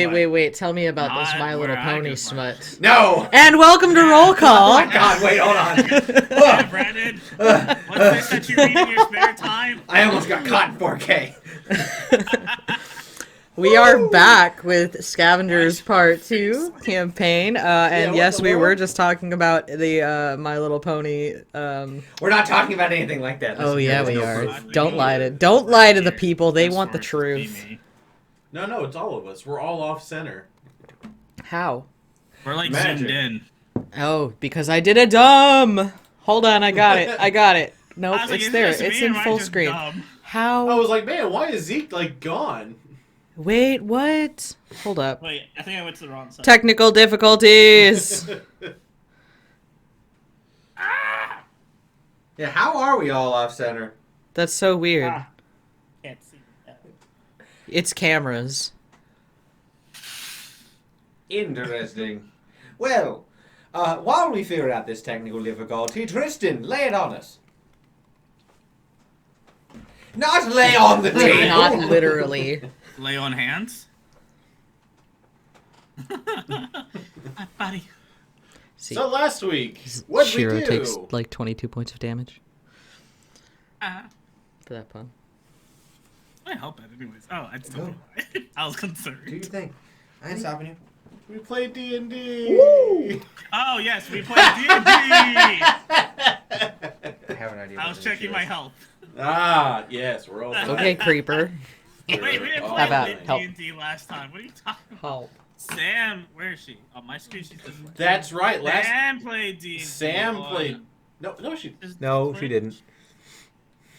wait. Tell me about this My Little where I Pony get smut. No! And welcome to Roll Call. Oh my god, wait, hold on. Yeah, Brandon. What's this that you read in your spare time? I almost got caught in 4K. We are back with Scavengers Part 2 campaign, and yes, we were just talking about the My Little Pony. We're not talking about anything like that. Oh yeah, we are. proof. Don't lie to the people. They want the truth. No, it's all of us. We're all off center. How? We're like Magic. zoomed in. Oh, because I did a dumb. Hold on, I got it. Nope, I was like, it's is there. this It's me in or am I full just screen. dumb? How? I was like, man, why is Zeak like gone? Wait, what? Hold up. Wait, I think I went to the wrong side. Technical difficulties. Yeah, how are we all off center? That's so weird. Can't see that. It's cameras. Interesting. Well, while we figure out this technical difficulty, Tristin, lay it on us. Not lay on the table. Not literally. Lay on hands. Hi, buddy. See, So last week, what did Shiro we do? takes like 22 points of damage Uh, for that pun. I hope that anyways. Oh, I still I was concerned. Do you think? I ain't stopping you. We played D&D. Woo! Oh yes, we played D&D. I have an idea. I was checking my health. Ah, yes, we're all Okay, creeper. Wait, we didn't How play about help? D&D last time. What are you talking about? Help. Sam, where is she? On my screen, she's this way. That's right. Sam played D&D. Sam on- played. No, she. No, she didn't.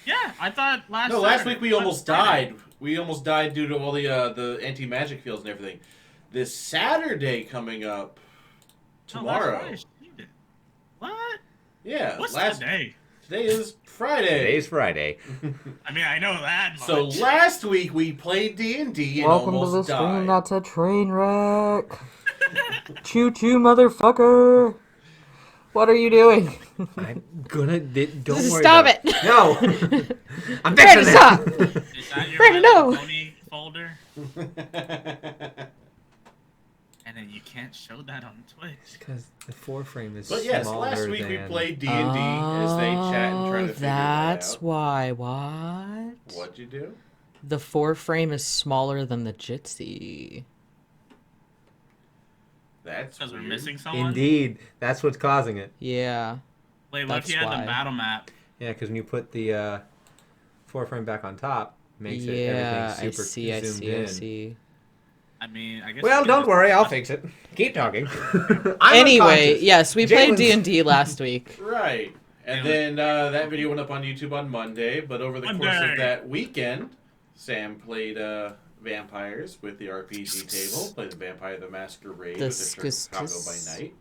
Yeah, I thought last. No, last Saturday- week we almost last Friday. died. We almost died due to all the anti-magic fields and everything. This Saturday coming up No, last tomorrow. Friday she did. What? Yeah, What's last today? today is Friday. Today's Friday. I mean, I know that much. So last week we played D&D and Welcome to the almost stream died. that's a train wreck. Choo choo, motherfucker. What are you doing? I'm gonna. Don't worry. Stop about it. No. I'm Brandon, fixing stop. it. Is that your Brandon, My no. Little Pony folder? And then you can't show that on Twitch. Because the 4-frame is But yes, smaller last week we than- played D&D as they chat and try to figure That's that out. why. What? What'd you do? The 4-frame is smaller than the Jitsi. That's Because we're weird. missing someone? Indeed, that's what's causing it. Yeah. Wait, what if That's you had why. the battle map? Yeah, because when you put the 4-frame back on top, makes it Yeah, everything super I zoomed see, I in. see. I mean, I guess. Well, we don't could- worry, I'll fix it. Keep talking. Anyway, unconscious. yes, we played Jalen's- D&D last week. Right. And Yeah. then that video went up on YouTube on Monday, but over the course Monday. of that weekend, Sam played vampires with the RPG table, played the Vampire the Masquerade The with the Chicago by Night.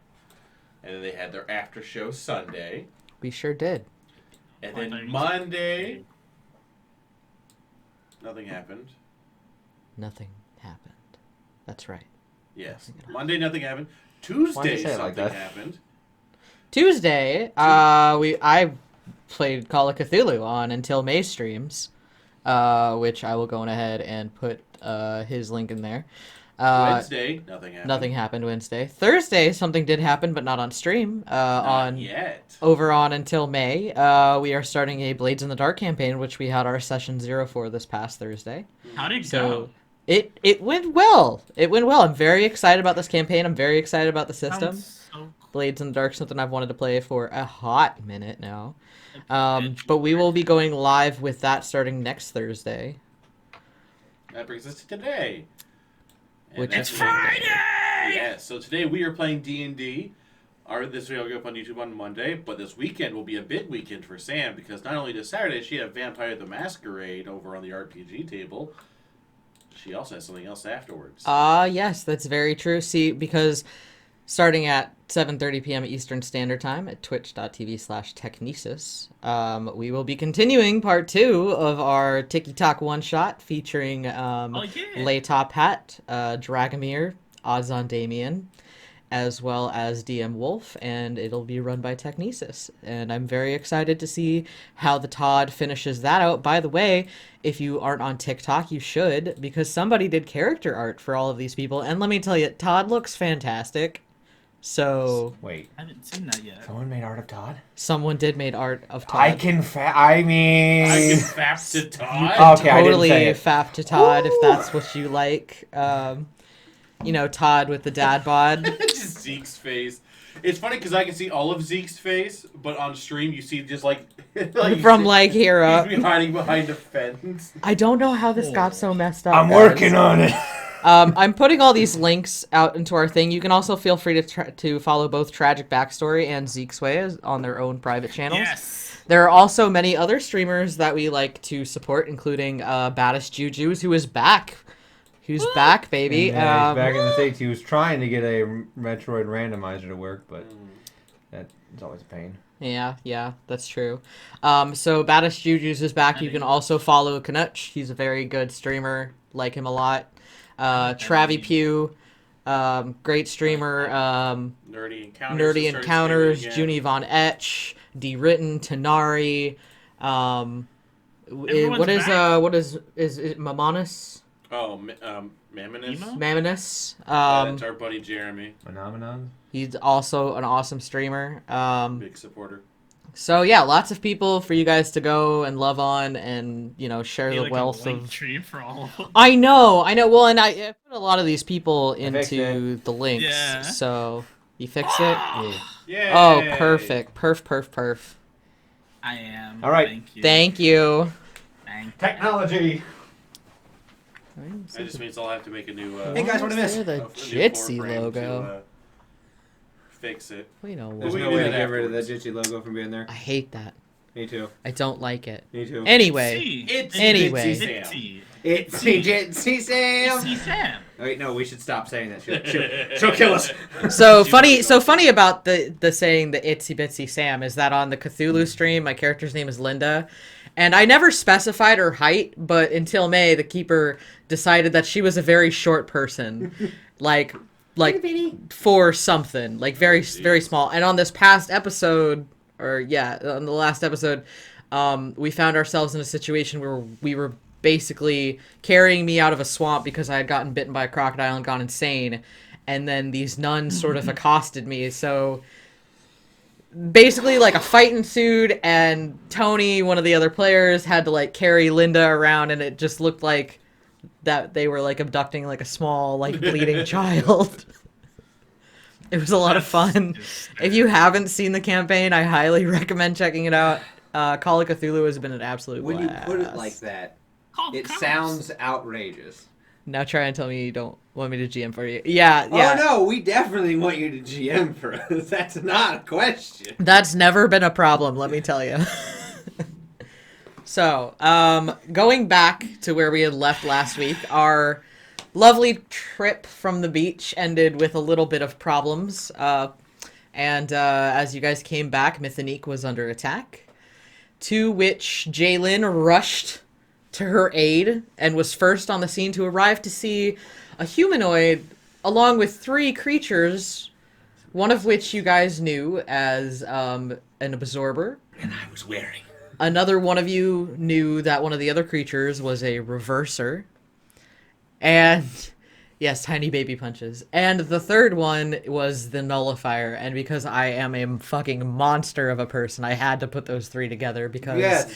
And then they had their after show Sunday. We sure did. And Oh, I thought then you Monday, nothing happened. Nothing happened. That's right. Yes. Nothing at all. Monday, nothing happened. Why'd you Tuesday, say it like something that? happened. Tuesday, I played Call of Cthulhu on Until May streams, which I will go on ahead and put his link in there. Wednesday, nothing happened. Nothing happened Wednesday. Thursday, something did happen, but not on stream. Not on yet. Over on Until May, we are starting a Blades in the Dark campaign, which we had our session 0 for this past Thursday. How did it So go? it went well. It went well. I'm very excited about this campaign. I'm very excited about the system. Sounds so cool. Blades in the Dark, something I've wanted to play for a hot minute now. But we will be going live with that starting next Thursday. That brings us to today. And Which that's It's when- Friday! Yeah, so today we are playing D&D. This video will go up on YouTube on Monday, but this weekend will be a big weekend for Sam because not only does Saturday she have Vampire the Masquerade over on the RPG table, she also has something else afterwards. Yes, that's very true. See, because starting at 7:30 p.m. Eastern Standard Time at twitch.tv/technesis, we will be continuing part 2 of our Tiki Talk one-shot featuring Oh, yeah. Lay Top Hat, Dragomir, Odds on Damien, as well as DM Wolf, and it'll be run by Technesis. And I'm very excited to see how the Todd finishes that out. By the way, if you aren't on TikTok, you should, because somebody did character art for all of these people. And let me tell you, Todd looks fantastic. So Wait, I haven't seen that yet. someone made art of Todd? someone did made art of Todd. I can fap to Todd. Okay, I didn't Totally say it. fap to Todd if that's what you like. You know, Todd with the dad bod. Just Zeke's face. It's funny because I can see all of Zeke's face, but on stream you see just like From like here up. he's hiding behind a fence. I don't know how this got so messed up. I'm guys. working on it. I'm putting all these links out into our thing. You can also feel free to follow both Tragic Backstory and Zeke's Way on their own private channels. Yes. There are also many other streamers that we like to support, including Baddest Juju's, who is back. Who's back, baby? Yeah, he's back in the States. He was trying to get a Metroid randomizer to work, but that's always a pain. Yeah, that's true. So Baddest Juju's is back. You can also follow Canuch. He's a very good streamer. Like him a lot. Travi Pugh, great streamer. Nerdy Encounters. Junie Von Etch, D Written, Tanari. What is it Mamonis? Oh, Mammonis. Emo? Mamonis. That's our buddy Jeremy. Phenomenon? He's also an awesome streamer. Big supporter. So yeah, lots of people for you guys to go and love on and, you know, share Be the like wealth a link of... tree for all of them. I know. Well, and I put a lot of these people fixed into the links. Yeah. So, you fixed it? Yeah. Yay! Oh, perfect. Perf. I am. All right. Thank you. Thank you. Thank you. Technology. That just means I'll have to make a new. Hey guys, what I missed? The a new Jitsi floor frame logo. To, fix it. We know There's what. We no can do way to that get rid of that afterwards. Jitsi logo from being there. I hate that. Me too. I don't like it. Me too. Anyway, It's Anyway. Bitsy Sam. Itsy. It's Jitsi Sam. Itsy Sam. Wait, no, we should stop saying that. She'll kill us. so funny about the saying the Itsy Bitsy Sam is that on the Cthulhu stream, my character's name is Linda, and I never specified her height, but until May, the keeper decided that she was a very short person, like for something, like very small. And on this past episode, on the last episode, we found ourselves in a situation where we were basically carrying me out of a swamp because I had gotten bitten by a crocodile and gone insane, and then these nuns sort of accosted me. So basically, like, a fight ensued, and Tony, one of the other players, had to like carry Linda around, and it just looked like that they were like abducting like a small like bleeding child. It was a lot of fun. If you haven't seen the campaign, I highly recommend checking it out. Call of Cthulhu has been an absolute When blast. you put it like that, it sounds outrageous. Now try and tell me you don't want me to GM for you. Yeah. Oh no, we definitely want you to GM for us. That's not a question. That's never been a problem, let me tell you. So, going back to where we had left last week, our lovely trip from the beach ended with a little bit of problems. And as you guys came back, Mythonique was under attack, to which Jaylin rushed to her aid and was first on the scene to arrive to see a humanoid along with 3 creatures, one of which you guys knew as an absorber. And I was wearing. Another one of you knew that one of the other creatures was a reverser. And yes, tiny baby punches. And the third one was the nullifier. And because I am a fucking monster of a person, I had to put those 3 together because Yes.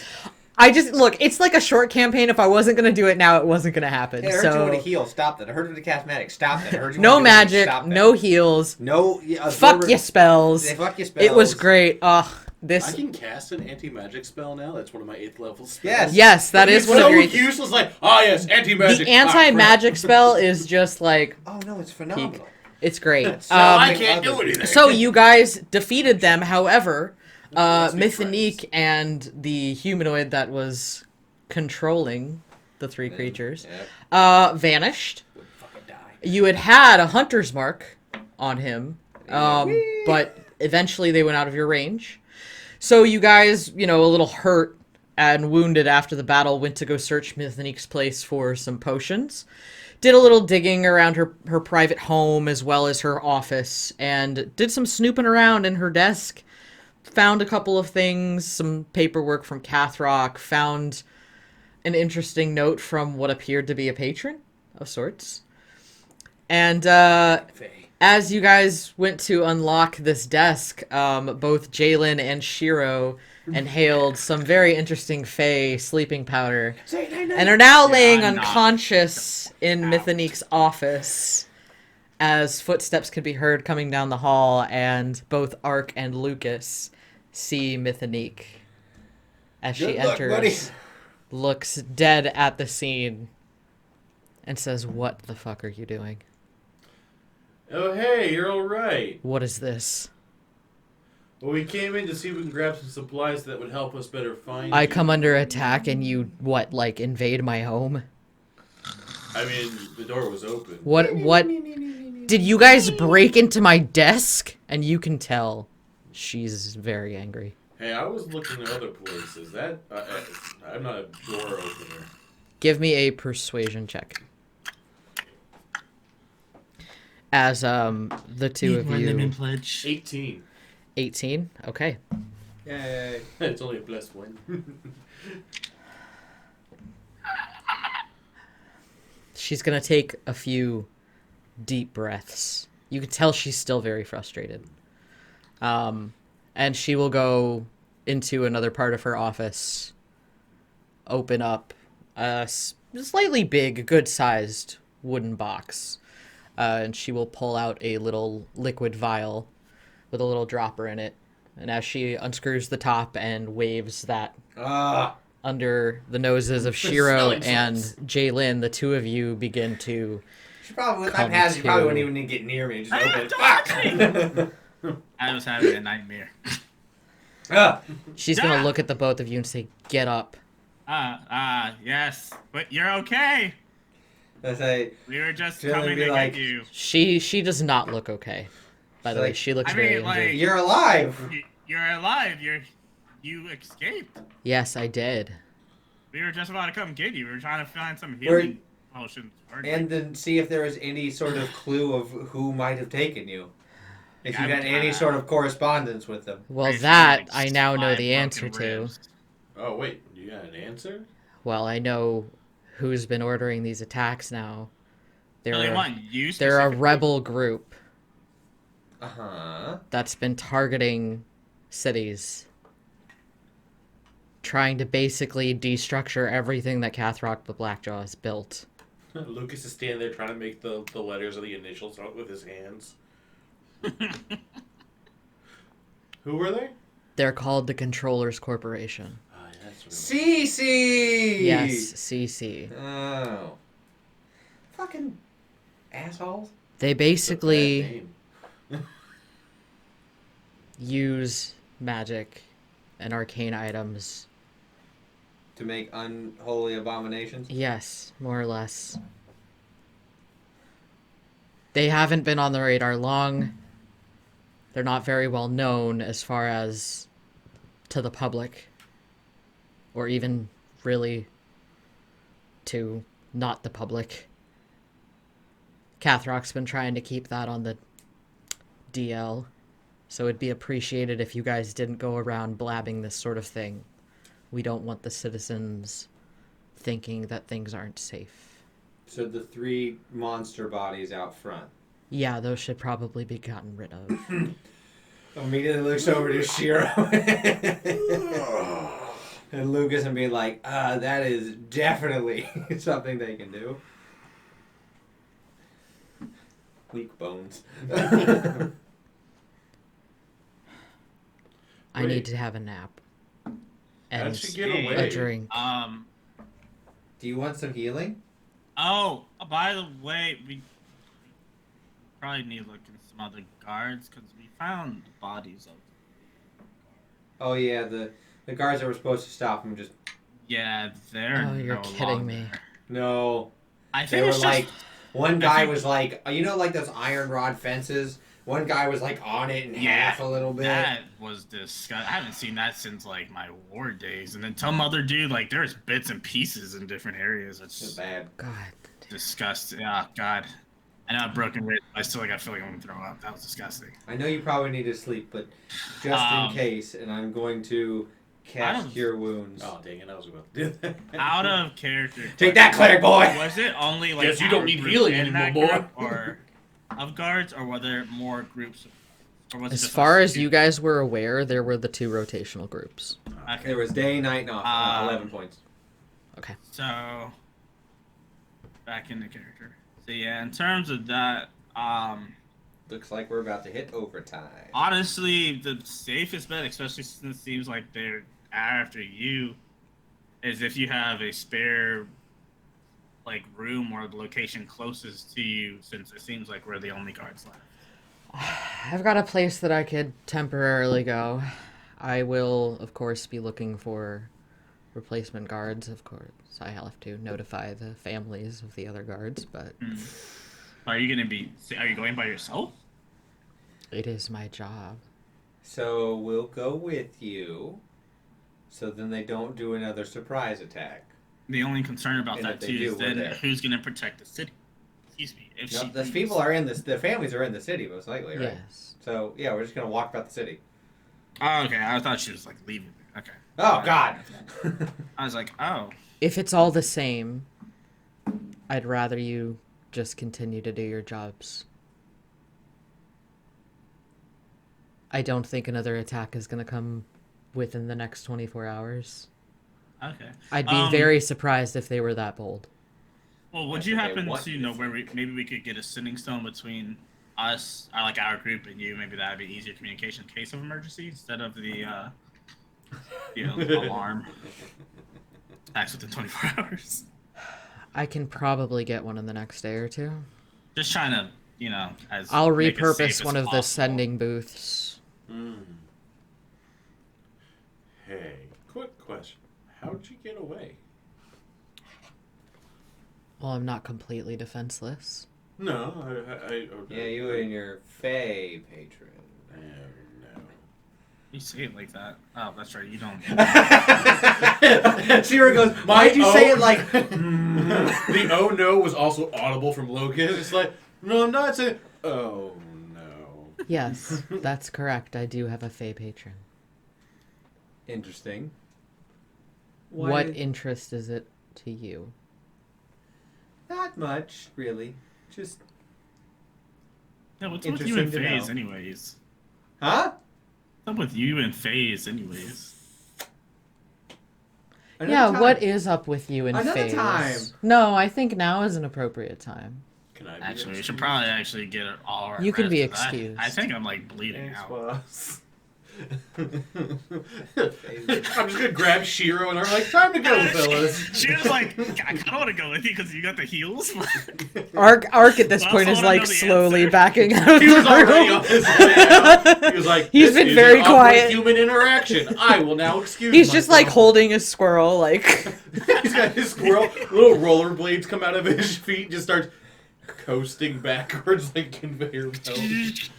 I just look, it's like a short campaign. If I wasn't gonna do it now, it wasn't gonna happen. Hey, I heard so you want to heal. Stop that. I heard you want to cast magic. Stop that. I heard you no want to do magic, Stop that. no heals. No. Fuck your spells. They fuck your spells. It was great. I This. can cast an anti-magic spell now. That's one of my 8th level spells. Yes. Yes, that is It's one so of your. useless. Like, yes, anti-magic. The anti-magic spell is just like Oh no, it's phenomenal. it's great. I can't do anything. So you guys defeated them. However, Mythonique and the humanoid that was controlling the 3 creatures vanished. Would fucking die. You had a hunter's mark on him, but eventually they went out of your range. So you guys, a little hurt, and wounded after the battle, went to go search Mythonique's place for some potions. Did a little digging around her private home as well as her office, and did some snooping around in her desk. Found a couple of things, some paperwork from Cathrock, found an interesting note from what appeared to be a patron of sorts. And as you guys went to unlock this desk, both Jalen and Shiro inhaled some very interesting Fey sleeping powder and are now laying I'm not. unconscious in Ow. Mythonique's office as footsteps could be heard coming down the hall, and both Ark and Lucas see Mythonique as she Good luck, buddy. enters, looks dead at the scene, and says, "What the fuck are you doing? Oh, hey, you're all right. What is this? Well, we came in to see if we can grab some supplies that would help us better find I you. come under attack and you, what, like, invade my home? I mean, the door was open. What, did you guys break into my desk?" And you can tell she's very angry. Hey, I was looking at other places. I'm not a door opener. Give me a persuasion check. As, the two of you... Pledge. 18. 18? Okay. Yay. It's only a +1. She's gonna take a few deep breaths. You can tell she's still very frustrated. And she will go into another part of her office, open up a slightly big, good-sized wooden box, and she will pull out a little liquid vial with a little dropper in it. And as she unscrews the top and waves that under the noses of Shiro Smelling and salts. Jaylin, the two of you begin to... She probably, with Come that pass, you probably to- wouldn't even need to get near me and just Ah, open it. don't Fuck! I was having a nightmare. She's gonna look at the both of you and say, "Get up." Yes. But you're okay. I say, We were just Feeling coming be to like- get you. She does not look okay. By the way, like- she looks I very mean, like- injured. you're alive! You're alive. You escaped. Yes, I did. We were just about to come get you. We were trying to find some We're- healing potions. And then see if there was any sort of clue of who might have taken you. If you had any sort of correspondence with them. Well, that I now know the answer to. Oh, wait. You got an answer? Well, I know who's been ordering these attacks now. They They're want you they're a specifically. rebel group Uh-huh. that's been targeting cities, trying to basically destructure everything that Cathrock the Blackjaw has built. Lucas is standing there trying to make the letters of the initials out with his hands. Who were they? They're called the Controllers Corporation. Oh, yeah, that's what CC! Yes, CC. Oh. Fucking assholes. They It's a basically bad name. use magic and arcane items. To make unholy abominations. Yes, more or less. They haven't been on the radar long. They're not very well known as far as to the public. Or even really to not the public. Cathrock's been trying to keep that on the DL. So it'd be appreciated if you guys didn't go around blabbing this sort of thing. We don't want the citizens thinking that things aren't safe. So the 3 monster bodies out front. Yeah, those should probably be gotten rid of. Immediately looks over to Shiro. And Lucas and be like, that is definitely something they can do. Weak bones. I need to have a nap. How'd And she get Hey. away? a drink. Do you want some healing? Oh, by the way, we probably need to look at some other guards because we found the bodies of. Oh yeah, the guards that were supposed to stop him just... Yeah, they're. Oh, you're no kidding me. longer. No. I They think were it's like... just. One I guy think- was like, you know like those iron rod fences One guy was like on it in half a little bit. That was disgusting. I haven't seen that since like my war days. And then some other dude, like there's bits and pieces in different areas. It's bad. God. disgusting. Oh God. I know I've broken ribs. I still like I feel like I'm gonna throw up. That was disgusting. I know you probably need to sleep, but just in case, and I'm going to cast Cure Wounds. Oh dang it! I was about to do that. Out of character. Take that, cleric boy! Was it only like Guess you don't our need group healing in that anymore, boy. group, or of guards, or were there more groups? Or was it As just far us as two? you guys were aware, there were the 2 rotational groups. Okay. There was day, night, and off. 11 points. Okay. So back into character. So yeah, in terms of that, Looks like we're about to hit overtime. honestly, the safest bet, especially since it seems like they're after you, is if you have a spare like room or location closest to you, since it seems like we're the only guards left. I've got a place that I could temporarily go. I will, of course, be looking for replacement guards. Of course, I have to notify the families of the other guards, but Are you going by yourself? it is my job. So we'll go with you. So then they don't do another surprise attack. The only concern about And that if they too do, is we're then there. who's going to protect the city? Excuse me. If No, she the leaves. people are in this. The families are in the city, most likely, right? Yes. So yeah, we're just gonna walk about the city. Oh, okay. I thought she was like leaving. Okay. Oh God. I was like, oh. If it's all the same, I'd rather you just continue to do your jobs. I don't think another attack is going to come within the next 24 hours. Okay. I'd be very surprised if they were that bold. Well, would That's you what they happen want to you know to where maybe we could get a sending stone between us, like our group, and you? Maybe that'd be easier communication in case of emergency instead of the, alarm. Attacks within 24 hours. I can probably get one in the next day or two. Just trying to, as I'll make it safe repurpose as one of the possible. sending booths. Hey, quick question. How'd you get away? Well, I'm not completely defenseless. No, Yeah, you and your Fae patron. Oh, no. You say it like that. Oh, that's right. You don't. Shiro goes, why'd you say it like... The oh no was also audible from Locust. It's like, no, I'm not saying... Oh, no. Yes, that's correct. I do have a Fae patron. Interesting. What interest is it to you? Not much, really. Just... Yeah, what's with you and Interesting to FaZe, know. anyways? Huh? What's up with you and FaZe, anyways? Another Yeah, time. what is up with you and Another FaZe? time. No, I think now is an approate time. Can I be Actually, we excused? should probably actually get it all our You can be rest, 'cause excused. I think I'm like bleeding Thanks, out. boss. I'm just gonna grab Shiro and I'm like, time to go, fellas. She was like, I kind of want to go with you because you got the heels. Ark at this Well, point I is wanna like know the slowly answer. backing out of He was the already room. on his way out. He was like, He's "This been is very an awkward quiet. human interaction. I will now excuse He's just like myself." holding a squirrel, like He's got his squirrel, little rollerblades come out of his feet, just starts coasting backwards like conveyor belt.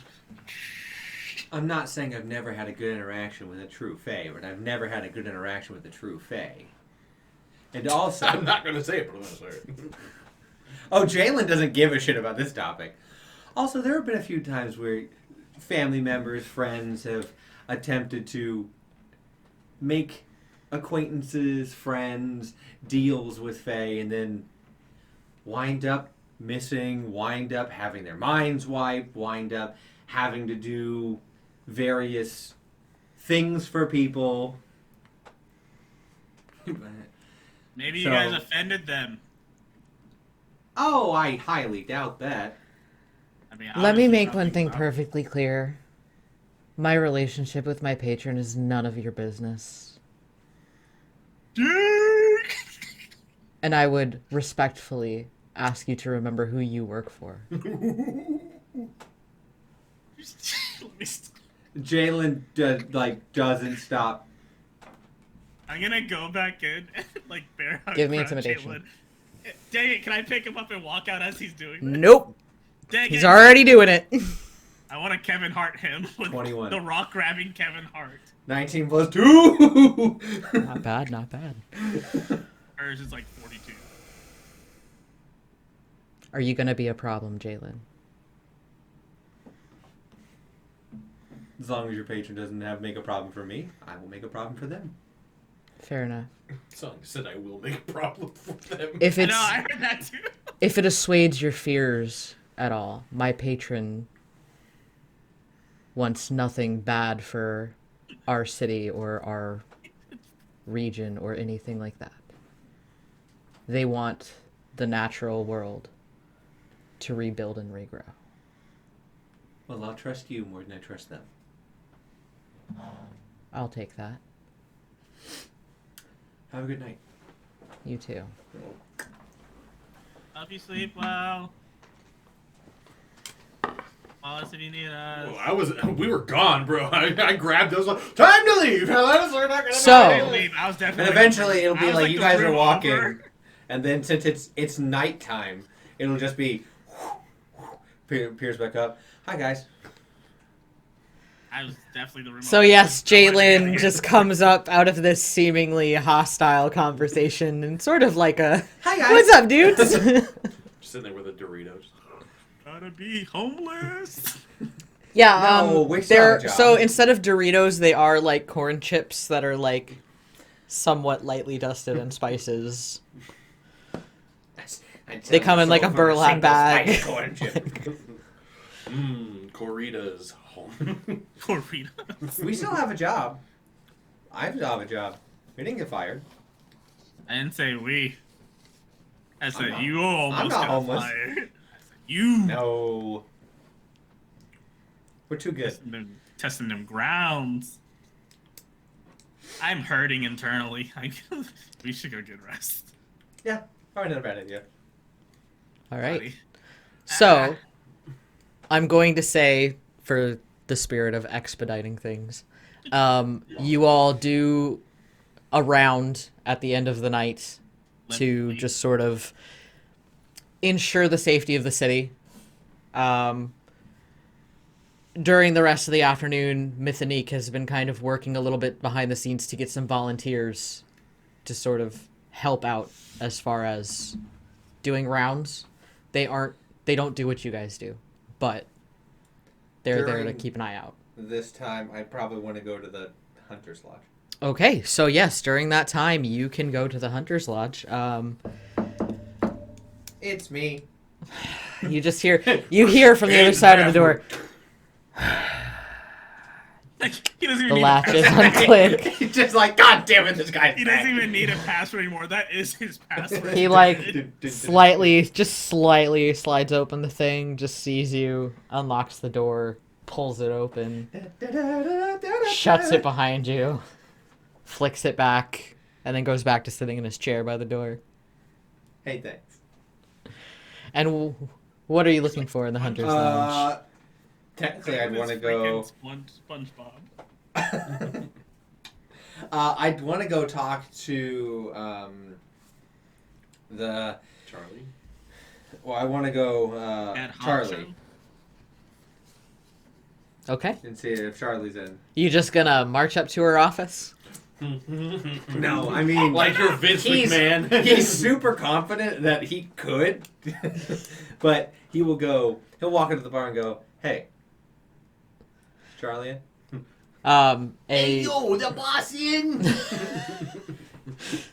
I'm not saying I've never had a good interaction with a true Fae, but I've never had a good interaction with a true Fae. And also... I'm not gonna say it, but I'm gonna say it. Oh, Jalen doesn't give a shit about this topic. Also, there have been a few times where family members, friends have attempted to make acquaintances, friends, deals with Fae, and then wind up missing, wind up having their minds wiped, wind up having to do various things for people. Maybe you So- guys offended them. Oh, I highly doubt that. I mean, let me obviously make one something's thing up. perfectly clear. My relationship with my patron is none of your business. And I would respectfully ask you to remember who you work for. Let me Jalen doesn't stop. I'm gonna go back in and like bear hug. Give me grab intimidation. Jalen. Dang it! Can I pick him up and walk out as he's doing that? Nope. Dang He's it! already doing it. I want to Kevin Hart him with 21. the rock grabbing Kevin Hart. 19 plus 2! Not bad, not bad. Hers is like 42. Are you gonna be a problem, Jalen? As long as your patron doesn't make a problem for me, I will make a problem for them. Fair enough. So you said I will make a problem for them. If I it's know, I heard that too. if it assuades your fears at all, my patron wants nothing bad for our city or our region or anything like that. They want the natural world to rebuild and regrow. Well, I'll trust you more than I trust them. I'll take that. Have a good night. You too. Hope you sleep well. Call us if you need us. Well, we were gone, bro. I grabbed those. Like, time to leave. We're not gonna So- I didn't leave. I was definitely. And eventually it'll I be was like you the guys are room walking, over. and then since it's nighttime, it'll just be peers back up. Hi guys. I was definitely the room. So over. yes, I wanted to get Jalen here. just comes up out of this seemingly hostile conversation and sort of like a, Hi guys. "What's up, dudes?" Just sitting there with the Doritos. Gotta be homeless. Yeah, No, we still have a job. so instead of Doritos, they are like corn chips that are like somewhat lightly dusted in spices. They come in like a burlap bag. Corridas. Corritos. We still have a job. I still have a job. We didn't get fired. I didn't say we. I said not- you almost I'm not got homeless. fired. I said you. No. We're too good. Testing them grounds. I'm hurting internally. We should go get rest. Yeah, probably not a bad idea. All right. buddy. So, I'm going to say, for the spirit of expediting things, you all do a round at the end of the night to Let me- just sort of ensure the safety of the city. During the rest of the afternoon, Mythonique has been kind of working a little bit behind the scenes to get some volunteers to sort of help out as far as doing rounds. They don't do what you guys do, but they're there to During- keep an eye out. This time, I probably want to go to the Hunter's Lodge. Okay, so yes, during that time, you can go to the Hunter's Lodge. It's me. You just hear from the other side of the door. He doesn't even The need latch a is password. unclicked. He's just like, God damn it, this guy's He back." doesn't even need a password anymore. That is his password. He like slightly slides open the thing, just sees you, unlocks the door, pulls it open, shuts it behind you, flicks it back, and then goes back to sitting in his chair by the door. Hey, thanks. And what are you looking for in the Hunter's Lounge? Technically, I'd want to This go. freaking SpongeBob. I'd want to go talk to the. Charlie. Well, I want to go At Charlie Okay. and see if Charlie's in. You just gonna march up to her office? No, I mean, Like your Vince he's, McMahon. he's super confident that he could, but he will go. He'll walk into the bar and go, "Hey, Charlie." the boss in.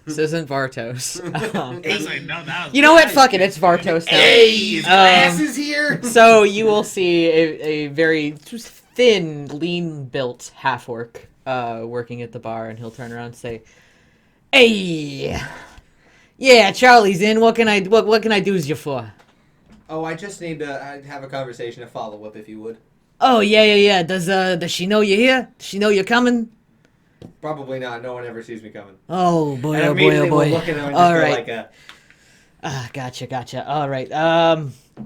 This isn't Vartos. That's like, no, that was You know what? Fuck it. It's Vartos now. Hey, his glass Um, is here. So you will see a very thin, lean-built half-orc working at the bar, and he'll turn around and say, "Hey, yeah, Charlie's in. What can I do you for?" Oh, I just need to have a conversation, a follow-up, if you would. Oh yeah. Does she know you're here? Does she know you're coming? Probably not. No one ever sees me coming. Oh boy, And oh boy, immediately oh boy. we'll look at him and just All go right. like, Gotcha. All right.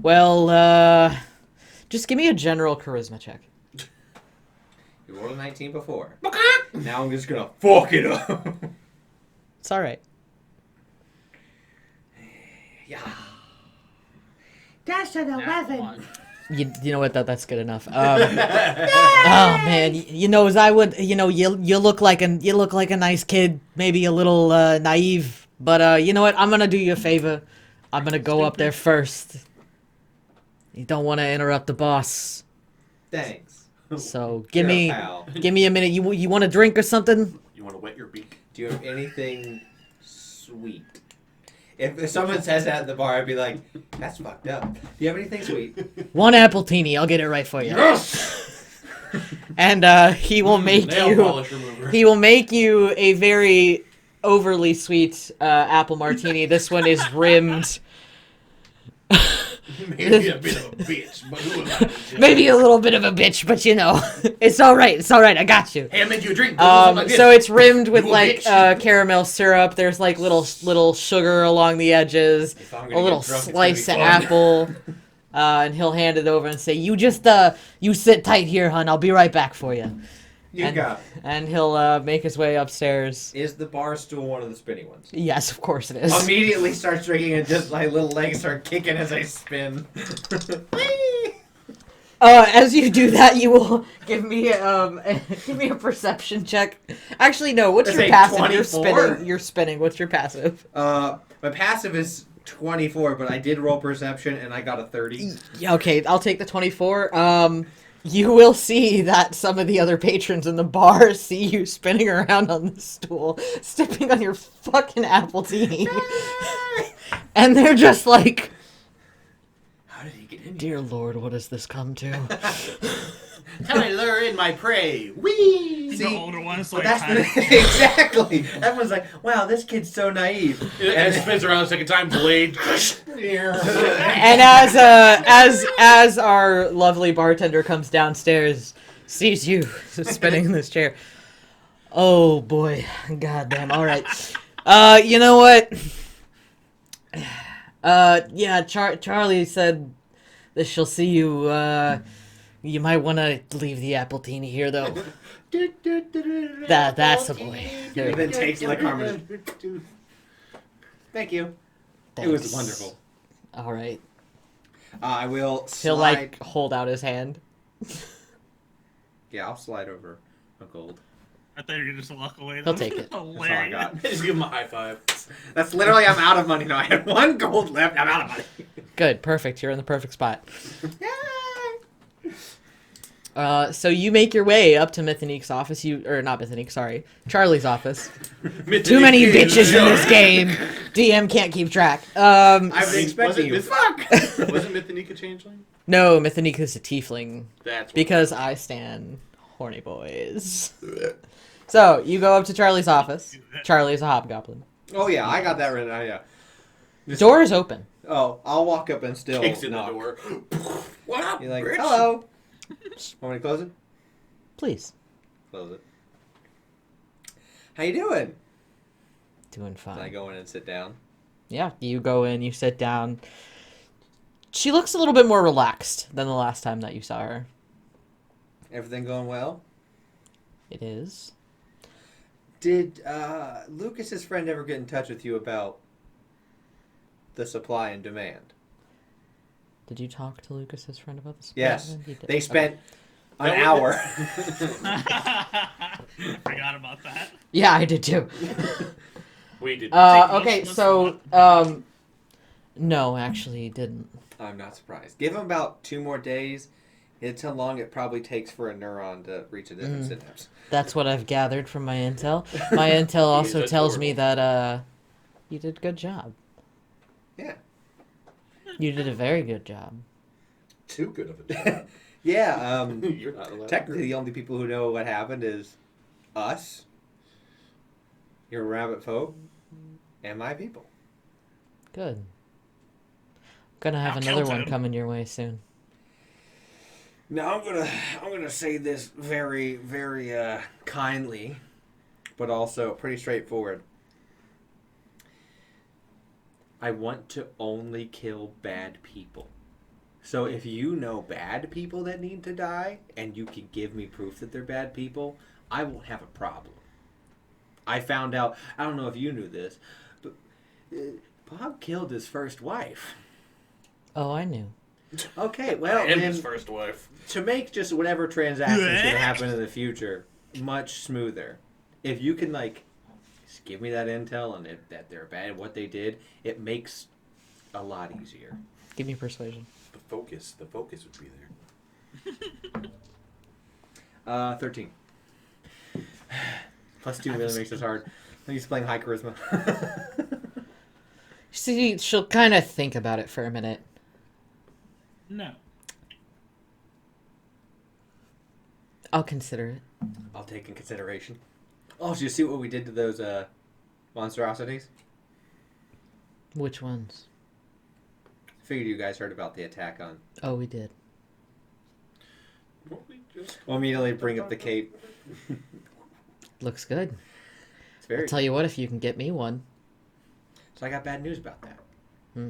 Well, just give me a general charisma check. you rolled a 19 before. Now I'm just gonna fuck it up. It's all right. Yeah. That's an that 11. one. You know what? That's good enough. Oh man, you know, as I would, you know, you look like a nice kid, maybe a little naive, but you know what? I'm gonna do you a favor. I'm gonna go up there first. You don't want to interrupt the boss, Thanks. so You're give a me pal. a minute. You want a drink or something? You want to wet your beak? Do you have anything sweet? If someone says that at the bar, I'd be like, that's fucked up. Do you have anything sweet? One appletini. I'll get it right for you. Yes! And he will make Nail you. polish remover. He will make you a very overly sweet apple martini. This one is rimmed. Maybe a bit of a bitch, but who am I to judge? Maybe a little bit of a bitch, but you know, it's all right. It's all right. I got you. Hey, I made you a drink. So it's rimmed with You a like bitch. caramel syrup. There's like little sugar along the edges. If I'm A gonna little get drunk, it's slice of gonna be fun. apple. And he'll hand it over and say, "You just you sit tight here, hun. I'll be right back for you." You and, got it. And he'll make his way upstairs. Is the bar stool one of the spinny ones? Yes, of course it is. Immediately starts drinking and just my little legs start kicking as I spin. As you do that, you will give me a perception check. Actually, no. What's That's your a passive? 24. You're spinning. What's your passive? My passive is 24, but I did roll perception and I got a 30. Yeah, okay, I'll take the 24. You will see that some of the other patrons in the bar see you spinning around on the stool, stepping on your fucking appletini, and they're just like, How did he get in "Dear Lord, what has this come to?" How I lure in my prey. Whee! The older one's But like, that's the, exactly. Everyone's like, "Wow, this kid's so naive." And it spins around a second time, blade. And as our lovely bartender comes downstairs, sees you spinning in this chair. Oh boy, goddamn! All right, you know what? Yeah, Charlie said that she'll see you. You might want to leave the appletini here, though. That's a boy. And then takes like Harmon. Thank you. It was Thanks. wonderful. All right. I will slide. He'll like hold out his hand. Yeah, I'll slide over a gold. I thought you were gonna just walk away. He'll take it. That's all I got. Just give him a high five. That's literally, I'm out of money now. I had one gold left. I'm out of money. Good, perfect. You're in the perfect spot. Yay! So you make your way up to Mythonique's office. Not Mythonique, sorry, Charlie's office. Too many bitches in this game. DM can't keep track. I was expecting you. Fuck! Wasn't Mythonique a changeling? No, Mythonique is a tiefling That's what because I stand horny boys. So you go up to Charlie's office. Charlie is a hobgoblin. Oh yeah, I got that written down. Yeah. Just- Door is open. Oh, I'll walk up and still kicks in knock. the door. What up, You're like, bitch? hello. Want me to close it? Please. Close it. How you doing? Doing Can I fine. go in and sit down? Yeah, you go in. You sit down. She looks a little bit more relaxed than the last time that you saw her. Everything going well? It is. Did Lucas's friend ever get in touch with you about the supply and demand? Did you talk to Lucas's friend about this? Yes. You did. They spent an Okay. hour. I forgot about that. Yeah, I did too. We did. Okay, so no, actually, he didn't. I'm not surprised. Give him about 2 more days. It's how long it probably takes for a neuron to reach a different synapse. That's what I've gathered from my intel. My intel also He's tells me adorable. that you did a good job. Yeah. You did a very good job. Too good of a job. Yeah, You're not allowed. technically the only people who know what happened is us, your rabbit folk, and my people. Good. Gonna have I'll another kill one Tim. coming your way soon. Now I'm gonna say this very, very kindly, but also pretty straightforward. I want to only kill bad people. So if you know bad people that need to die, and you can give me proof that they're bad people, I won't have a problem. I found out, I don't know if you knew this, but Bob killed his first wife. Oh, I knew. Okay, well, and then, his first wife. to make just whatever transaction's going to happen in the future much smoother, if you can, like, just give me that intel and that they're bad, what they did, it makes a lot easier. Give me persuasion. The focus would be there. 13. Plus 2 really makes it hard. He's playing high charisma. See, she'll kind of think about it for a minute. No. I'll consider it. I'll take in consideration. Oh, did you see what we did to those monstrosities? Which ones? Figured you guys heard about the attack on. Oh, we did. We'll immediately bring up the cape. Looks good. It's very. I'll tell you what, if you can get me one. So I got bad news about that. Hmm.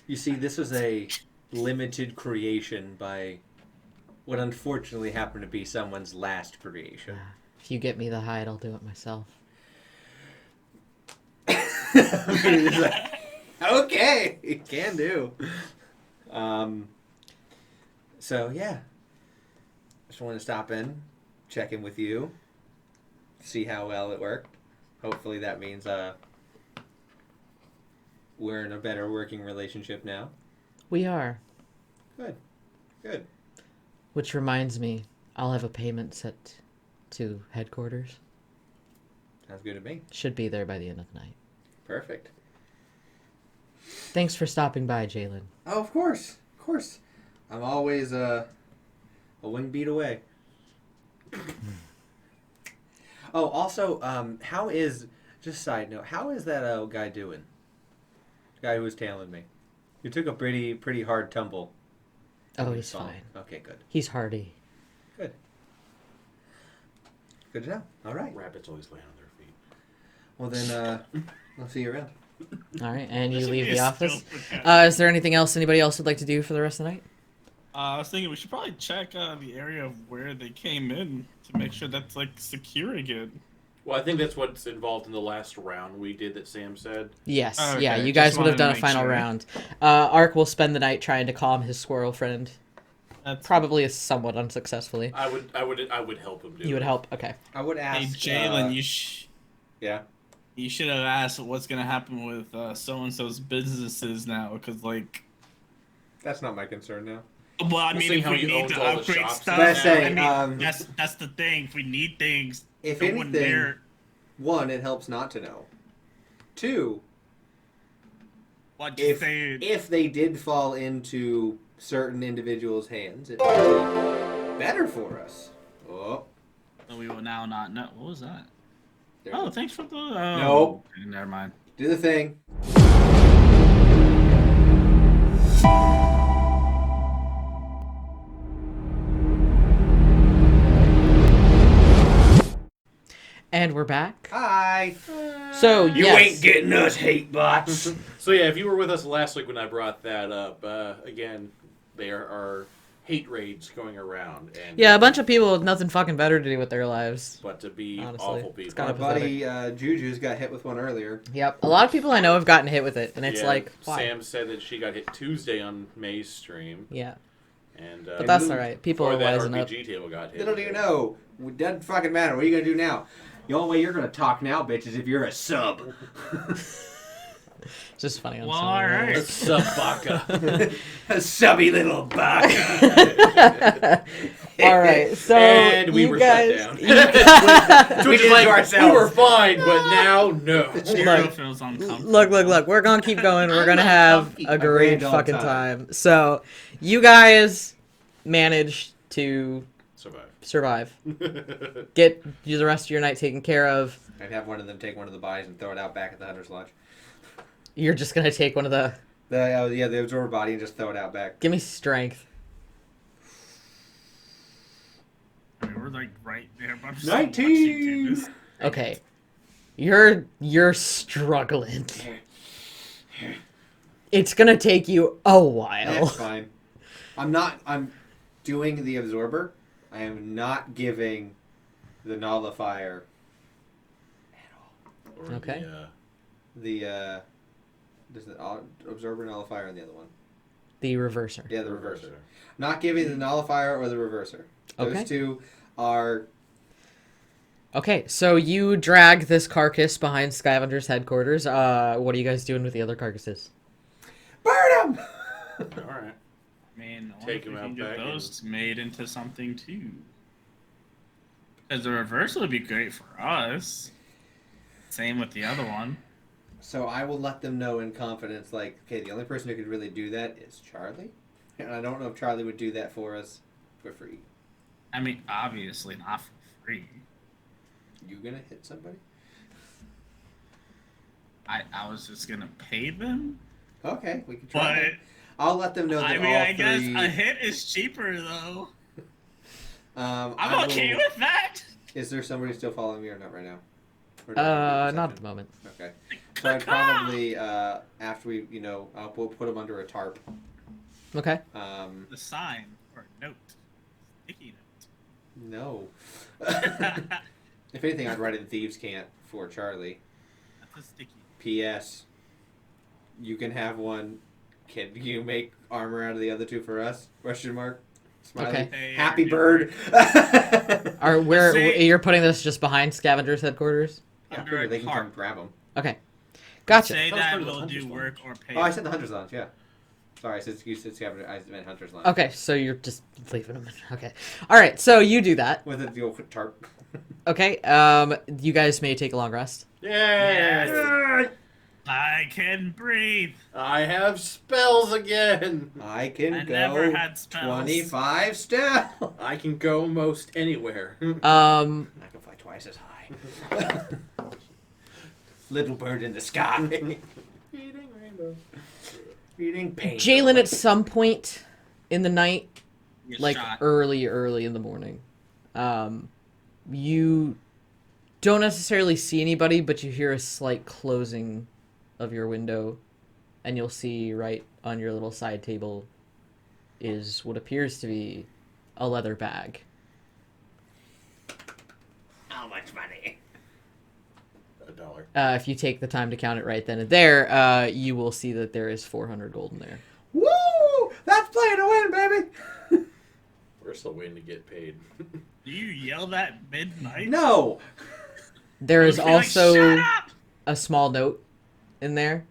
You see, this was a limited creation by what unfortunately happened to be someone's last creation. If you get me the hide, I'll do it myself. It's like, okay, can do. So yeah, just wanted to stop in, check in with you, see how well it worked. Hopefully that means we're in a better working relationship now. We are. Good. Which reminds me, I'll have a payment set to headquarters. Sounds good to me. Should be there by the end of the night. Perfect. Thanks for stopping by, Jalen. Oh, of course. I'm always a wing beat away. Oh, also, how is, just side note, how is that guy doing? The guy who was tailing me. You took a pretty hard tumble. Oh, he's fine. Okay, good. He's hardy. Good to know. All right. Rabbits always lay on their feet. Well, then, I'll see you around. All right, and you There should leave be the a office. skill for that. Is there anything else anybody else would like to do for the rest of the night? I was thinking we should probably check the area of where they came in to make sure that's like secure again. Well, I think that's what's involved in the last round we did that Sam said. Yes, Okay, yeah, you just guys would have wanted to done a make final sure. round. Ark will spend the night trying to calm his squirrel friend. That's Probably somewhat unsuccessfully. I would help him do You would it. help? Okay. I would ask. Hey Jalen, Yeah. you should have asked what's gonna happen with so and so's businesses now, because like, That's not my concern now. well, I We'll mean, see if how we he need owns to all the upgrade shops. stuff, But I say, I mean, that's the thing. If we need things, If no one anything, there. one, it helps not to know. Two, What you say? if they did fall into certain individuals' hands, it might be better for us. Oh, We will now not know. What was that? there's Oh, a- thanks for the. Nope. Okay, never mind. do the thing. And we're back. Hi. So, You yes. ain't getting us, hate bots. So yeah, if you were with us last week when I brought that up, again, there are hate raids going around, and Yeah, a bunch of people with nothing fucking better to do with their lives. but to be Honestly, awful it's people. Our kinda buddy Juju's got hit with one earlier. Yep. A lot of people I know have gotten hit with it, and it's Yeah, like, why? Sam said that she got hit Tuesday on May's stream, Yeah. and But that's alright. People are before that wising up. RPG table got hit. Little do you know, it doesn't fucking matter. What are you gonna do now? The only way you're gonna talk now, bitch, is if you're a sub. It's just funny. On Well, some all level. right. Subbaka. A subby little baka. All right, so And we you were guys, shut down. you guys- We Which did is it like, to we ourselves. were fine, but now, no. Shiro Look, feels uncomfortable. look. We're gonna keep going. We're gonna have a great grand old fucking time. time. So, you guys managed to Survive. get the rest of your night taken care of. I'd have one of them take one of the bodies and throw it out back at the Hunter's Lodge. You're just gonna take one of the. The absorber body and just throw it out back. Give me strength. I mean, we're like right there. But I'm just 19. watching you do this. Okay, you're struggling. It's gonna take you a while. That's fine. I'm doing the absorber. I am not giving the nullifier at all. Or Okay. There's the absorber nullifier and the other one. The reverser. Yeah, the reverser. Not giving the nullifier or the reverser. Those Okay. two are... Okay, so you drag this carcass behind Scavengers headquarters. What are you guys doing with the other carcasses? Burn them! All right. I mean, I Take wonder if him we out can get back those made into something too. Because the reversal would be great for us. Same with the other one. So I will let them know in confidence, like, okay, the only person who could really do that is Charlie. And I don't know if Charlie would do that for us for free. I mean, obviously not for free. You gonna hit somebody? I was just gonna pay them, Okay, we can but try. I'll let them know that I mean, all I guess three... a hit is cheaper though. I I'm okay will- with that. Is there somebody still following me or not right now? Or do I have to do Not at perception? the moment. Okay. So I'd probably, after we, we'll put them under a tarp. Okay. The sign or note, sticky No. note. If anything, I'd write in Thieves' Cant for Charlie. That's a sticky. P.S. You can have one. Can you make armor out of the other two for us? Question mark. Smiley. Okay. Hey, Happy yeah. bird. You're putting this just behind Scavengers headquarters? Yeah, Under figure a they can tarp. come grab them. Okay. Gotcha. Say That was that part of the will Hunter's do Lounge. work or pay. Oh, I said the Hunter's Lounge, yeah. Sorry, you said Scavenger. I meant Hunter's Lounge. Okay, so you're just leaving them. Okay. All right, so you do that. With the old tarp. Okay. You guys may take a long rest. Yes. I can breathe. I have spells again. I can I go never had spells. 25 steps. I can go most anywhere. Um, I can fly twice as high. Little bird in the sky. Eating rainbow. Eating pain. Jalen, at some point in the night, Get like shot. early in the morning, you don't necessarily see anybody, but you hear a slight closing of your window, and you'll see right on your little side table is what appears to be a leather bag. How much money? $1. If you take the time to count it right then and there, you will see that there is 400 gold in there. Woo! That's playing to win, baby. We're still waiting to get paid. Do you yell that midnight? No. There is Be like, also "Shut up!" a small note in there,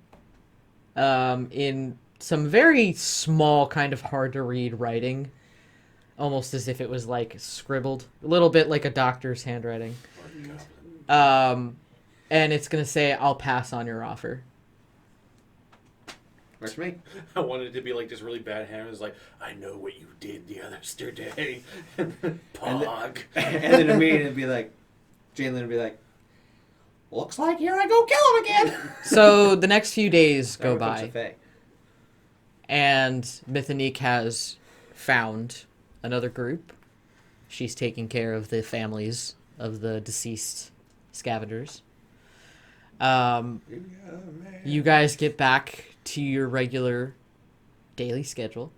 in some very small, kind of hard to read writing, almost as if it was like scribbled, a little bit like a doctor's handwriting. And it's gonna say, "I'll pass on your offer." Where's me? I wanted it to be like this really bad hand. It was like, I know what you did the other day. Pog. And then immediately it'd be like, Jalen would be like, looks like here I go kill him again. So the next few days go Never comes to by, Faye. and Mythonique has found another group. She's taking care of the families of the deceased scavengers. You guys get back to your regular daily schedule.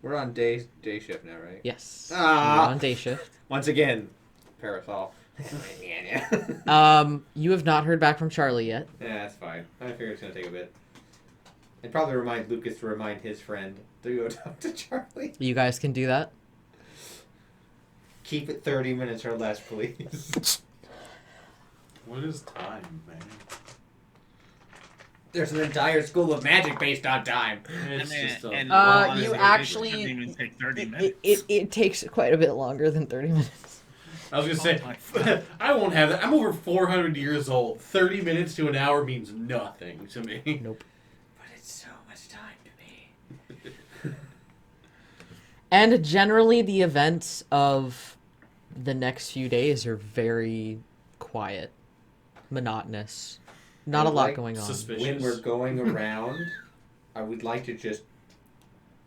We're on day shift now, right? Yes. Ah. You're on day shift. Once again, Parasol. Yeah, You have not heard back from Charlie yet. that's fine. I figure it's gonna take a bit. And probably remind Lucas to remind his friend to go talk to Charlie. You guys can do that. Keep it 30 minutes or less, please. What is time, man? There's an entire school of magic based on time. It's just a and lot. honestly, you it actually- doesn't even take 30 It, minutes. it takes quite a bit longer than 30 minutes. I was gonna Oh say, I won't have that. I'm over 400 years old. 30 minutes to an hour means nothing to me. Nope. But it's so much time to me. And generally, the events of the next few days are very quiet, monotonous. Not a I'd lot like going on. suspicious. When we're going around, I would like to just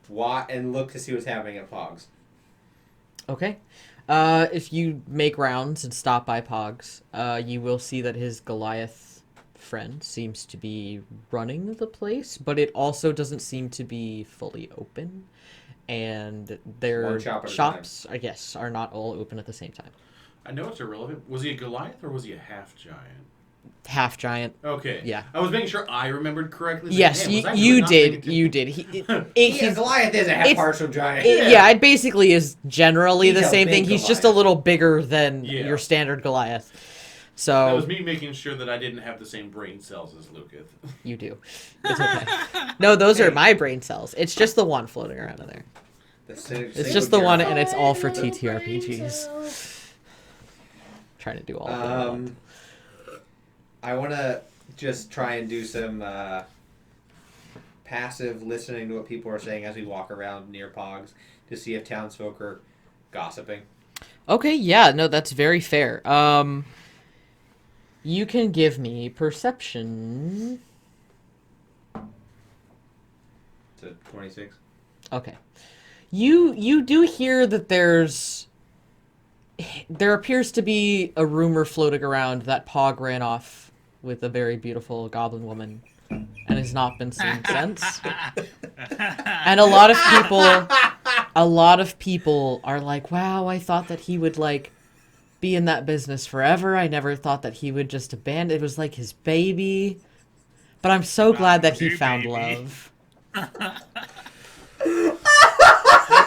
watch and look to see what's happening at Pogs. Okay. If you make rounds and stop by Pogs, you will see that his Goliath friend seems to be running the place, but it also doesn't seem to be fully open. And their One shop at a shops, I guess, are not all open at the same time. I know it's irrelevant. Was he a Goliath or was he a half giant? half giant. Okay. Yeah. I was making sure I remembered correctly. Like, Yes, man, was I you really not paying did. You did. Yeah, Goliath is a half it's- partial giant. Yeah, it basically is generally He's the a same big thing. He's just a Goliath. little bigger than Yeah. your standard Goliath. That So was me making sure that I didn't have the same brain cells as Lucas. you do. It's okay. No, those are Hey. my brain cells. It's just the one floating around in there. It's just the one, and it's all for TTRPGs. Trying to do all of them. I want to just try and do some passive listening to what people are saying as we walk around near Pogs to see if townsfolk are gossiping. Okay, yeah, no, that's very fair. You can give me perception. To 26. Okay. You do hear that there appears to be a rumor floating around that Pog ran off with a very beautiful goblin woman and has not been seen since. And a lot of people are like, "Wow, I thought that he would like be in that business forever. I never thought that he would just abandon it. Was like his baby." But I'm so glad that he Your found baby. love. That's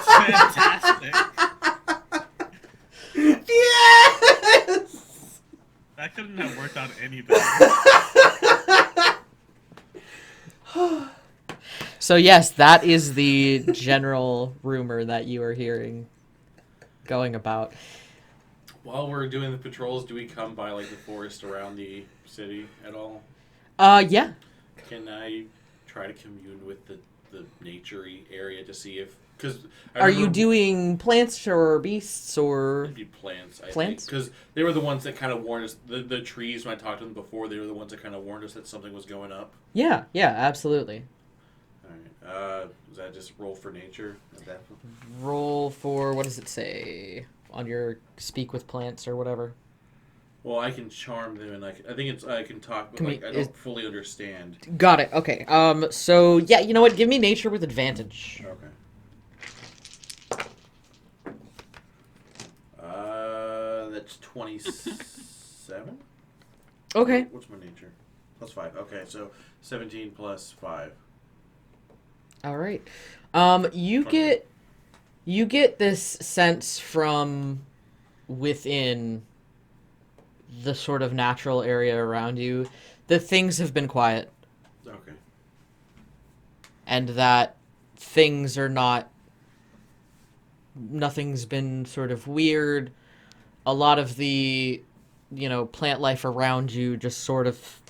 fantastic. Yes! That couldn't have worked out any better. So yes, that is the general rumor that you are hearing going about. While we're doing the patrols, do we come by like the forest around the city at all? Yeah. Can I try to commune with the nature-y area to see if... Cause Are you doing plants or beasts or... It'd be plants, I Plants? Because they were the ones that kind of warned us. The trees, when I talked to them before, they were the ones that kind of warned us that something was going up. Yeah, absolutely. Alright. Is that just roll for nature? Is that... Roll for, what does it say? On your speak with plants or whatever. Well, I can charm them, and I think it's I can talk, but Can like, we- I don't fully understand. Got it, okay. So, yeah, you know what? Give me nature with advantage. Okay. That's 27? Okay. What's my nature? Plus 5. Okay, so 17 plus 5. All right. You get this sense from within the sort of natural area around you that things have been quiet Okay. and that things are not... Nothing's been sort of weird. A lot of the, plant life around you just sort of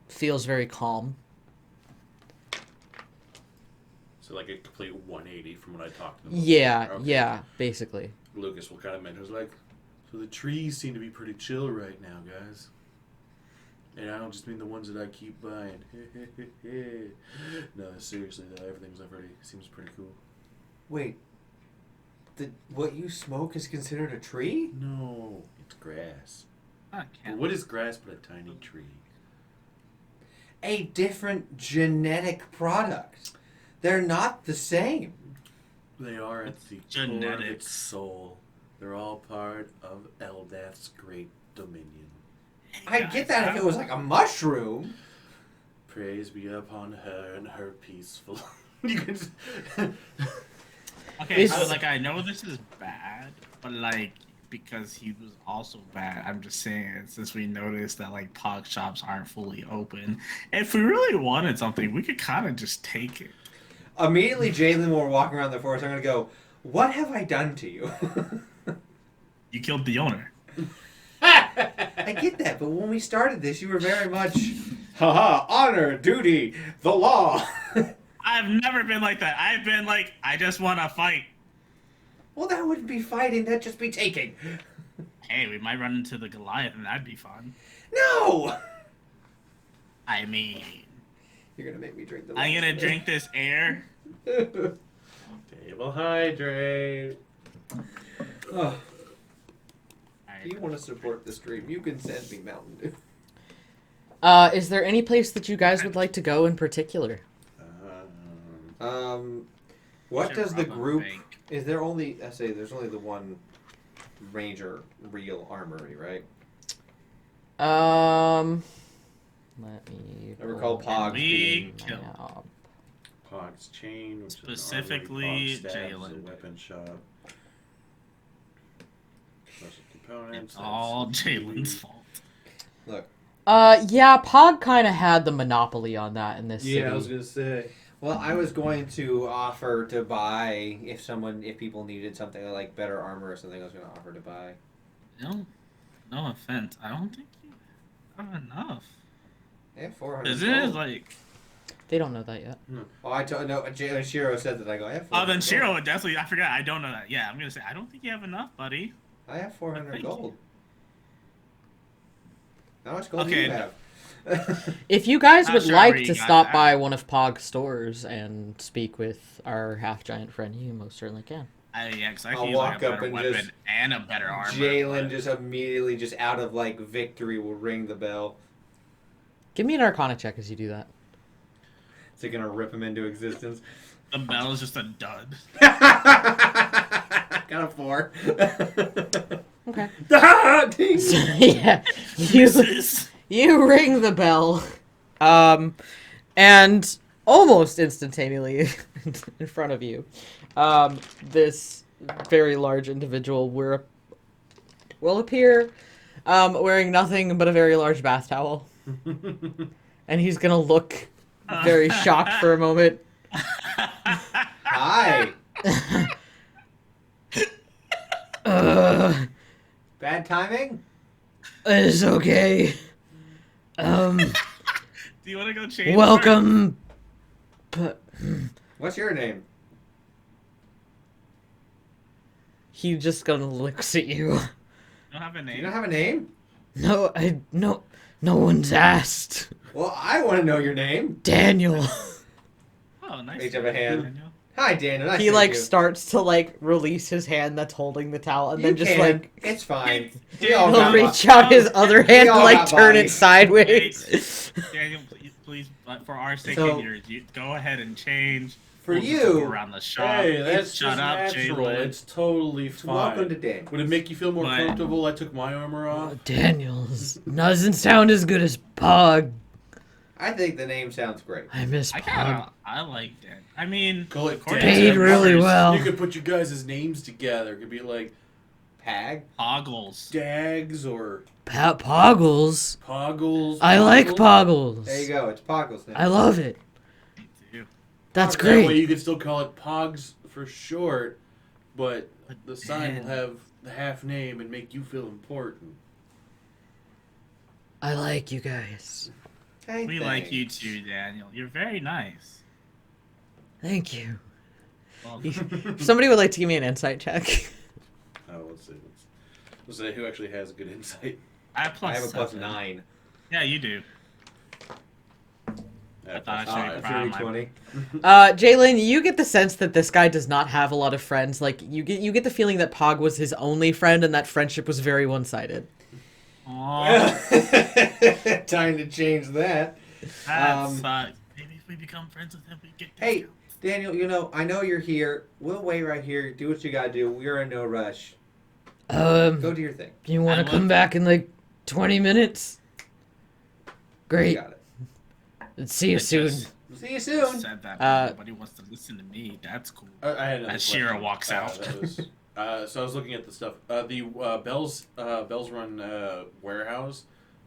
feels very calm. So like a complete 180 from what I talked to them. Yeah, Okay. yeah, basically. Lucas will kind of mention, like, so the trees seem to be pretty chill right now, guys. And I don't just mean the ones that I keep buying. No, seriously though, everything's already seems pretty cool. Wait. What you smoke is considered a tree? No, it's grass. I But can't. what is grass but a tiny tree? A different genetic product. They're not the same. They are at the core of its Genetics. soul. They're all part of Eldath's great dominion. I get that if it was like a mushroom. Praise be upon her and her peaceful. You can just... Okay, It's- so like I know this is bad, but like because he was also bad, I'm just saying since we noticed that like pog shops aren't fully open, if we really wanted something, we could kind of just take it. Immediately, Jalen, when we're walking around the forest, I'm going to go, what have I done to you? You killed the owner. I get that, but when we started this, you were very much, haha, honor, duty, the law. I've never been like that. I've been like, I just want to fight. Well, that wouldn't be fighting, that'd just be taking. Hey, we might run into the Goliath, and that'd be fun. No! I mean, You're going to make me drink the I'm gonna drink this air. Table hydrate. Oh, if you want to support the stream, you can send me Mountain Dew. Is there any place that you guys would like to go in particular? What Should does the rob a group... bank. Is there only... there's only the one ranger real armory, right? Let me. I recall pull Pogs we being... kill. up. Pog's chain, which Specifically, is an armory, Pog stabs, Jalen. a weapon shop. Special components. It's all that's Jalen's key. fault. Look, Yeah, Pog kind of had the monopoly on that in this city. Yeah, I was gonna say. well, I was going to offer to buy if people needed something like better armor or something. I was going to offer to buy. No offense. I don't think you have enough. They have 400 Isn't it gold. like? They don't know that yet. Oh, I told no. Shiro said that. I go. I have 400 Oh, then gold. Shiro would definitely. I forgot. I don't know that. Yeah, I'm gonna say I don't think you have enough, buddy. I have 400 Thank gold. you. How much gold do Okay. you have? If you guys Not would sure like where you to got stop that. by one of Pog's stores and speak with our half-giant friend, you most certainly can. Yeah, because I I'll can use walk like a up better and weapon just- and a better armor. Jalen but- just immediately, just out of like victory, will ring the bell. Give me an Arcana check as you do that. Is it gonna rip him into existence? The bell is just a dud. Got a 4. Okay. Ah, ding. Yeah, you Misses. you ring the bell, and almost instantaneously in front of you, this very large individual will appear, wearing nothing but a very large bath towel, and he's gonna look very shocked for a moment. Hi. Uh, Bad timing? it's okay. Do you want to go change? Welcome. But What's your name? he just gonna looks at you. You don't have a Do name. you not have a name? No one's asked. Well, I want to know your name. Daniel. Oh, nice. Reach up a hand. Daniel. Hi, Daniel. Nice He to meet like you. starts to like release his hand that's holding the towel, and You then just can. like It's fine. He- We all he'll got reach out his other hand all and like got turn it bodies. sideways. Daniel, please, but for our sake So- and yours, you go ahead and change. For We'll just you, go around the shop. Hey, that's Shut just up, natural. Jalen. It's totally fine. welcome to Dan. Would it make you feel more But- comfortable? I took my armor off. Daniel's doesn't sound as good as Pog. I think the name sounds great. I miss Pog. I like that. I mean, Call it according Dan. to Paid the really numbers, well. You could put your guys' names together. It could be like Pag? Poggles. Dags or Poggles. Poggles. I like Poggles. Poggles. There you go. It's Poggles now. I love it. Me too. That's That way great. you could still call it Pogs for short, but the sign will Dan. have the half name and make you feel important. I like you guys. Hey, We like thanks. you too, Daniel. You're very nice. Thank you. Well, If somebody would like to give me an insight check. Oh, let's see. Let's say who actually has good insight. I have plus I have a plus 7. 9. Yeah, you do. I thought I should Ah, be it's proud really of my 20. Jalen, you get the sense that this guy does not have a lot of friends. Like you get the feeling that Pog was his only friend, and that friendship was very one-sided. Aw, Time to change that. that sucks. Maybe if we become friends with him, we get Hey, discounts. Daniel, I know you're here. We'll wait right here. Do what you gotta do. We're in no rush. Go do your thing. You want I to come love- back in like 20 minutes? You Great. got it. See you I soon. just See you soon. Said that, Uh, but nobody wants to listen to me. That's cool. I had another As Shiro question. walks out. That was, so I was looking at the stuff. The Bell's Run warehouse.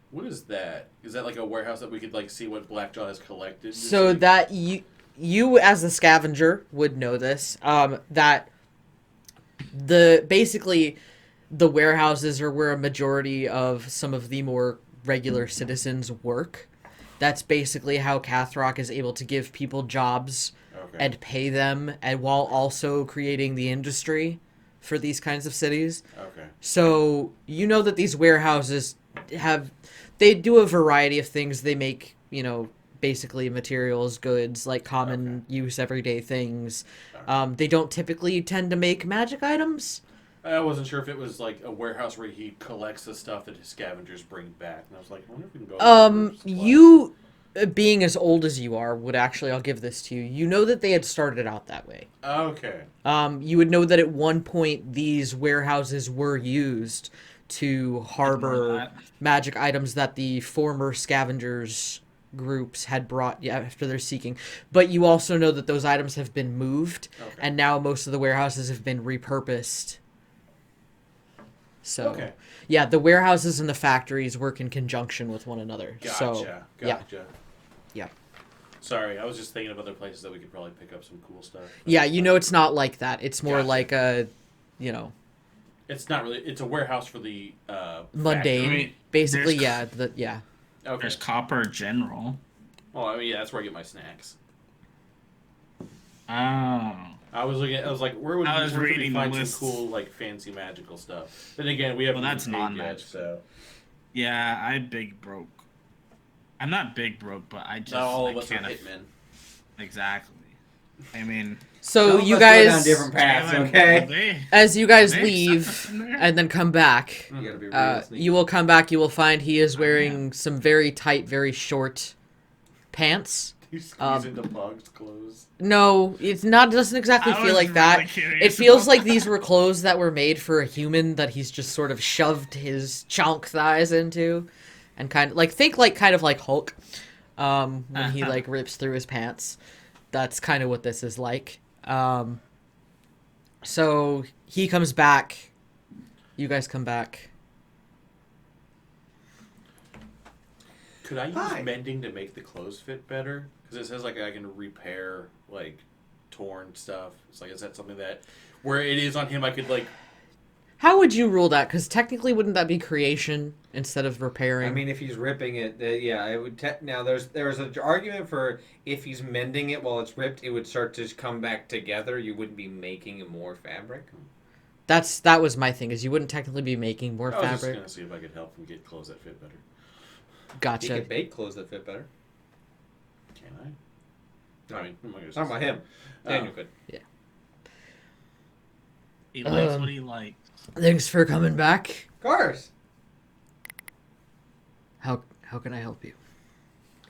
What is that? Is that like a warehouse that we could like see what Blackjaw has collected? this So week? that you as the scavenger would know this. That basically the warehouses are where a majority of some of the more regular citizens work. That's basically how Cathrock is able to give people jobs Okay. and pay them, and while also creating the industry for these kinds of cities. Okay. So you know that these warehouses they do a variety of things. They make, basically materials, goods, like common use everyday things. They don't typically tend to make magic items. I wasn't sure if it was like a warehouse where he collects the stuff that his scavengers bring back, and I was like, I wonder if we can go. for supplies. You, being as old as you are, would actually, I'll give this to you. You know that they had started out that way. Okay. You would know that at one point these warehouses were used to harbor magic items that the former Scavengers groups had brought after their seeking. But you also know that those items have been moved, and now most of the warehouses have been repurposed. So, yeah, the warehouses and the factories work in conjunction with one another. Gotcha. Yeah. Sorry, I was just thinking of other places that we could probably pick up some cool stuff. Yeah, it's not like that. It's more like a, It's not really. It's a warehouse for the mundane. factory. Basically, Okay. There's Copper General. Well, I mean, that's where I get my snacks. Oh. I was like, where would I was we reading find the some lists. cool, like, fancy magical stuff? Then again, we haven't. Well, that's even paid yet, non-magic. so Yeah, I'm big broke. I'm not big broke, but I just not all of us are can't hitmen. Exactly. I mean, So Some you of us go down guys, different paths, Jalen, okay? as you guys they leave something there? and then come back, You gotta be real sneaky. you will come back. You will find he is wearing yeah. some very tight, very short pants. You squeeze into Pog's clothes. No, it's not. Doesn't exactly I feel was like that. really curious It feels about like these were clothes that were made for a human that he's just sort of shoved his chunk thighs into, and kind of like Hulk, when he like rips through his pants. That's kind of what this is like. So he comes back. You guys come back. Could I use Hi. mending to make the clothes fit better? Because it says like I can repair like torn stuff. It's like, is that something that where it is on him? I could like. How would you rule that? Because technically, wouldn't that be creation instead of repairing? I mean, if he's ripping it, yeah, it would. Now, there's an argument for if he's mending it while it's ripped, it would start to come back together. You wouldn't be making more fabric. that was my thing. Is you wouldn't technically be making more I was just fabric. gonna see if I could help him get clothes that fit better. He Gotcha. can bake clothes that fit better. Can I? I mean, I'm not gonna Talking about him. Daniel could. He likes what he likes. Thanks for coming back. Of course. How can I help you?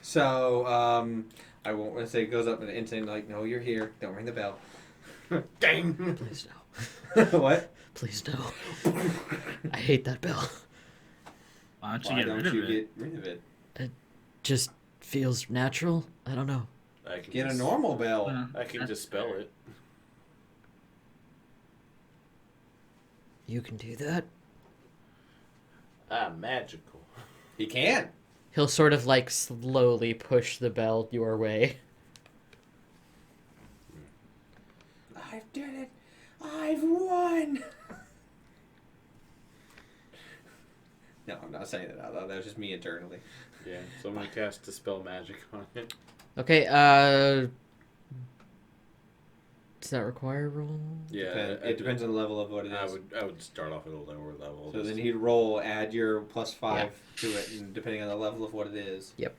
So, I won't want to say it goes up in an instant, like, no, you're here. Don't ring the bell. Dang. Please no. What? Please no. I hate that bell. Why don't you Why get don't rid of you it? get rid of it? Just feels natural. I don't know. I can Get a just- normal bell. I can dispel it. You can do that. Magical. He can. He'll sort of like slowly push the bell your way. I've done it. I've won. No, I'm not saying that out loud. That was just me internally. Yeah, so I'm gonna cast Dispel Magic on it. Okay, does that require a roll? Yeah, It depends on the level of what it is. I would start off at a lower level. So then he'd roll, add your +5 to it, and depending on the level of what it is. Yep.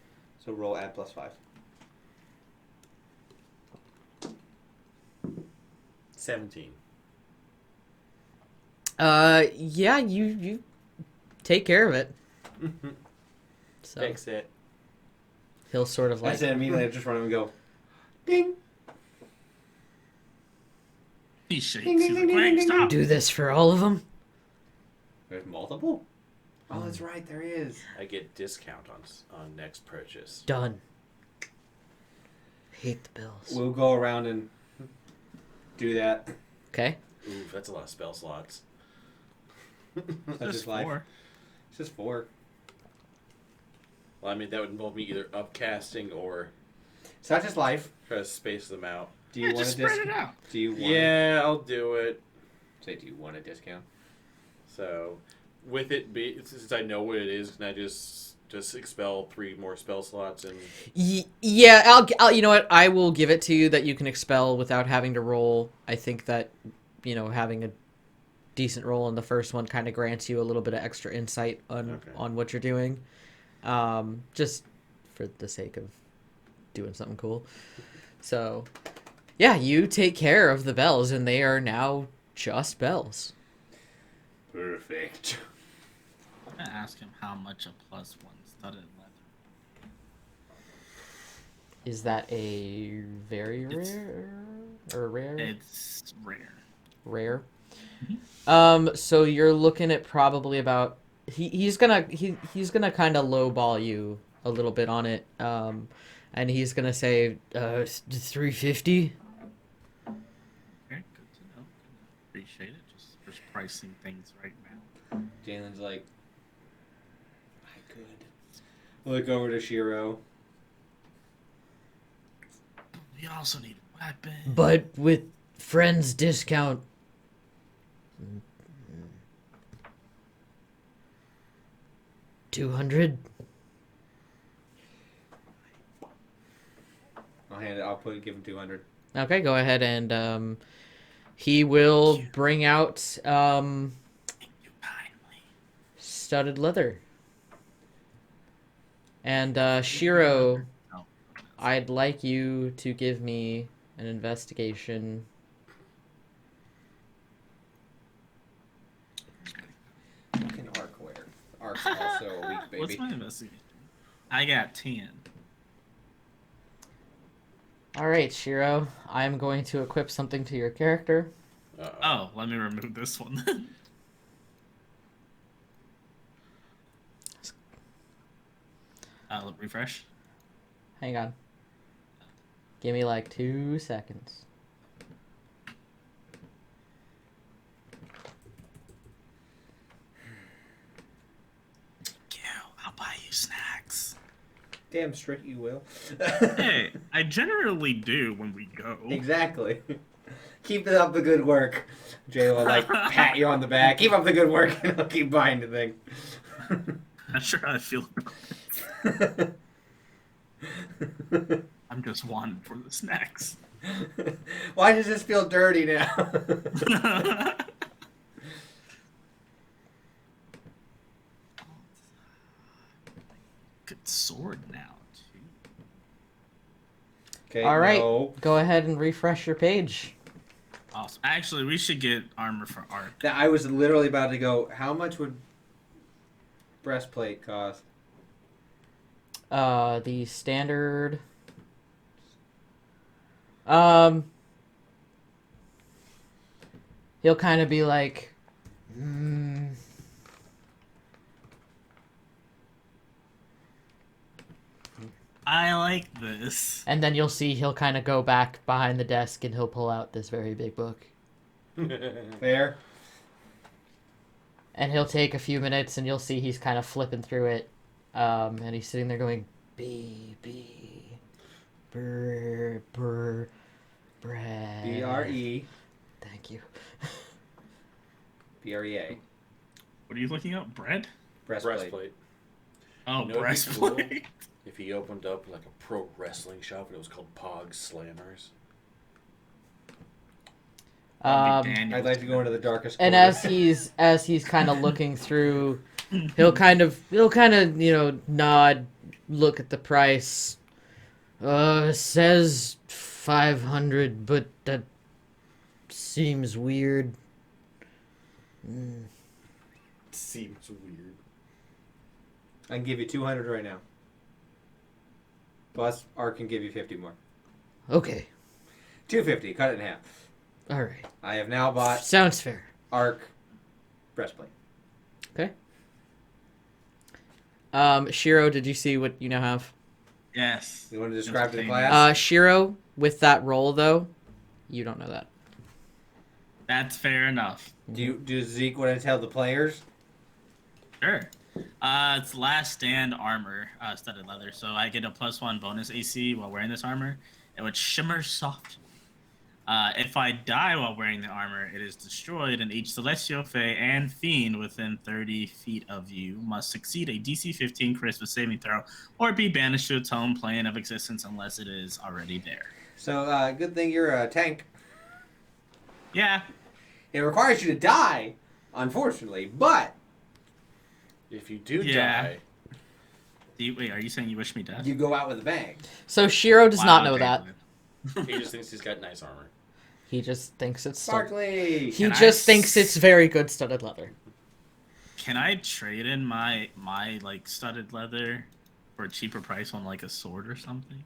So roll, add +5. 17. Yeah, you take care of it. So Fix it. he'll sort of I like said immediately, I just run him and go, ding. He shakes. Ding, He's ding, like, ding, "Wait, ding, ding, stop." do this for all of them. There's multiple? Oh, that's right, there is. I get discount on next purchase. Done. Hate the bills. We'll go around and do that. Okay. Ooh, that's a lot of spell slots. That's Just just life. 4. It's just 4. Well, I mean, that would involve me either upcasting or It's not just life. try to space them out. Do you Yeah, want just a spread it discount? out. Do you want Yeah, I'll do it. do you want a discount? So, with it be since I know what it is, can I just expel 3 more spell slots and Yeah, I'll. You know what? I will give it to you that you can expel without having to roll. I think that, having a decent roll in the first one kind of grants you a little bit of extra insight on what you're doing, just for the sake of doing something cool. So, yeah, you take care of the bells, and they are now just bells. Perfect. I'm gonna ask him how much a +1 studded leather. Is that a very It's- rare or rare? It's rare. Rare. So you're looking at probably about he's gonna kind of lowball you a little bit on it, and he's gonna say 350. Okay, good to know. Appreciate it. Just pricing things right now. Jalen's like, I could. Look over to Shiro. We also need weapons. But with friends discount. 200. I'll hand it. Give him 200. Okay, go ahead and he will bring out studded leather. And Shiro, No. I'd like you to give me an investigation. Fucking Arc wear. Arc's also a weak baby. What's my investigation? I got 10. All right, Shiro, I'm going to equip something to your character. Oh, let me remove this one then. Refresh. Hang on. Give me like 2 seconds. I'll buy you snacks. Damn straight you will. Hey, I generally do when we go. Exactly. Keep it up the good work. Jay will like pat you on the back. Keep up the good work, and I'll keep buying the thing. Not sure how I feel about it. I'm just wanting for the snacks. Why does this feel dirty now? Good sword now, too. Okay. All right, No. go ahead and refresh your page. Awesome. Actually, we should get armor for Arc. I was literally about to go. How much would breastplate cost? The standard. He'll kind of be like, I like this. and then you'll see he'll kind of go back behind the desk and he'll pull out this very big book. Fair. And he'll take a few minutes and you'll see he's kind of flipping through it. And he's sitting there going, B, brr, brr, bread. BRE. Thank you. BREA. What are you looking up? Bread? Breastplate. Oh, You know what'd be cool? breastplate. If he opened up like a pro wrestling shop and it was called Pog Slammers. I'd like to go into the darkest corner. And as he's kind of looking through, he'll kind of nod, look at the price. Says 500, but that seems weird. Seems weird. I can give you 200 right now. Plus, Ark can give you 50 more. Okay. 250. Cut it in half. All right. I have now bought Sounds fair. Ark breastplate. Okay. Shiro, did you see what you now have? Yes. You want to describe to the Yes, class? Shiro, with that roll though, you don't know that. That's fair enough. Do Zeke want to tell the players? Sure. It's last stand armor, studded leather. So I get a +1 bonus AC while wearing this armor. It would shimmer soft. If I die while wearing the armor, it is destroyed, and each Celestial, Fey, and Fiend within 30 feet of you must succeed a DC 15 charisma saving throw or be banished to its home plane of existence unless it is already there. So, good thing you're a tank. Yeah. It requires you to die, unfortunately, but If you do Yeah. die, Wait, are you saying you wish me death? you go out with a bang. So Shiro does not know that. David. he just thinks he's got nice armor. He just thinks it's Sparkly! He Can I just thinks it's very good studded leather. Can I trade in my like studded leather for a cheaper price on like a sword or something?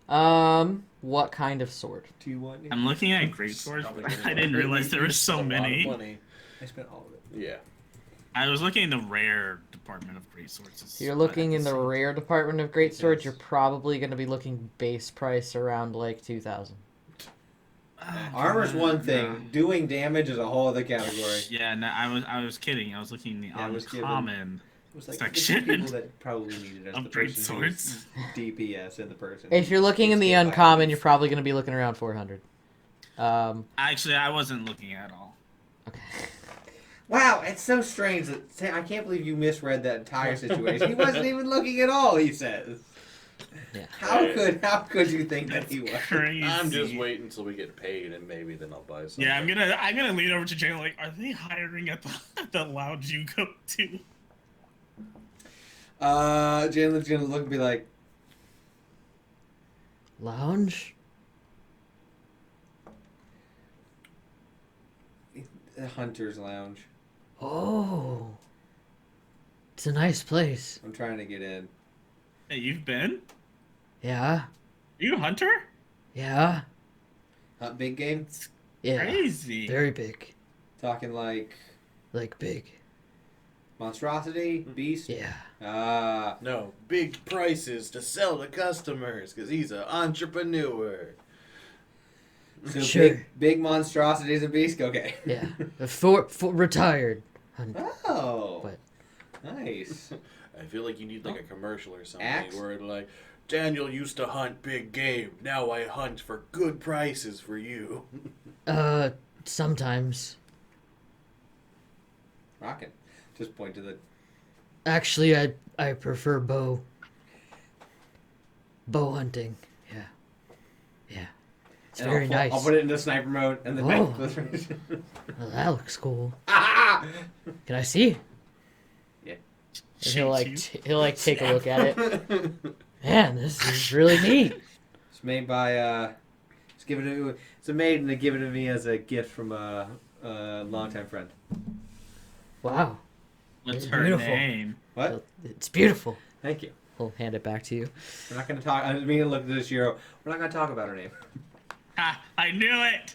What kind of sword? Do you want? I'm looking at great swords, but I didn't realize there were so many. Money. I spent all of it. Yeah. I was looking in the rare department of great swords. If you're looking in the rare department of great swords, you're probably going to be looking base price around like 2,000. Armor's one thing. Doing damage is a whole other category. Yeah, no, I was kidding. I was looking in the Yeah, I was kidding. uncommon. It was like Section. the people that probably needed it as Of the great person who's swords. DPS and the person. If you're looking in the who's uncommon, violence. you're probably going to be looking around 400. Actually, I wasn't looking at all. Okay. Wow, it's so strange. That, I can't believe you misread that entire situation. He wasn't even looking at all. He says. Yeah. How could you think that That's he was? crazy. I'm just waiting until we get paid, and maybe then I'll buy something. Yeah, I'm gonna lean over to Jay like, are they hiring at the lounge you go to? Jalen's gonna look and be like, Lounge? the Hunter's Lounge. Oh. It's a nice place. I'm trying to get in. Hey, you've been? Yeah? Are you a hunter? Yeah? Hunt big game? Yeah. Crazy. Very big. Talking like Like big. monstrosity, beast? Yeah. No, big prices to sell to customers, because he's an entrepreneur. So Sure. big monstrosities and beast? Okay. Yeah. For retired. Oh. What? Nice. I feel like you need like a commercial or something Axe? where it's like, Daniel used to hunt big game. Now I hunt for good prices for you. Sometimes. Rockin'. Just point to the. Actually, I prefer bow. Bow hunting. Yeah. Yeah. It's and very nice. I'll put it into sniper mode and then Oh. back. Well, that looks cool. Ah! Can I see? Yeah. And he'll take a look at it. Man, this is really neat. It's made by it's made and they give it to me as a gift from a longtime friend. Wow. What's It's her beautiful. name? What? It's beautiful. Thank you. I'll hand it back to you. We're not gonna talk. I didn't mean to look at this Shiro. We're not gonna talk about her name. Ha! I knew it.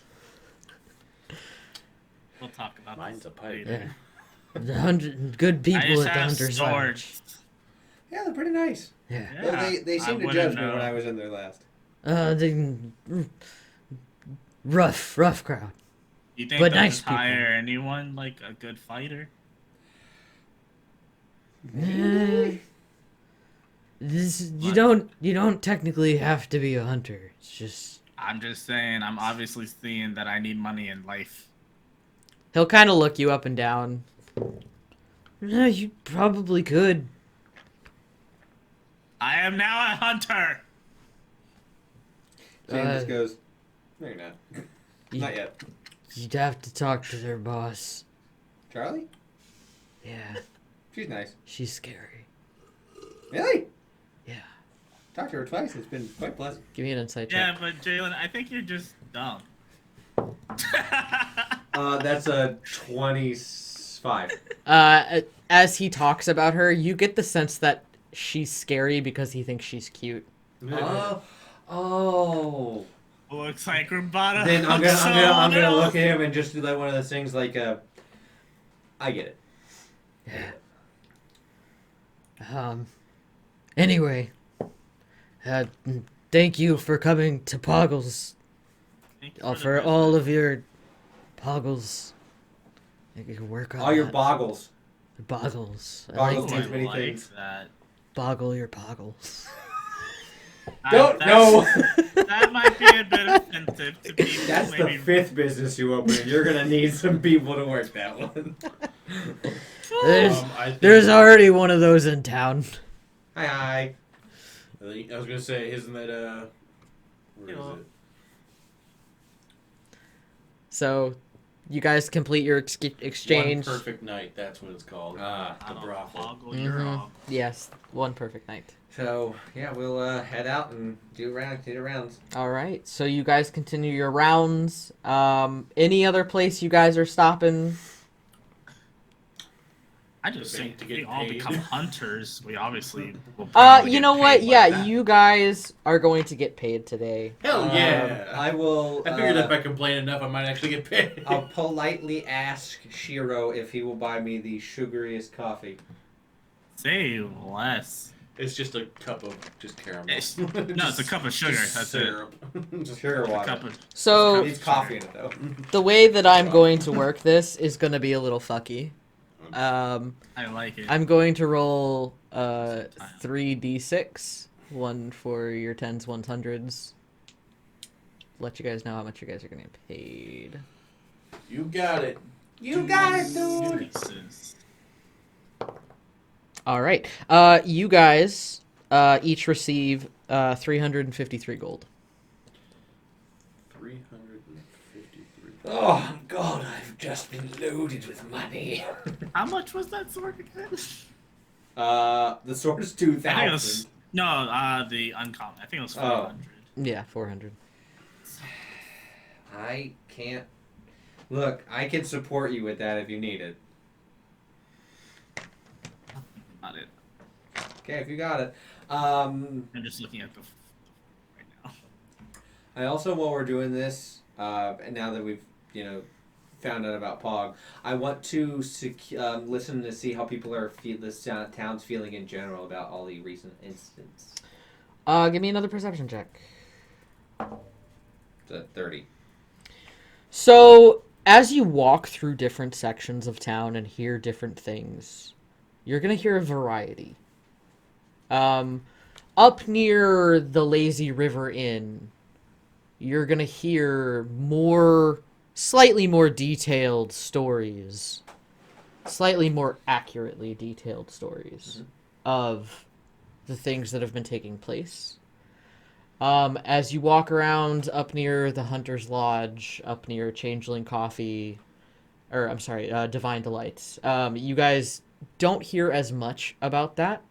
We'll talk about Mine's this a pipe. later. Yeah. The good I people just at the have Hunter's Lounge. swords. Yeah, they're pretty nice. Yeah. Yeah, They I seemed to wouldn't judge me know. when I was in there last. Rough crowd. You think But they'll nice just people. hire anyone like a good fighter? You don't technically have to be a hunter. It's just I'm just saying. I'm obviously seeing that I need money in life. he'll kind of look you up and down. Yeah, you probably could. I am now a hunter. Jane Uh, just goes, no, you're not. You, Not yet. You'd have to talk to their boss. Charlie? Yeah, She's nice. she's scary. Really? Yeah. Talked to her twice. It's been quite pleasant. Give me an insight Yeah, check. but Jalen, I think you're just dumb. That's a 25. As he talks about her, you get the sense that she's scary because he thinks she's cute. Oh. Looks like we're about to Then I'm hook gonna someone look else. at him and just do like one of those things like I get it. Yeah. Anyway, thank you for coming to Poggles. Thank you Oh, the for all business. of your Poggles. You can work on All your that. boggles. Boggles. I Boggles like means to many like things. that. boggle your Poggles. Don't That's- know. That might be a bit offensive to people. That's the maybe. 5th business you open. You're gonna need some people to work that one. There's already one of those in town. Hi. I was gonna say, isn't that where is Yeah. it? So, you guys complete your exchange. One Perfect Night. That's what it's called. I The don't brothel. boggle your Mhm. off. Yes, one perfect night. So yeah, we'll head out and do rounds. All right, so you guys continue your rounds. Any other place you guys are stopping? I just think to if we get all paid. become hunters, we obviously will probably You get know paid what? like Yeah, that. you guys are going to get paid today. Hell yeah! I will. I figured if I complain enough, I might actually get paid. I'll politely ask Shiro if he will buy me the sugariest coffee. Say less. It's just a cup of just caramel. No, it's a cup of sugar. Just That's syrup. Just sugar it. A water. cup of. So Needs coffee in it though. the way that I'm going to work this is going to be a little fucky. I like it. I'm going to roll 3d6, one for your 10s, 1s, 100s. Let you guys know how much you guys are going to get paid. You got it. You got it, dude. Jesus. All right. You guys each receive 353 gold. 353. Oh God, I've just been loaded with money. How much was that sword again? The sword is I think it 2,000. was the uncommon. I think it was 400. Yeah, 400. I can't. Look, I can support you with that if you need it. Not it. Okay, if you got it. I'm just looking at the right now. I also, while we're doing this, and now that we've, found out about Pog, I want to listen to see how people are this town's feeling in general about all the recent incidents. Give me another perception check. It's at 30. So, as you walk through different sections of town and hear different things, you're going to hear a variety. Up near the Lazy River Inn, you're going to hear slightly more detailed stories, slightly more accurately detailed stories of the things that have been taking place. As you walk around up near the Hunter's Lodge, up near Changeling Coffee, Divine Delights, you guys don't hear as much about that.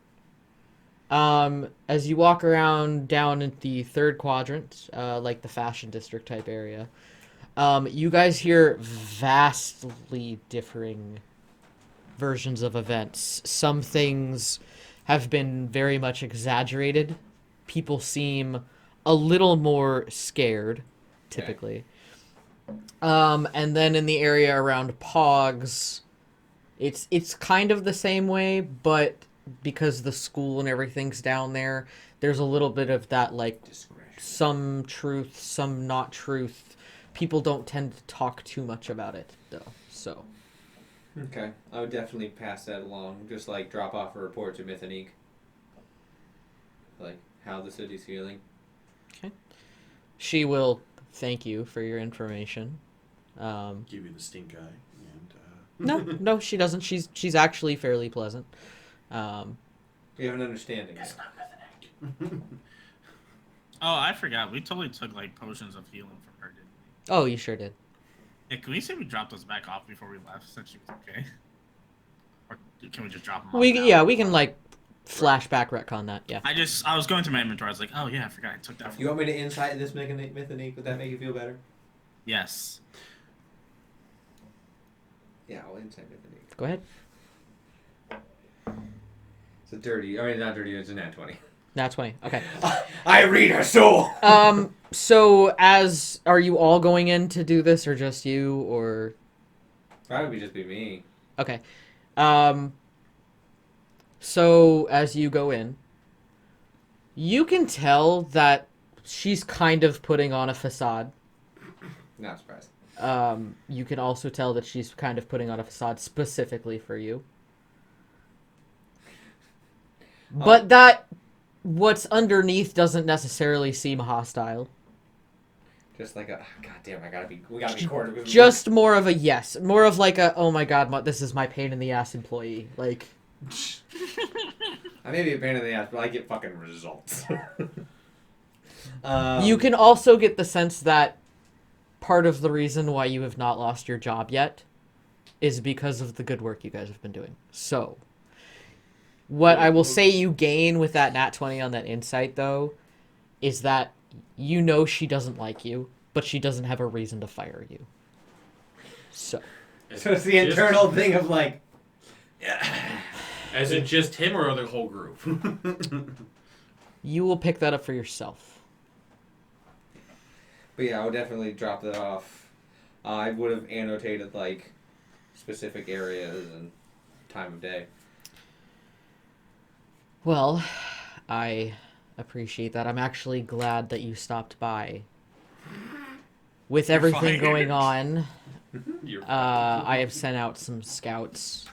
As you walk around down in the third quadrant, like the Fashion District type area, you guys hear vastly differing versions of events. Some things have been very much exaggerated. People seem a little more scared, typically. And then in the area around Pogs, it's kind of the same way, but because the school and everything's down there, there's a little bit of that, like, some truth, some not truth. People don't tend to talk too much about it, though, so. Okay, I would definitely pass that along. Just, drop off a report to Mythonique. How the city's feeling. Okay. She will thank you for your information. Give you the stink eye. And, No, she doesn't. She's actually fairly pleasant. We have an understanding. It's not Mythonique. Oh, I forgot. We totally took potions of healing from her, didn't we? Oh, you sure did. Yeah, can we say we dropped those back off before we left since she was okay? Or can we just drop them off now? We can flashback retcon that. Yeah. I was going through my inventory. I was like, oh yeah, I forgot I took that from You want me to insight this Mythonique? Would that make you feel better? Yes. Yeah, I'll insight Mythonique. Go ahead. It's a dirty. I mean, not dirty. It's a nat 20. Nat 20. Okay. I read her soul. So are you all going in to do this, or just you, or? Probably just be me. Okay. So as you go in, you can tell that she's kind of putting on a facade. Not surprised. You can also tell that she's kind of putting on a facade specifically for you. But that what's underneath doesn't necessarily seem hostile. Just like a goddamn, we gotta be quartered. Just more of a yes, more of oh my god, this is my pain in the ass employee. I may be a pain in the ass, but I get fucking results. You can also get the sense that part of the reason why you have not lost your job yet is because of the good work you guys have been doing. So, what I will say you gain with that nat 20 on that insight, though, is that she doesn't like you, but she doesn't have a reason to fire you. So it's the internal thing of As in just him or the whole group? You will pick that up for yourself. But yeah, I would definitely drop that off. I would have annotated like specific areas and time of day. Well, I appreciate that. I'm actually glad that you stopped by. With everything fired. going on, You're I have sent out some scouts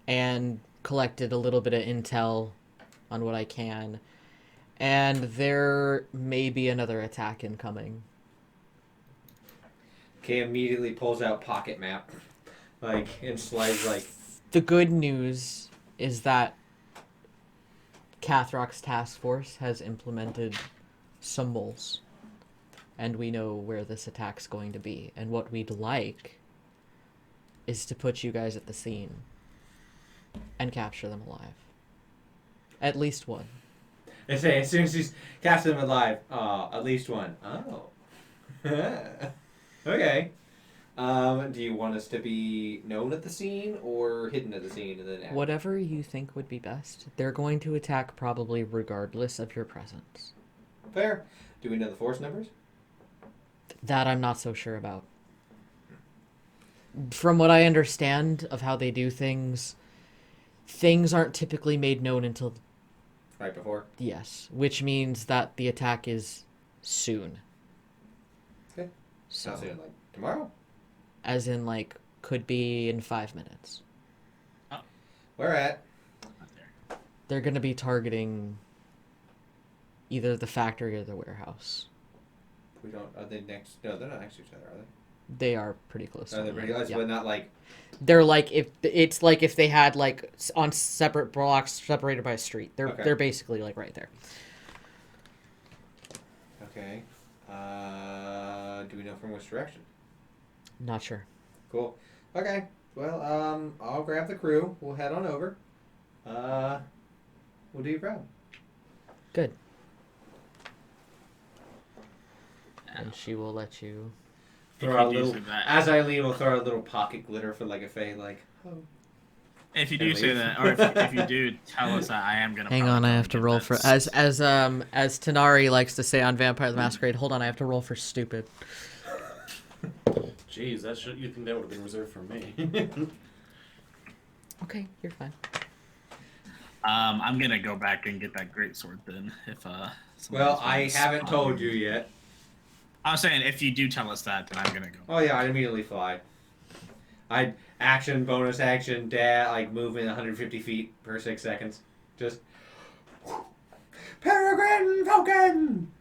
and collected a little bit of intel on what I can. And there may be another attack incoming. Kay immediately pulls out pocket map, like and slides like. The good news is that Cathrock's task force has implemented symbols, and we know where this attack's going to be. And what we'd like is to put you guys at the scene and capture them alive. At least one. They say as soon as she's captured them alive, at least one. Oh. Okay. Do you want us to be known at the scene or hidden at the scene and then Whatever you think would be best. They're going to attack probably regardless of your presence. Fair. Do we know the force numbers? That I'm not so sure about. From what I understand of how they do things, things aren't typically made known until Right before. yes, which means that the attack is soon. Okay. So, Not soon, like tomorrow. as in like could be in 5 minutes. Where at? Not there. They're going to be targeting either the factory or the warehouse. We don't. Are they next? No, they're not next to each other, are they? They are pretty close. Are they to pretty close? yeah. But not like. They're like if they had like on separate blocks separated by a street. They're Okay. they're basically like right there. Okay. Do we know from which direction? Not sure. Cool. Okay. Well, I'll grab the crew. We'll head on over. We'll do you proud. Good. And she will let you. Throw out a If you do little. say that- As I leave, we'll throw out a little pocket glitter for like a fade, like. Oh. If you And do say leave. that, or if you do tell us that, I am gonna. Hang probably on, I go have and to get roll that for as Tanari likes to say on Vampire the Masquerade. Hold on, I have to roll for stupid. Jeez, that should you think that would have been reserved for me? Okay, you're fine. I'm gonna go back and get that great sword then. If Well, someone's I gonna haven't spot told me. you yet. I'm saying if you do tell us that, then I'm gonna go. Oh yeah, I'd immediately fly. I'd action, bonus action, like movement 150 feet per 6 seconds. Just. Peregrine Falcon!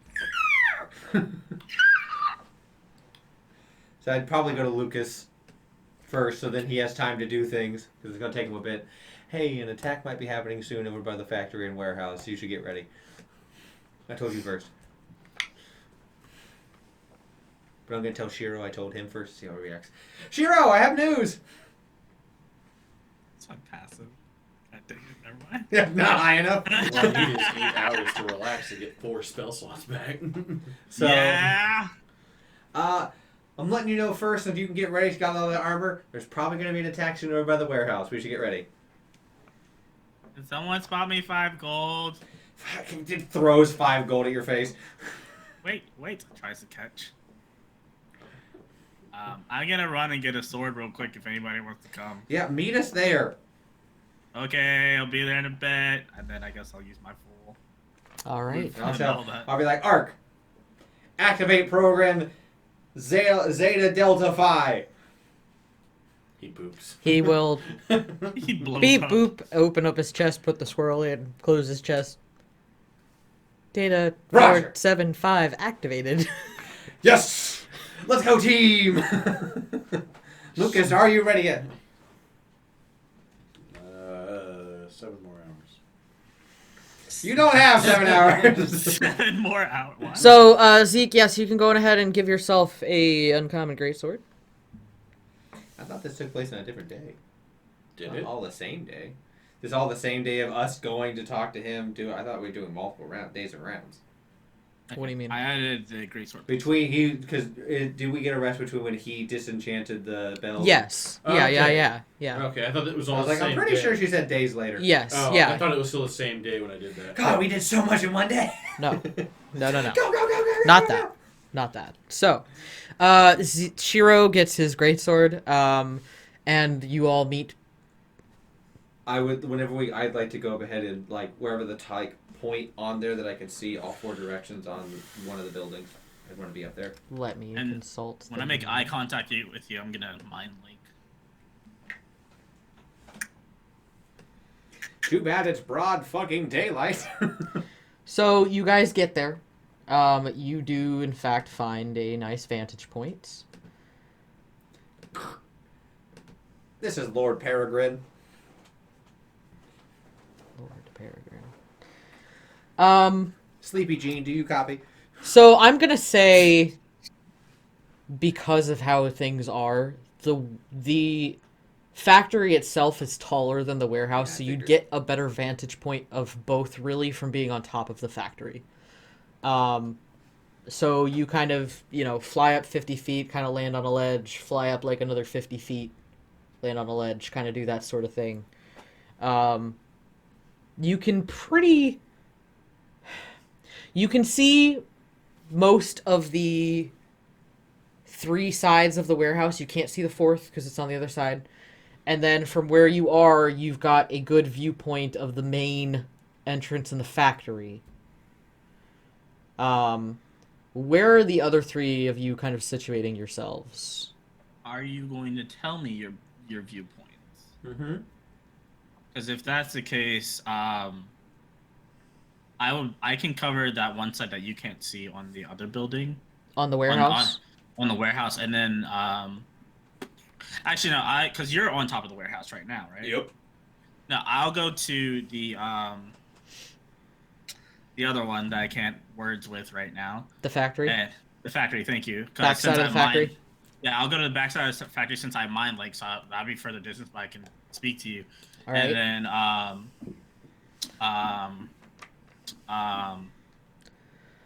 So I'd probably go to Lucas first, so then he has time to do things, because it's going to take him a bit. Hey, an attack might be happening soon over by the factory and warehouse. You should get ready. I told you first. But I'm going to tell Shiro I told him first, see how he reacts. Shiro, I have news! It's not passive. God dang it, never mind. Yeah, not high enough. All I need is 8 hours to relax to get 4 spell slots back. So, yeah. I'm letting you know first, if you can get ready, she's got all that armor. There's probably going to be an attack soon over by the warehouse. We should get ready. Did someone spot me 5 gold? It throws 5 gold at your face. Wait. Tries to catch. I'm gonna run and get a sword real quick if anybody wants to come. Yeah, meet us there. Okay, I'll be there in a bit, and then I guess I'll use my full. All right. I'll be like, Arc, activate program Zeta Delta Phi. He poops. He will He blows beep up. boop, open up his chest, put the swirl in, close his chest. Data Roger. 475 activated. Yes! Let's go, team! Lucas, are you ready yet? 7 more hours. You don't have 7 hours. 7 more out. What? So, Zeek, yes, you can go on ahead and give yourself a uncommon greatsword. I thought this took place on a different day. Did Not it? all the same day. This is all the same day of us going to talk to him. I thought we were doing multiple days of rounds. What do you mean? I added the greatsword. Because did we get a rest between when he disenchanted the bell? Yes. Oh, Yeah, okay. yeah. Okay, I thought it was I all was the like, same I'm pretty day. sure she said days later. Yes, Oh, yeah. I thought it was still the same day when I did that. God, we did so much in one day. No. No. Go, go, go, go, Not go, that. go. Not that. So, Shiro gets his greatsword, and you all meet. I'd like to go up ahead and like wherever the point on there that I can see all four directions on one of the buildings. I'd want to be up there. Let me And consult. When I make eye contact with you, I'm gonna mind link. Too bad it's broad fucking daylight. So you guys get there. You do in fact find a nice vantage point. This is Lord Peregrine. Lord Peregrine. Sleepy Jean, do you copy? So I'm gonna say, because of how things are, the factory itself is taller than the warehouse, Yeah, I so you'd figured. get a better vantage point of both really from being on top of the factory. So you kind of, fly up 50 feet, kind of land on a ledge, fly up like another 50 feet, land on a ledge, kind of do that sort of thing. You can see most of the 3 sides of the warehouse. You can't see the 4th because it's on the other side. And then from where you are, you've got a good viewpoint of the main entrance in the factory. Where are the other 3 of you kind of situating yourselves? Are you going to tell me your viewpoints? Mm-hmm. Because if that's the case, I can cover that one side that you can't see on the other building. On the warehouse? On the warehouse, and then actually no, because you're on top of the warehouse right now, right? Yep. No, I'll go to the other one that I can't words with right now. The factory? The factory, thank you. Backside of the factory? Yeah, I'll go to the backside of the factory since I mind link, so that'll be further distance, but I can speak to you. All right. And then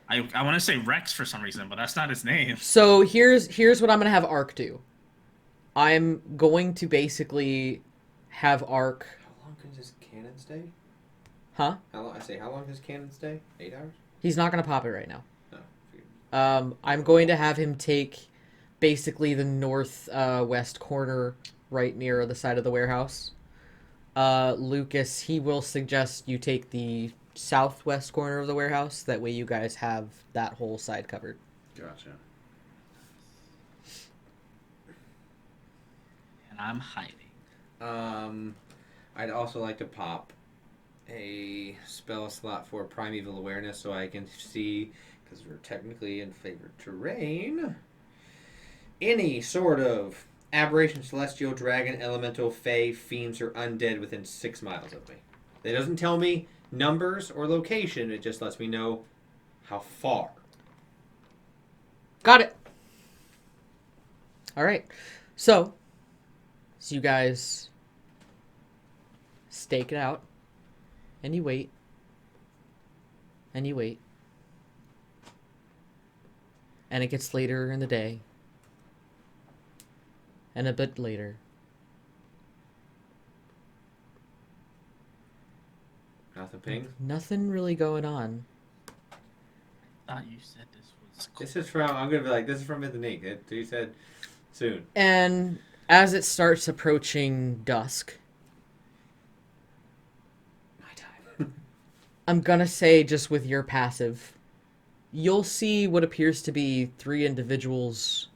I want to say Rex for some reason, but that's not his name. So here's what I'm going to have Ark do. I'm going to basically have Ark... How long does cannon stay? Huh? How long does cannon stay? 8 hours? He's not going to pop it right now. No. I'm going to have him take basically the northwest corner right near the side of the warehouse. Lucas, he will suggest you take the southwest corner of the warehouse. That way you guys have that whole side covered. Gotcha. And I'm hiding. I'd also like to pop a spell slot for Primeval Awareness so I can see, because we're technically in favored terrain, any sort of aberration, celestial, dragon, elemental, fey, fiends, or undead within 6 miles of me. It doesn't tell me numbers or location, it just lets me know how far. Got it. All right. So you guys stake it out, and you wait, and you wait, and it gets later in the day, and a bit later. Nothing pings? Nothing really going on. Thought you said this was. This is from, I'm going to be like, this is from Mythonique. He said soon. And as it starts approaching dusk, My time. I'm gonna say, just with your passive, you'll see what appears to be 3 individuals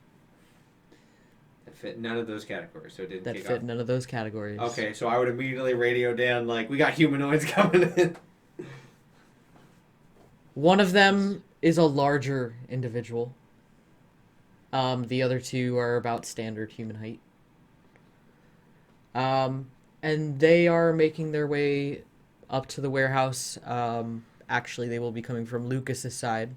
That fit none of those categories, so it didn't that kick fit off. none of those categories. Okay, so I would immediately radio down, like, we got humanoids coming in. One of them is a larger individual. The other 2 are about standard human height. And they are making their way up to the warehouse. Actually, they will be coming from Lucas's side.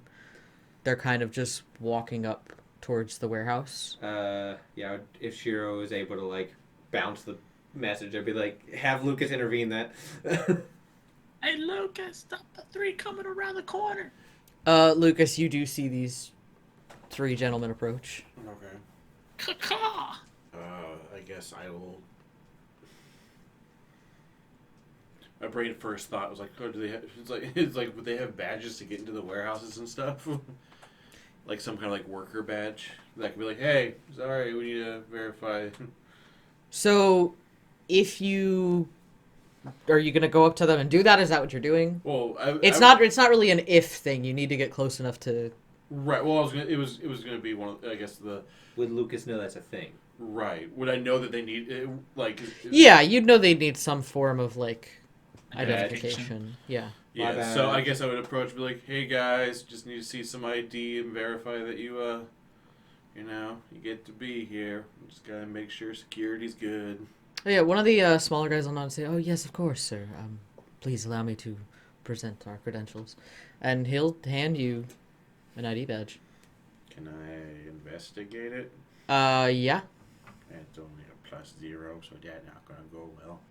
They're kind of just walking up towards the warehouse. Yeah, if Shiro is able to, like, bounce the message, I'd be like, have Lucas intervene that. Hey, Lucas, stop the 3 coming around the corner. Lucas, you do see these 3 gentlemen approach. Okay. Caw-caw. I guess I will. My brain first thought was like, oh, do they have? It's like, would they have badges to get into the warehouses and stuff? Like some kind of like worker badge that could be like, hey, sorry, we need to verify. So, if you are you gonna go up to them and do that? Is that what you're doing? Well, It's not really an if thing. You need to get close enough to. Right. Well, it was gonna be one of, I guess, the Would Lucas know that's a thing? right. Would I know that they need it, like? Yeah, you'd know they'd need some form of like Identification. identification. Yeah. My Yeah. bad. So I guess I would approach and be like, hey guys, just need to see some ID and verify that you you get to be here. Just gotta make sure security's good. Oh, yeah, one of the smaller guys will nod and say, "Oh yes, of course, sir. Please allow me to present our credentials," and he'll hand you an ID badge. Can I investigate it? Yeah. It's only a +0, so that's not gonna go well.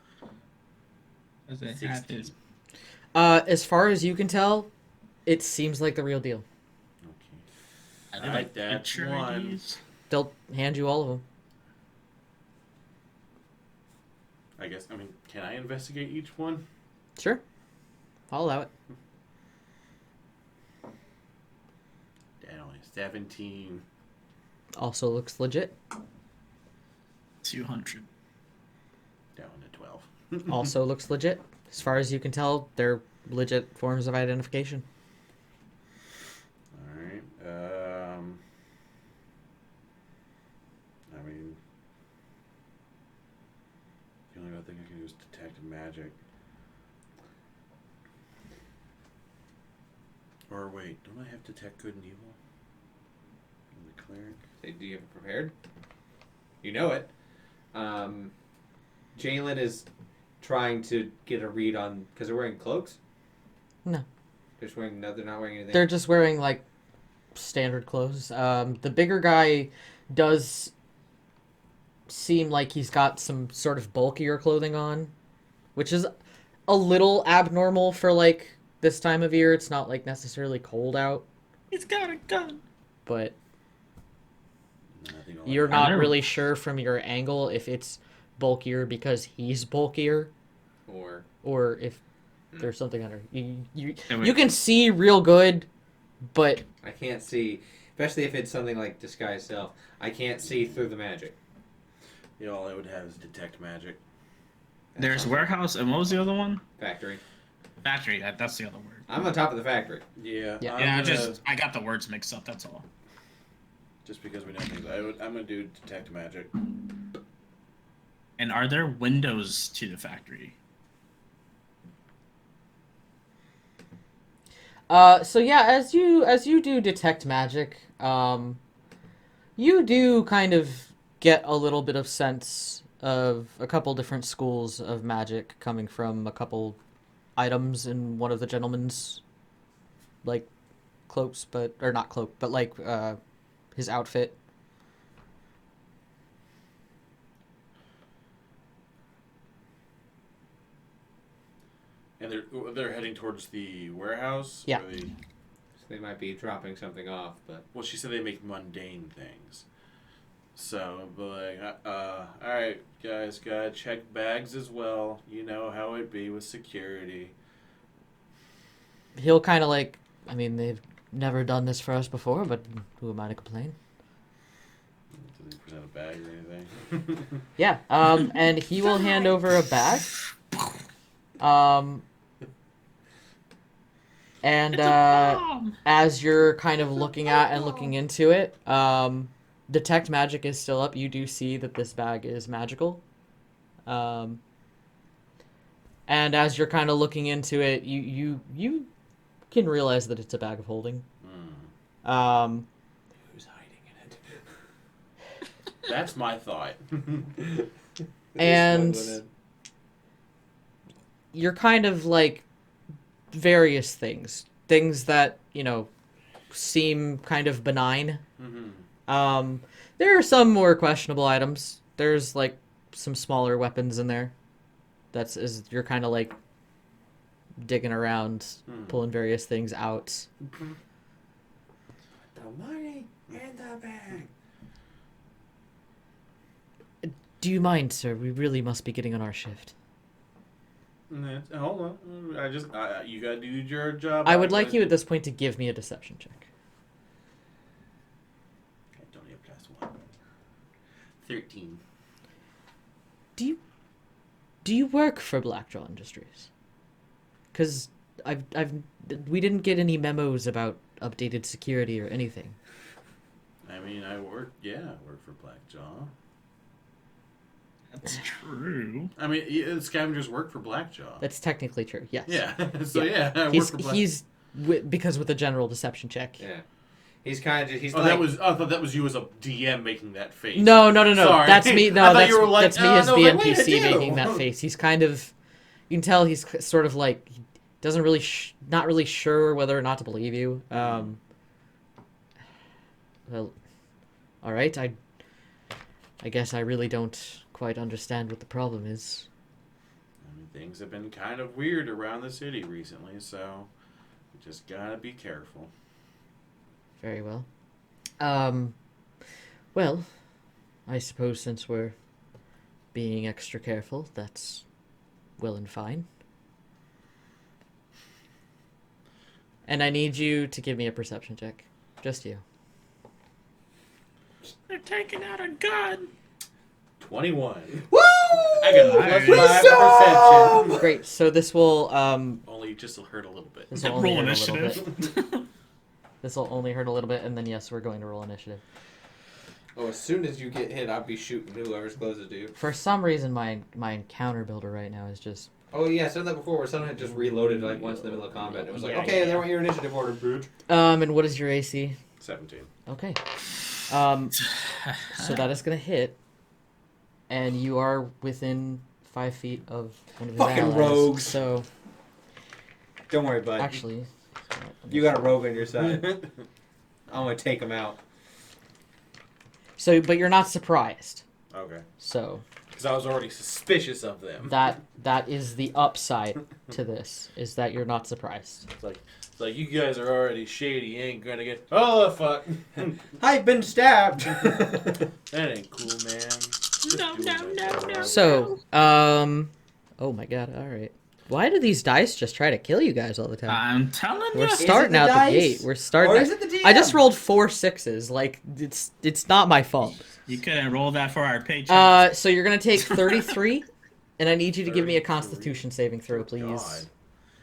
Does it 16. have his As far as you can tell, it seems like the real deal. Okay. are they Alright, like that's picture one. IDs? They'll hand you all of them. I guess. I mean, can I investigate each one? Sure. I'll allow it. That only 17. Also looks legit. 200. Down to 12. Also looks legit. As far as you can tell, they're legit forms of identification. Alright. I mean, the only other thing I can do is detect magic. Or wait, don't I have detect good and evil? In the cleric? Do you have it prepared? You know it. Jalen is trying to get a read on because they're wearing cloaks. No. They're just wearing. No, they're not wearing anything. They're just wearing like standard clothes. The bigger guy does seem like he's got some sort of bulkier clothing on, which is a little abnormal for like this time of year. It's not like necessarily cold out, He's got a gun. but Nothing all you're that. not know. really sure from your angle if it's bulkier because he's bulkier or if there's something under. You can see real good, but I can't see, especially if it's something like disguise self. I can't see through the magic. Yeah, all I would have is detect magic. There's warehouse, and what was the other one? Factory. Factory. That's the other word. I'm on top of the factory. Yeah. Yeah. Yeah, I got the words mixed up. That's all. Just because we know things, I'm gonna do detect magic. And are there windows to the factory? So yeah, as you do detect magic, you do kind of get a little bit of sense of a couple different schools of magic coming from a couple items in one of the gentleman's like cloaks, or not cloak, but like his outfit. And they're heading towards the warehouse. Yeah. Or So they might be dropping something off, but well, she said they make mundane things. So, but like, all right, guys, gotta check bags as well. You know how it be with security. He'll kind of like, I mean, they've never done this for us before, but who am I to complain? Does he present a bag or anything? Yeah, and he will hand over a bag. And as you're kind of looking at and looking into it, detect magic is still up. You do see that this bag is magical. And as you're kind of looking into it, you can realize that it's a bag of holding. who's hiding in it? That's my thought. And you're kind of like various things that seem kind of benign. Mm-hmm. There are some more questionable items. There's like some smaller weapons in there. You're kind of like digging around, pulling various things out. The money in the bag. Do you mind, sir? We really must be getting on our shift. Hold on. You gotta do your job. I would like you at this point to give me a deception check. I don't have +1. 13. Do you work for Blackjaw Industries? Because we didn't get any memos about updated security or anything. I mean, I work for Blackjaw. That's true. I mean, Scavengers work for Blackjaw. That's technically true. Yes. Yeah. So yeah, I work He's for Blackjaw. because with a general deception check. Yeah. He's kind of he's Oh, like I thought that was you as a DM making that face. No. Sorry. That's me. I No, thought that's you were like, that's me as no, the like, what did I NPC do? making that face. He's kind of, you can tell he's sort of like doesn't really not really sure whether or not to believe you. Well, all right. I guess I really don't quite understand what the problem is. I mean, things have been kind of weird around the city recently, so we just gotta be careful. Very well. Well, I suppose since we're being extra careful, that's well and fine. And I need you to give me a perception check. Just you. They're taking out a gun. 21. woo! I got a Nice. +5 perception. Great. So this will Only just hurt a little bit. this will only Roll hurt a little initiative. bit. This will only hurt a little bit, and then yes, we're going to roll initiative. Oh, as soon as you get hit, I'll be shooting whoever's closest to you. For some reason, my encounter builder right now is just Oh yeah, I said that before. Where someone had just reloaded like once in the middle of combat. It was like, Yeah, okay, yeah. they want your initiative order, bitch. and what is your AC? 17. Okay. So that is gonna hit, and you are within 5 feet of one of his Fucking allies. rogues. So Don't worry, bud. actually, You got a rogue on your side. I'm gonna take him out. so but you're not surprised. Okay. So Because I was already suspicious of them. that is the upside to this, is that you're not surprised. It's like you guys are already shady. You ain't gonna get. Oh fuck! I've been stabbed. That ain't cool, man. Just No, doing no, my no, job. no. So oh my god, all right. Why do these dice just try to kill you guys all the time? I'm telling We're you. starting the out the dice? gate. We're starting. Or is it the DM? I just rolled 4 6s. Like it's not my fault. You couldn't roll that for our paycheck. So you're gonna take 33, and I need you to give me a 33. Constitution saving throw, please. God.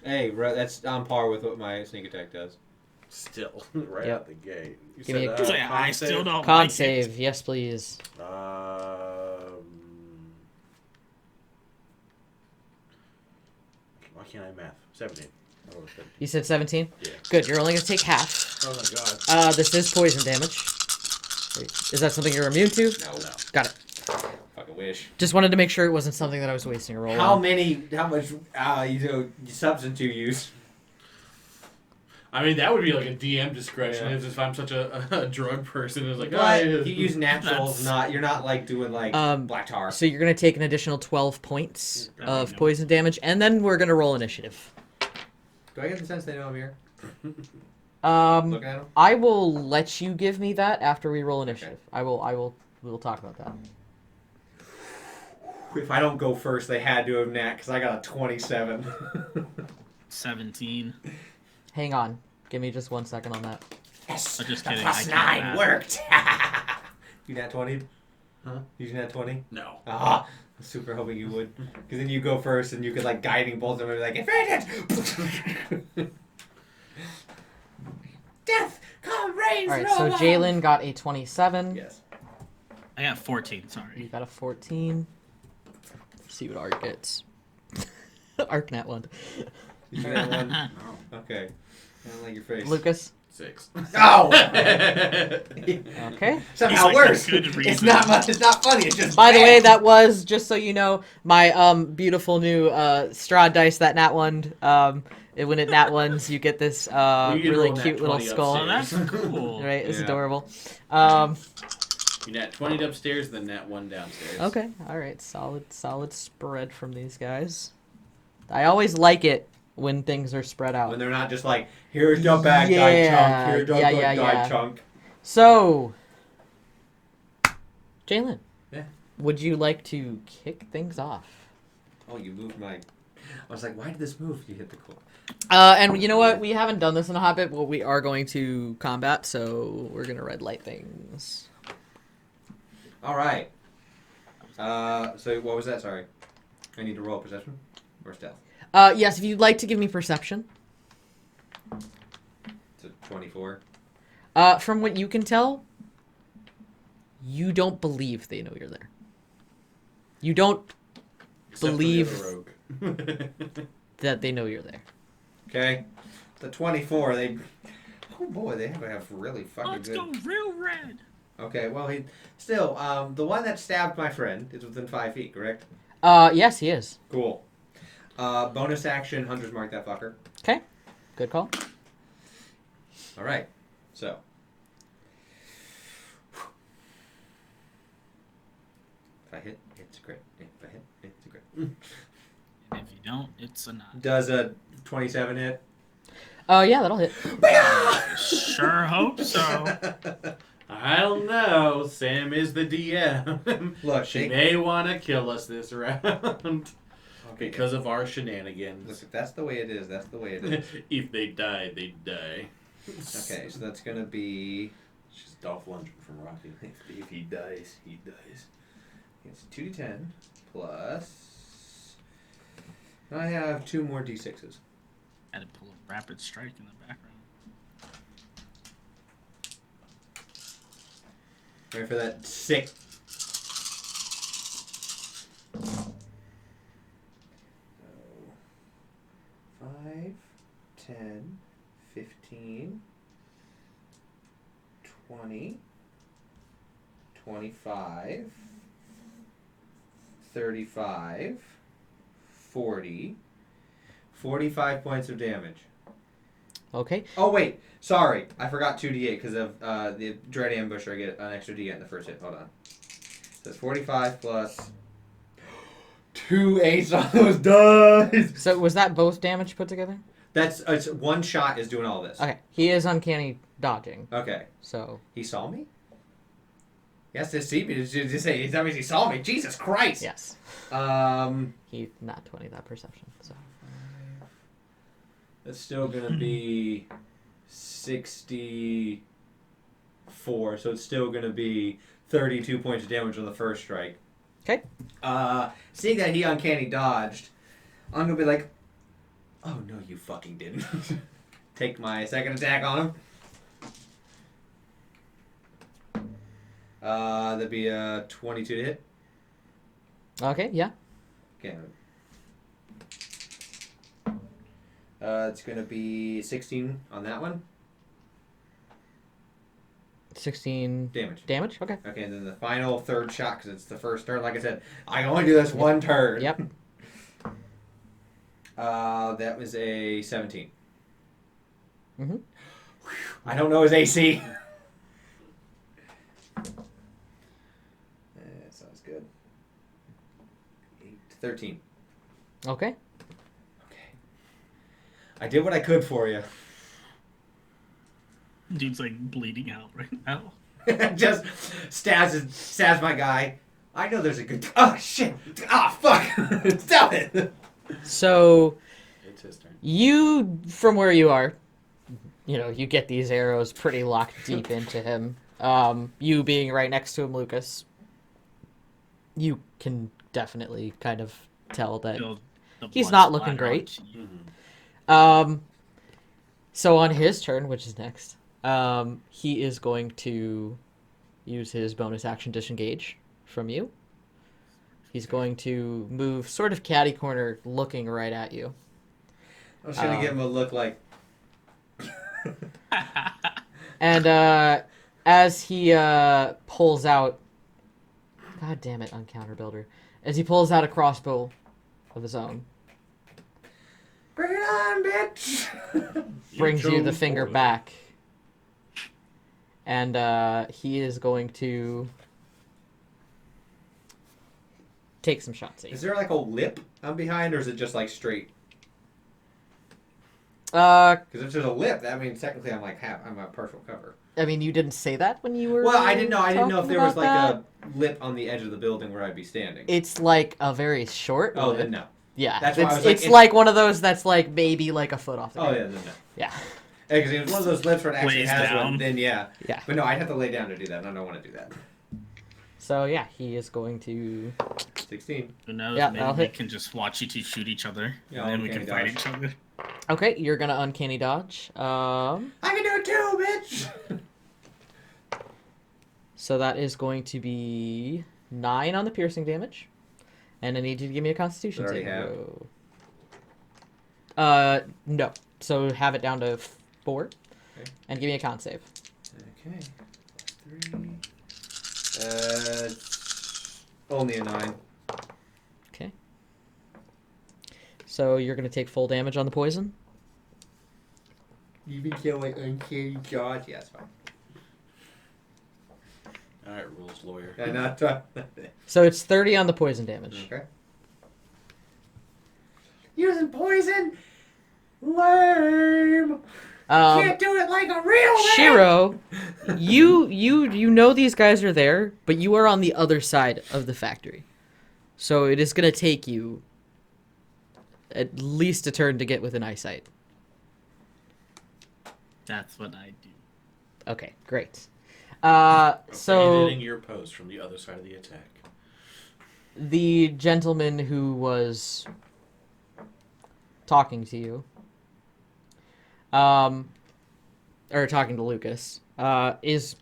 Hey, that's on par with what my sneak attack does. Still, right Yep. out the gate. You Give me a- So, yeah, con I save? still don't Con like save, it. yes please. Why can't I math? 17. I rolled a 17. You said 17. Yeah. Good. You're only gonna take half. Oh my god. This is poison damage. Wait, is that something you're immune to? No. No. Got it. Fucking wish. Just wanted to make sure it wasn't something that I was wasting a roll How on. much substance you use? I mean, that would be like a DM discretion Yeah. if I'm such a drug person. It's like, But oh, you use naturals, That's- you're not like doing like black tar. So you're gonna take an additional 12 points Yeah, of no. poison damage, and then we're gonna roll initiative. Do I get the sense they know I'm here? Um, Looking at them? I will let you give me that after we roll initiative. We'll talk about that. If I don't go first, they had to have nat because I got a 27. 17. Hang on. Give me just 1 second on that. Yes, I'm just the kidding, plus I can't 9 math. worked. You nat 20? Huh? You nat 20? No. Ah, I'm super hoping you would. Because then you go first and you could like guiding bolt them and be like, advantage! Death! Come, rains! Alright, so Jalen got a 27. Yes. I got 14, You sorry. got a 14. See what Ark gets. Ark nat 1. You nat 1? Okay. I don't like your face. Lucas. 6. Oh! Okay. Somehow like, worse. "Good It's reason." not much. It's not funny. It's just. By the bad. way, that was, just so you know, my beautiful new Strahd dice that nat 1. When it nat 1s, you get this You can really roll nat cute little 20 skull. Oh, upstairs. that's cool. Right, it's Yeah. adorable. You nat 20 upstairs, then nat 1 downstairs. Okay, all right, solid spread from these guys. I always like it when things are spread out. When they're not just like, here's your bad guy chunk, here's your good guy chunk. So, Jalen. Yeah. Would you like to kick things off? Oh, you moved my... I was like, why did this move? You hit the core. And you know what? We haven't done this in a hot bit, but we are going to combat, so we're going to red light things. All right. So what was that? Sorry. I need to roll perception or stealth. Yes, if you'd like to give me perception. It's a 24. From what you can tell, you don't believe they know you're there. You don't Except believe for the other rogue. that they know you're there. Okay. The 24, they... Oh boy, they have really fucking Let's good... go real red. Okay, well, he... Still, the one that stabbed my friend is within 5 feet, correct? Yes, he is. Cool. Bonus action, Hunter's Mark that fucker. Okay, good call. All right, so... If I hit, it's a crit. If I hit, it's a crit. And if you don't, it's a 9. Does a 27 hit? Yeah, that'll hit. Sure hope so. I don't know. Sam is the DM. Look, She shake. may want to kill us this round Okay, because of our shenanigans. Look, if that's the way it is, that's the way it is. If they die, they die. Okay, so that's gonna be... She's Dolph Lundgren from Rocky. If he dies, he dies. It's 2d10 plus... I have 2 more d6s. Had to pull a rapid strike in the background. Ready for that sick... So, 5, 10, 15, 20, 25, 35, 40, 45 points of damage. Okay. Oh, wait. Sorry. I forgot 2d8 because of the Dread Ambusher. I get an extra d8 in the first hit. Hold on. So it's 45 plus 2 8s on those dice. So was that both damage put together? That's it's one shot is doing all this. Okay. He is uncanny dodging, Okay. so... He saw me? He has to see me to say that means he saw me. Jesus Christ. Yes. He Not 20 that perception, so... That's still gonna be 64, so it's still gonna be 32 points of damage on the first strike. Okay. Seeing that he uncanny dodged, I'm gonna be like, oh no, you fucking didn't. Take my second attack on him. That'd be a 22 to hit. Okay, yeah. Okay. It's gonna be 16 on that one. 16 Damage. damage? Okay. Okay, and then the final third shot, because it's the first turn. Like I said, I can only do this one turn. Yep. That was a 17. Mm-hmm. I don't know his AC. That sounds good. 8, 13. Okay. Okay. I did what I could for you. Dude's like bleeding out right now. Just stabs my guy. I know there's a good... Oh, shit. Ah, fuck. Stop it. So, It's his turn. you, from where you are, you get these arrows pretty locked deep into him. You being right next to him, Lucas, you can definitely kind of tell that Feel the he's blood not looking splatter great. onto you. So on his turn, which is next, he is going to use his bonus action disengage from you. He's going to move sort of catty corner looking right at you. I was going to give him a look like... And as he pulls out... God damn it, Uncounter Builder. As he pulls out a crossbow of his own, Bring it on, bitch! brings you the chose finger poorly. back. And he is going to take some shots at you. Is there like a lip on behind, or is it just like straight? Because if there's a lip, that means technically I'm like I'm a partial cover. I mean, you didn't say that when you were. Well, I didn't know. I didn't know if talking there was about like that. a lip on the edge of the building where I'd be standing. It's like a very short. Oh, lip. then no. Yeah, That's why I was it's like, like one of those that's like maybe like a foot off the Oh ground. yeah, then no. Yeah. Because it was one of those lips where it actually Lays has down. one. Then yeah. Yeah. But no, I'd have to lay down to do that, and I don't want to do that. So yeah, he is going to. 16. Who knows? Yeah, Maybe I'll we hit. can just watch you two shoot each other, Yeah, and then we uncanny can fight dodge. each other. Okay, you're gonna uncanny dodge. I can do it too, bitch. So that is going to be 9 on the piercing damage, and I need you to give me a Constitution Already saving have. throw. No. So have it down to 4, Okay. and give me a con save. Okay. +3. Only a 9. Okay. So you're gonna take full damage on the poison. Even kill like uncanny dodge. Yeah, it's fine. All right, rules lawyer. Yeah, not. So it's 30 on the poison damage. Okay. Using poison? Lame. Can't do it like a real man. Shiro, you know these guys are there, but you are on the other side of the factory. So it is going to take you at least a turn to get within eyesight. That's what I do. Okay, great. So So your post from the other side of the attack. the gentleman who was talking to you, or talking to Lucas, is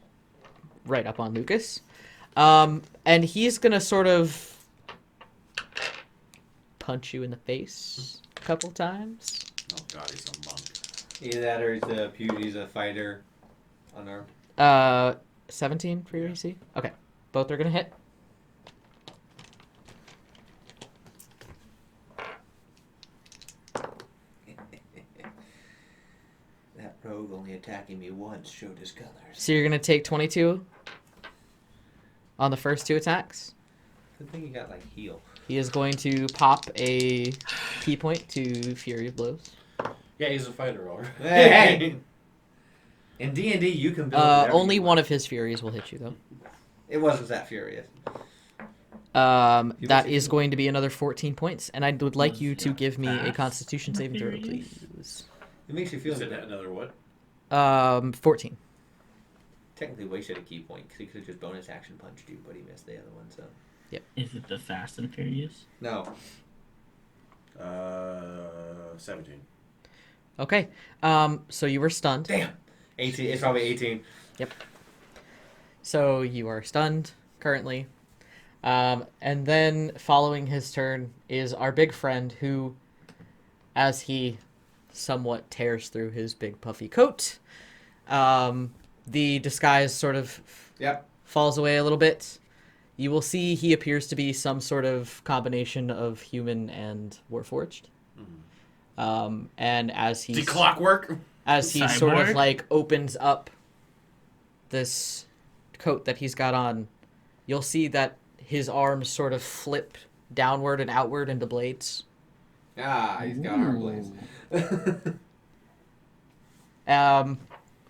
right up on Lucas. And he's gonna sort of punch you in the face a couple times. Oh god, he's a monk. Either that or he's a fighter. Unarmed. 17 for your AC? Okay. Both are gonna hit. That rogue only attacking me once showed his colors. So you're gonna take 22 on the first 2 attacks. Good thing you got like heal. He is going to pop a key point to Fury of Blows. Yeah, he's a fighter, alright. Hey! In D&D, you can build whatever Only you one want. of his Furies will hit you, though. It wasn't that furious. That is going to be another 14 points, and I would like you to Yeah. give me a Fast Constitution saving throw, Furies. please. It makes you feel Is it good. another what? 14. Technically wasted a key point because he could have just bonus action punched you, but he missed the other one, so. Is it the Fast and Furious? No. 17. Okay. So you were stunned. Damn! 18. It's probably 18. So you are stunned currently. And then following his turn is our big friend who, as he somewhat tears through his big puffy coat, the disguise sort of Yep. falls away a little bit. You will see he appears to be some sort of combination of human and warforged. And as he The clockwork? as he sort of Cyborg? like opens up this coat that he's got on, you'll see that his arms sort of flip downward and outward into blades. Ah, he's got arm blades.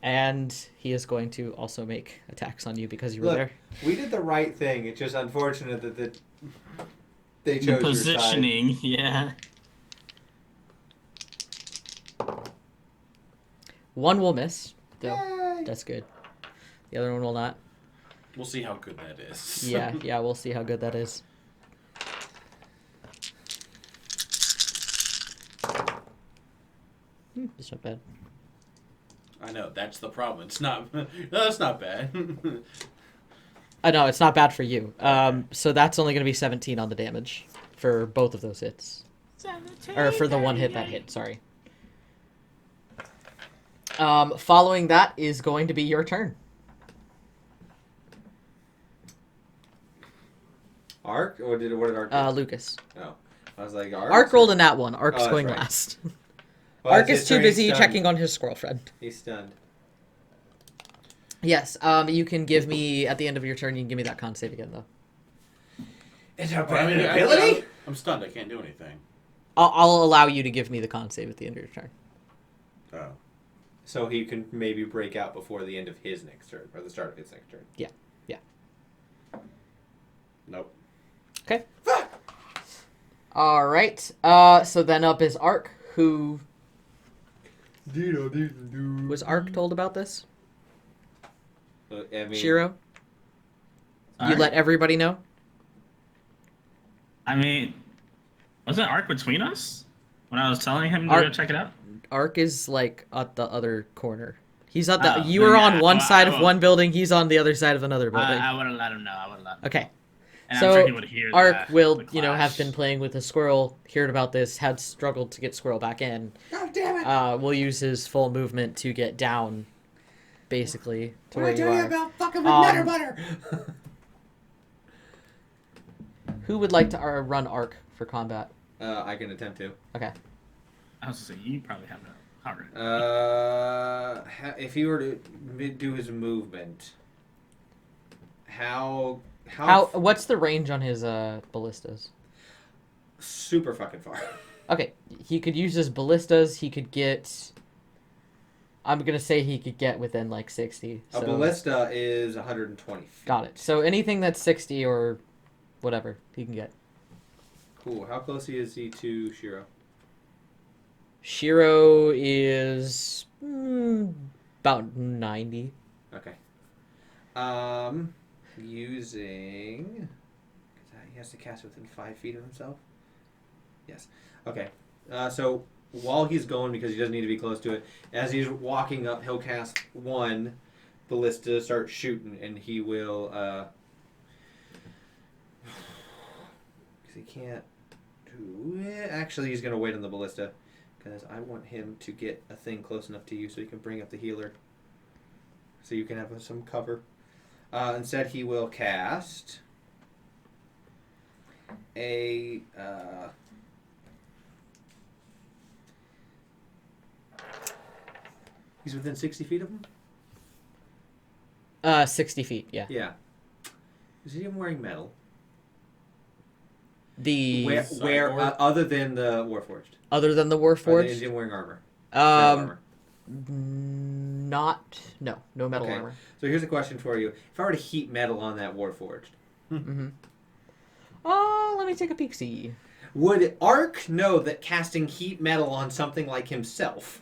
And he is going to also make attacks on you because you were Look, there. we did the right thing. It's just unfortunate that they The chose your side. positioning, yeah. One will miss, though. Yay. That's good. The other one will not. We'll see how good that is. Yeah, we'll see how good that is. It's not bad. I know, that's the problem. It's not... No, that's not bad. No, it's not bad for you. So that's only going to be 17 on the damage for both of those hits. Or for the one hit that hit, sorry. Following that is going to be your turn. Arc? Or what did Arc do? Lucas. Oh. I was like, Arc? Arc rolled in that one. Arc's that's going right. last. Well, Arc it's is his too turn, he's busy stunned. checking on his girlfriend. He's stunned. Yes, you can give me, at the end of your turn, you can give me that con save again, though. It's a I mean, I'm stunned. I can't do anything. I'll allow you to give me the con save at the end of your turn. Oh. So he can maybe break out before the end of his next turn, or the start of his next turn. Yeah. Nope. Okay. All right. So then up is Ark, who was Ark told about this? I mean, Shiro, you Ark? let everybody know. I mean, wasn't Ark between us when I was telling him to Ark- go check it out? Ark is like at the other corner. He's at the. Oh, You then were yeah, on one side of will. one building. He's on the other side of another building. I would have let him know. I would have let him know. Okay. And So, I'm sure he would hear Ark the will, clash. have been playing with a squirrel, heard about this, had struggled to get squirrel back in. God damn it! Will use his full movement to get down, basically, to What where did I you tell you are. about fucking with Nutter Butter? Who would like to run Ark for combat? I can attempt to. Okay. I was gonna say you probably have that already. If he were to do his movement, how What's the range on his ballistas? super fucking far. Okay, he could use his ballistas. He could get. I'm gonna say he could get within like 60. A So, ballista is 120 feet. got it. So anything that's 60 or whatever he can get. Cool. How close is he to Shiro? Shiro is about 90. Okay. Using. He has to cast within 5 feet of himself. Yes. Okay. So while he's going, because he doesn't need to be close to it, as he's walking up, he'll cast one ballista, start shooting, and he will. Because he can't do it. Actually, he's gonna wait on the ballista, because I want him to get a thing close enough to you so he can bring up the healer, so you can have some cover. Instead, he will cast a. He's within 60 feet of him? 60 feet, yeah. Yeah. Is he even wearing metal? The Where other than the Warforged? other than the Or is Warforged, he even wearing armor? Metal armor. no metal Okay. armor. So here's a question for you. If I were to heat metal on that Warforged, Let me take a peek. See. would Ark know that casting heat metal on something like himself?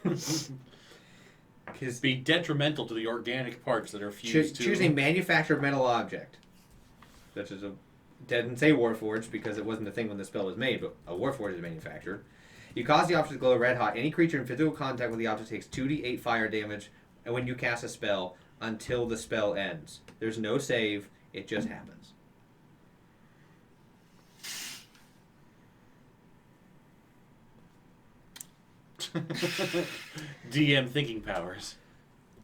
Because Be detrimental to the organic parts that are fused to. choose a manufactured metal object, such as a. Didn't say Warforged because it wasn't a thing when the spell was made, but a Warforged is manufactured. You cause the object to glow red hot. Any creature in physical contact with the object takes 2d8 fire damage when you cast a spell until the spell ends. There's no save, it just happens. DM thinking powers.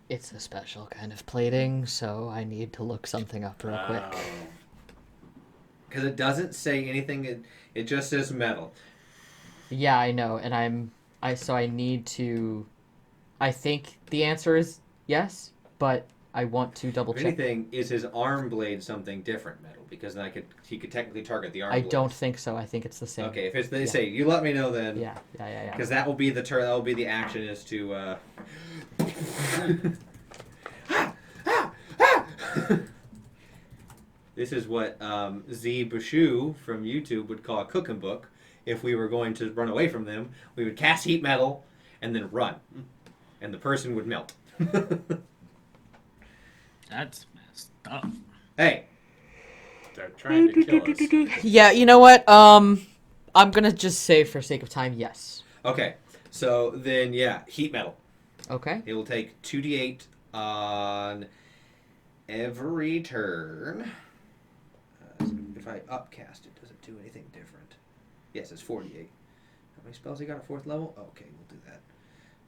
It's a special kind of plating, so I need to look something up real quick. Because it doesn't say anything, it just says metal. Yeah, I know, and I need to. I think the answer is yes, but I want to double If check. anything, is his arm blade something different metal? Because then he could technically target the arm I blade. don't think so. I think it's the same. Okay, if it's they Yeah. say, you let me know then. Yeah. Because that will be the turn. That will be the action is to. This is what Z Bushu from YouTube would call a cooking book. If we were going to run away from them, we would cast heat metal and then run, and the person would melt. That's messed up. Hey, They're trying to kill us. Yeah, you know what? I'm gonna just say for sake of time, yes. okay, so then yeah, heat metal. Okay. It will take 2d8 on every turn. If I upcast it, does it do anything different? Yes, it's 48. How many spells he got at 4th level? Okay, we'll do that.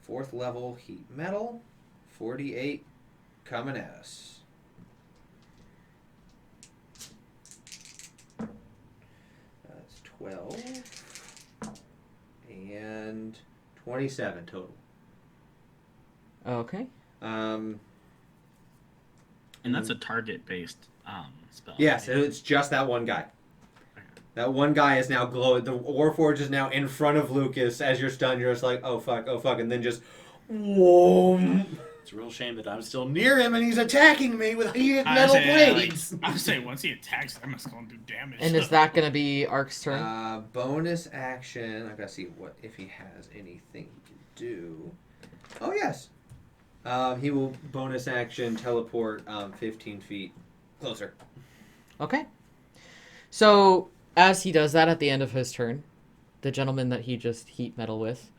4th level heat metal, 48 coming at us. That's 12 and 27 total. Okay. And that's a target-based spell. Yes, it's just that one guy. That one guy is now glowing. The Warforged is now in front of Lucas as you're stunned. You're just like, oh fuck, and then just Whoa. It's a real shame that I'm still near him and he's attacking me with metal blades. I would say once he attacks, that must go and do damage. And is that going to be Ark's turn? Bonus action. I gotta see what if he has anything he can do. Oh yes. He will bonus action teleport 15 feet closer. Okay. So, as he does that at the end of his turn, the gentleman that he just heat metal with,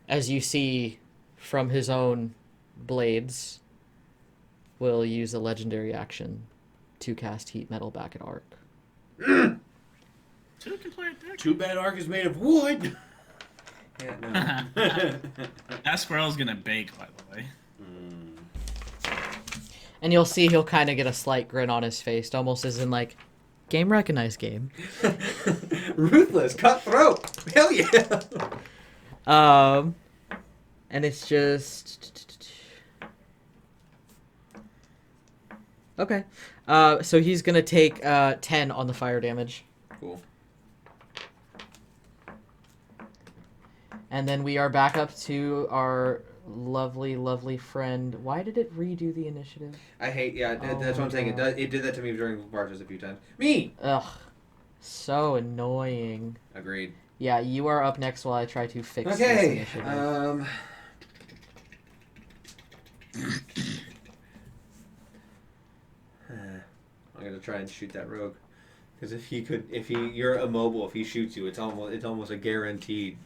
as you see from his own blades, will use a legendary action to cast heat metal back at Ark. Two can play a deck. Too bad Ark is made of wood. Yeah, no. That squirrel's gonna bake, by the way. And you'll see he'll kind of get a slight grin on his face, almost as in like, game recognized game. Ruthless, cutthroat. Hell yeah. And it's just okay. So he's gonna take 10 on the fire damage. Cool. And then we are back up to our lovely, lovely friend. Why did it redo the initiative? I hate. Yeah, Oh that's what I'm saying. God. It did that to me during parties a few times. Me. Ugh, so annoying. Agreed. Yeah, you are up next while I try to fix this Okay. initiative. I'm gonna try and shoot that rogue, because you're immobile. If he shoots you, it's almost a guaranteed.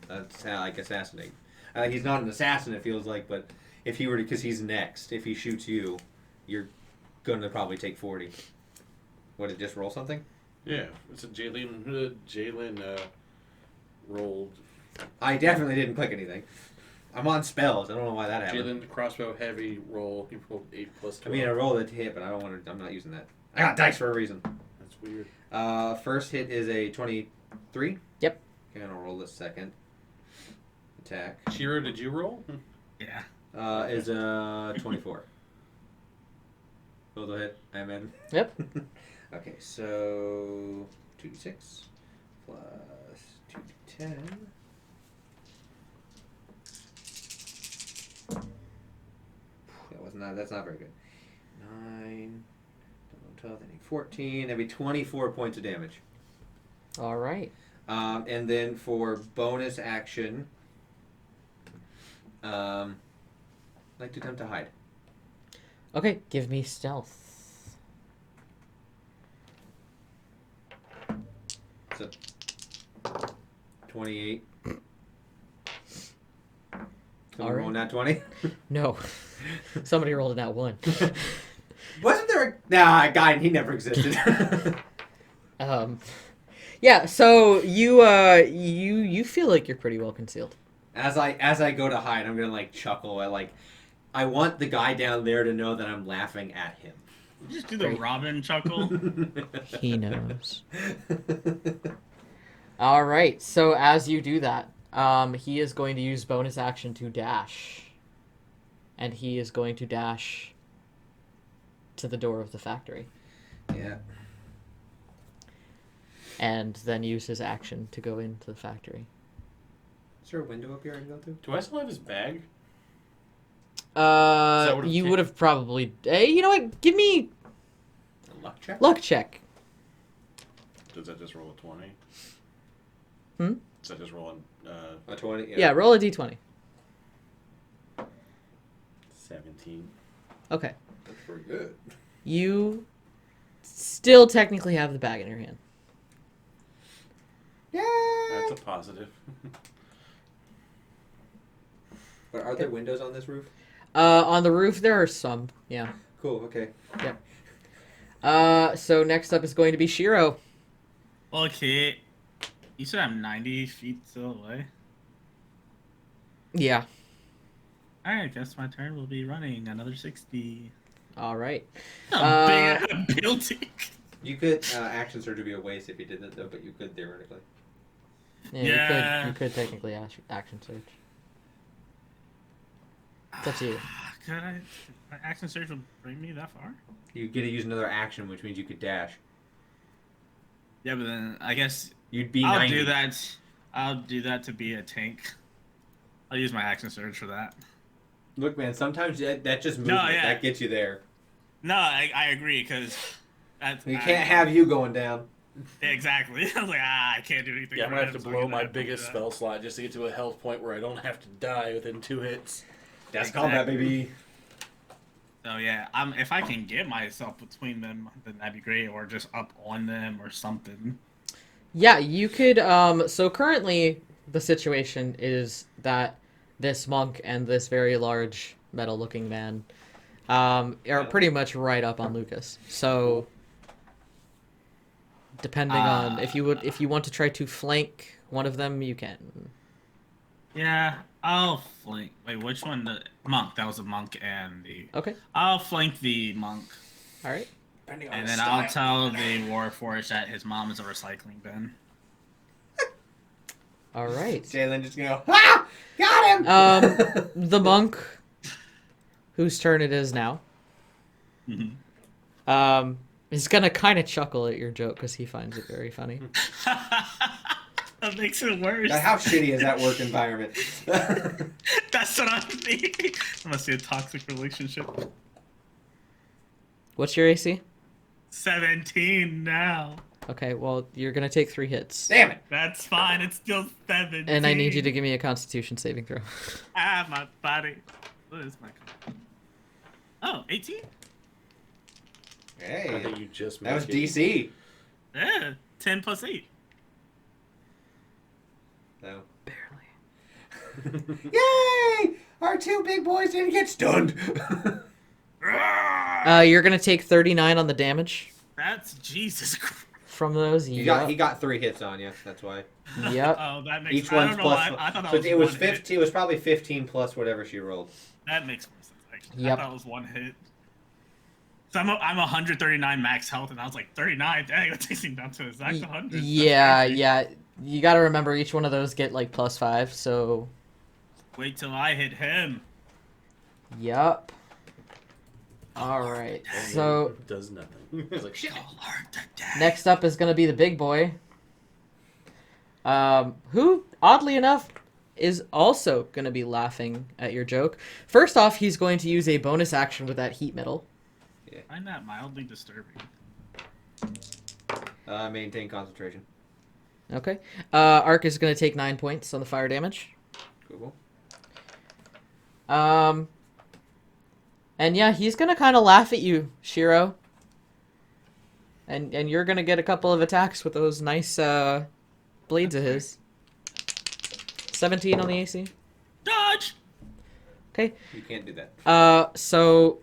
Like assassinate. He's not an assassin, it feels like, but if he were to, because he's next. If he shoots you, you're gonna probably take 40. What, did it just roll something? Yeah, it's a Jalen rolled. I definitely didn't click anything. I'm on spells. I don't know why that happened. Jalen crossbow heavy roll. He rolled 8 plus 12. I mean, I rolled it to hit, but I don't want to. I'm not using that. I got dice for a reason. That's weird. First hit is a 23. Yep. Okay, I'll roll the second attack. Shiro, did you roll? Yeah. Is a 24. Roll the hit, I imagine. Yep. Okay, so 2d6 plus 2d10. That's not very good. 9, 12, 14. That'd be 24 points of damage. All right. And then for bonus action, I'd like to attempt to hide. Okay, give me stealth. So 28. All right. Rolling that 20. No. Somebody rolled a nat 1. Wasn't there a... Nah, guy, he never existed. Yeah, so you feel like you're pretty well concealed. As I go to hide, I'm gonna like chuckle at like, I want the guy down there to know that I'm laughing at him. You just do the Great. Robin chuckle. He knows. All right, so as you do that, he is going to use bonus action to dash. And he is going to dash to the door of the factory. Yeah. And then use his action to go into the factory. Is there a window up here I can go through? Do I still have his bag? would've You ta- would have probably... you know what? Give me A luck check? luck check. Does that just roll a 20? Hmm? Does that just roll A 20? Yeah, roll a d20. 17? Okay. That's pretty good. You still technically have the bag in your hand. Yeah. That's a positive. But are there windows on this roof? On the roof, there are some. Yeah. Cool, okay. So next up is going to be Shiro. Okay. You said I'm 90 feet still away? Yeah. Alright, guess my turn will be running another 60. All right. I'm big building. You could, action surge would be a waste if you did that though, but you could theoretically. Yeah. You could technically action search. It's up to you. Could I? My action surge will bring me that far? You get to use another action, which means you could dash. Yeah, but then I guess You'd be I'll 90. do that. I'll do that to be a tank. I'll use my action surge for that. Look, man, sometimes that just movement that gets you there. No, I agree because We can't have you going down. Exactly. I was like, I can't do anything. Yeah, I'm gonna have to so blow my biggest spell slot just to get to a health point where I don't have to die within 2 hits. That's combat, baby. So yeah, if I can get myself between them, then that'd be great, or just up on them or something. Yeah, you could. So currently, the situation is that this monk and this very large metal-looking man are pretty much right up on Lucas. So, depending on if you want to try to flank one of them, you can. Yeah, I'll flank. Wait, which one? The monk. That was a monk and the. Okay. I'll flank the monk. All right. And then I'll tell the Warforged that his mom is a recycling bin. All right. Jalen just gonna go, got him! The monk, whose turn it is now, is gonna kind of chuckle at your joke because he finds it very funny. That makes it worse. How shitty is that work environment? That's what I'm thinking. I must be a toxic relationship. What's your AC? 17 now. Okay, well, you're gonna take 3 hits. Damn it! That's fine. It's still 17. And I need you to give me a Constitution saving throw. My body. What is my? Oh, 18. I Hey, think you just that was missed it. DC. Yeah, 10 plus 8. So. Barely. Yay! Our 2 big boys didn't get stunned. You're gonna take 39 on the damage That's Jesus Christ. from those. He Yep. got 3 hits on you. That's why. Yep. Oh, that makes Each I one's don't know. plus. I thought that So was it was one 15. It was probably 15 plus whatever she rolled. Hit. That makes more sense. Actually, Yep. I thought it was 1 hit. So I'm 139 max health, and I was like 39. Dang, that takes him down to exact 100. That's Yeah, crazy. yeah. You gotta remember each one of those get like +5. So. Wait till I hit him. Yup. All right. So Does nothing. It's like, shit. You'll learn today. next up is gonna be the big boy. Who, oddly enough, is also gonna be laughing at your joke. First off, he's going to use a bonus action with that heat metal. I find that mildly disturbing. Maintain concentration. Okay. Ark is gonna take 9 points on the fire damage. Cool. And yeah, he's gonna kind of laugh at you, Shiro. And you're gonna get a couple of attacks with those nice blades of his. 17 on the AC. Dodge. Okay. You can't do that. So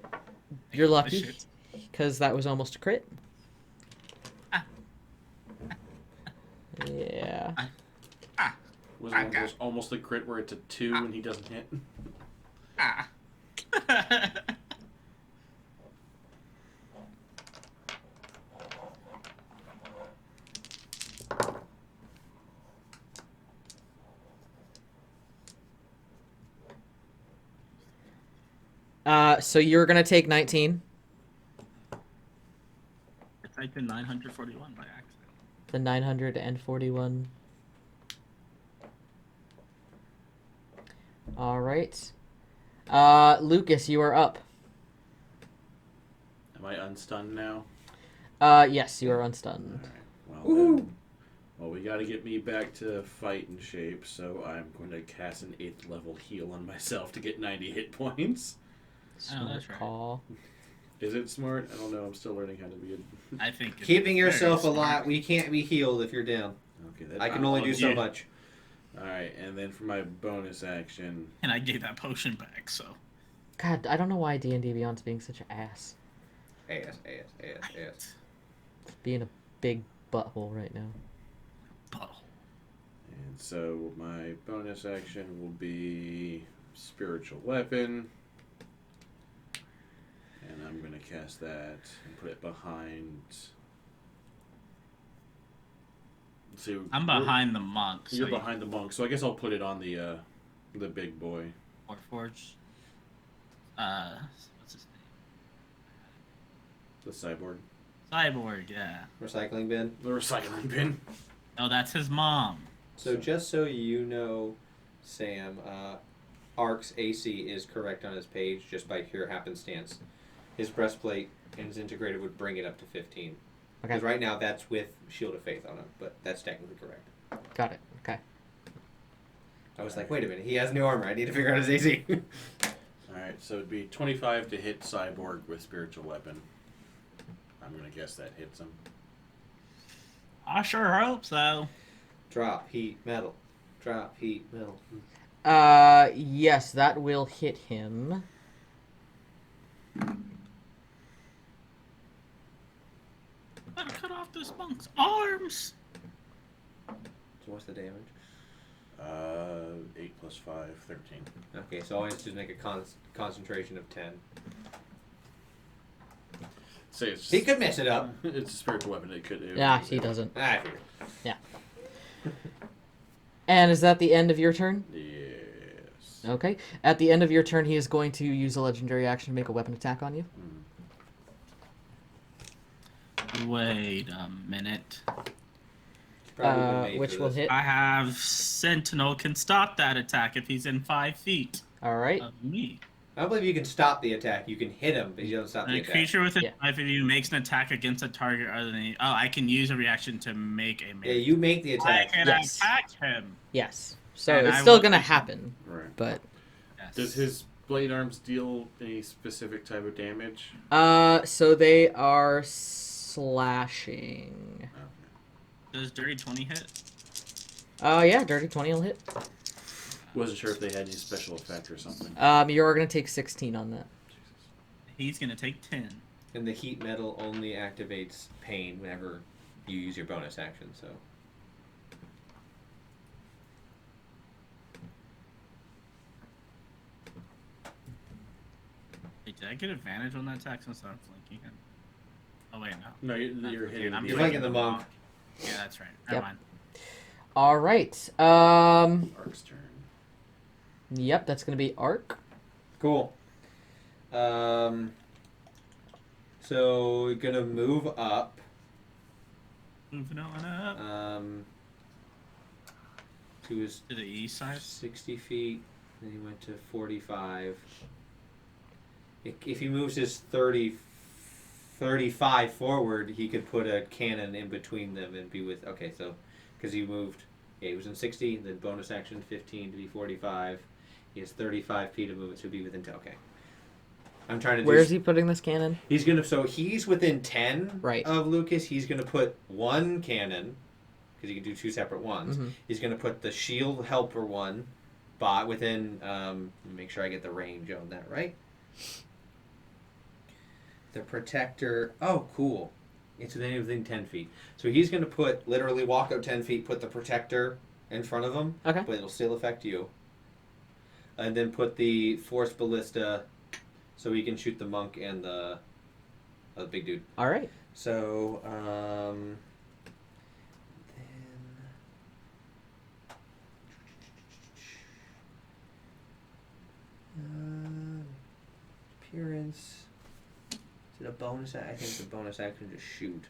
you're This lucky shit. because that was almost a crit. Yeah. Was almost a crit where it's a 2 and he doesn't hit. Ah. So you're gonna take 19. I typed in 941 by accident. The 941. All right. Lucas, you are up. Am I unstunned now? Yes, you are unstunned. Alright. Well, we got to get me back to fighting shape, so I'm going to cast an 8th level heal on myself to get 90 hit points. Smart that's right. call. Is it smart? I don't know. I'm still learning how to be a... I think it's Keeping very yourself smart. alive. We can't be healed if you're down. Okay, that, I can only do so yeah. much. Alright, and then for my bonus action... And I gave that potion back, so. God, I don't know why D&D Beyond's being such an ass. Ass. Being a big butthole right now. Butthole. And so my bonus action will be spiritual weapon. And I'm going to cast that and put it behind... So I'm behind the monk. So You're behind the monk, so I guess I'll put it on the big boy. Warforged. What's his name? The cyborg. Cyborg, yeah. Recycling bin. The recycling bin. Oh, that's his mom. So just so you know, Sam, Ark's AC is correct on his page just by pure happenstance. His breastplate and his integrated would bring it up to 15. Okay. Because right now that's with Shield of Faith on him, but that's technically correct. Got it. Okay. I was like, wait a minute, he has new armor. I need to figure out his AC. Alright, so it'd be 25 to hit Cyborg with Spiritual Weapon. I'm going to guess that hits him. I sure hope so. Drop, heat, metal. Drop, heat, metal. Yes, that will hit him. Gotta cut off this monk's arms. So what's the damage? 8 plus 5, 13. Okay, so all I have to do is make a concentration of 10. Say it's He could mess it up. It's a spiritual weapon. It could. Yeah, he doesn't. I figured. And is that the end of your turn? Yes. Okay. At the end of your turn, he is going to use a legendary action to make a weapon attack on you. Wait a minute. Probably been made Which for will this. hit. I have Sentinel can stop that attack if he's in 5 feet All right. of me. I don't believe you can stop the attack. You can hit him, but you don't stop the A attack. creature within Yeah. 5 of you makes an attack against a target other than you. Oh, I can use a reaction to make a Yeah, melee. you make the I attack. can Yes. attack him. Yes. So And it's I still will- going to happen, Right. but Yes. Does his blade arms deal any specific type of damage? so they are slashing. Does Dirty 20 hit? Yeah, dirty 20 will hit. Wasn't sure if they had any special effect or something. You're going to take 16 on that. He's gonna take 10. And the heat metal only activates pain whenever you use your bonus action, so. Wait, did I get advantage on that attack since I'm flanking him? Oh wait, no. No, you're hitting. I'm You're the flanking the monk. Yeah, that's right. Yep. Never mind. All right. Ark's turn. Yep, that's going to be Arc. Cool. So we're gonna move up. Moving on up To his to the east side. 60 feet. Then he went to 45. If he moves his 35 forward, he could put a cannon in between them and be with. Okay, so because he moved, yeah, he was in 60. Then bonus action 15 to be 45. He has 35 feet of movement to be within 10. Okay. I'm trying to do. Where is he putting this cannon? He's gonna. So he's within 10 Right. of Lucas. He's gonna put one cannon because he can do two separate ones. Mhm. He's gonna put the shield helper one, bot within. Make sure I get the range on that right. The protector. Oh, cool. It's within 10 feet. So he's gonna literally walk up 10 feet, put the protector in front of him. Okay. But it'll still affect you. And then put the force ballista. So he can shoot the monk and the big dude. All right. So, then appearance. Is it a bonus? I think it's a bonus action to shoot.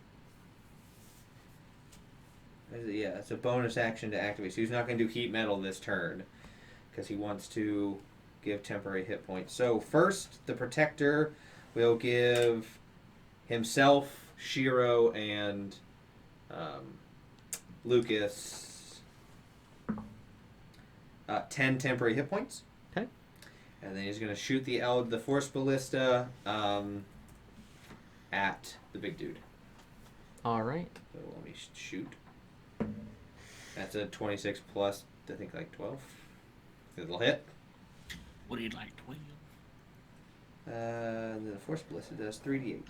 Yeah, it's a bonus action to activate. So he's not going to do heat metal this turn because he wants to give temporary hit points. So first, the protector will give himself, Shiro, and Lucas 10 temporary hit points. Okay. And then he's going to shoot the force ballista at the big dude. All right. So let me shoot. That's a 26 plus, I think, like 12. It'll hit. What do you like, 12? And then the force ballista does 3d8.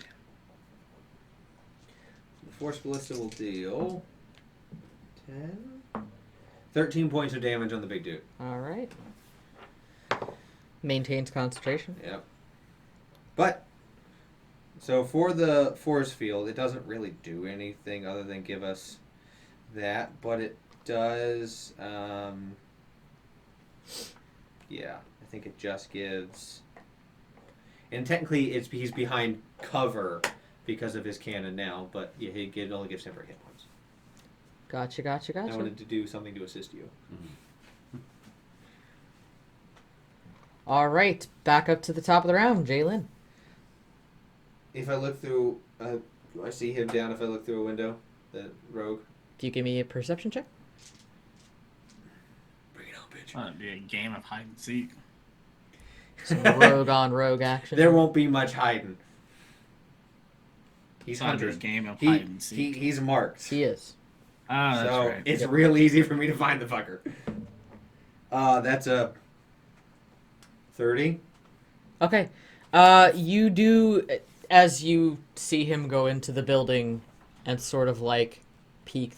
The force ballista will deal 13 points of damage on the big dude. All right. Maintains concentration. Yep. But, so for the force field, it doesn't really do anything other than give us that, but it does, yeah, I think it just gives, and technically he's behind cover because of his cannon now, but yeah, it only gives temporary hit points. Gotcha. I wanted to do something to assist you. All right, back up to the top of the round, Jalen. If I look through, do I see him down if I look through a window? The rogue? If you give me a perception check. Bring it on, bitch. That'd be a game of hide and seek. Some rogue on rogue action. There won't be much hiding. He's That'd be a hunters. game of hide and seek. He's marked. He is. Oh, that's So right. it's real easy for me to find the fucker. That's a 30. Okay. You do, as you see him go into the building and sort of like peek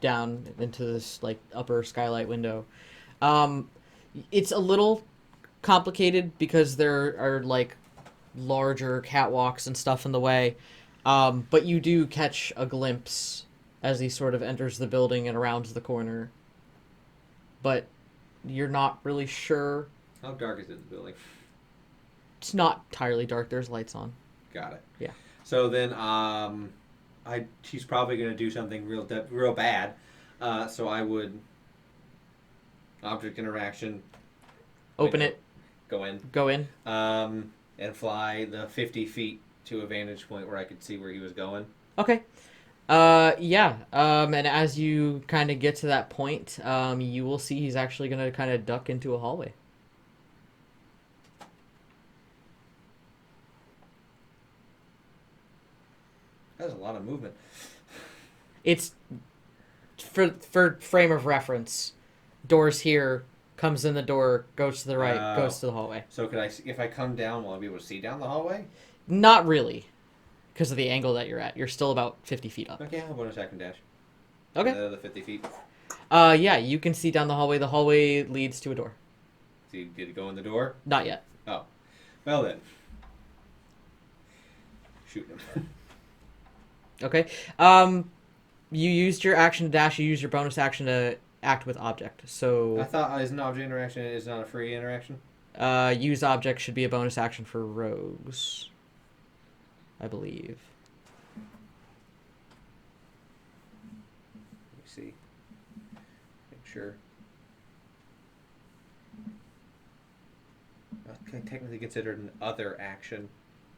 down into this like upper skylight window. It's a little complicated because there are like larger catwalks and stuff in the way. But you do catch a glimpse as he sort of enters the building and around the corner. But you're not really sure. How dark is it in the building? It's not entirely dark. There's lights on. Got it. Yeah. So then, she's probably gonna do something real bad. So I would object interaction. Open it. Go in. Go in. And fly the 50 feet to a vantage point where I could see where he was going. Okay. Yeah. And as you kind of get to that point, you will see he's actually going to kind of duck into a hallway. That's a lot of movement. It's for frame of reference. Doors here, comes in the door, goes to the right, goes to the hallway. So could I, if I come down, will I be able to see down the hallway? Not really, because of the angle that you're at. You're still about 50 feet up. Okay, I'll bonus action dash. Okay. The 50 feet. Yeah, you can see down the hallway. The hallway leads to a door. So you get to go in the door? Not yet. Oh. Well then. Shoot him. Okay. You used your action to dash. You used your bonus action to act with object. I So, thought as an object interaction is not a free interaction. use object should be a bonus action for rogues, I believe. Let me see. Make sure. Okay, technically considered an other action.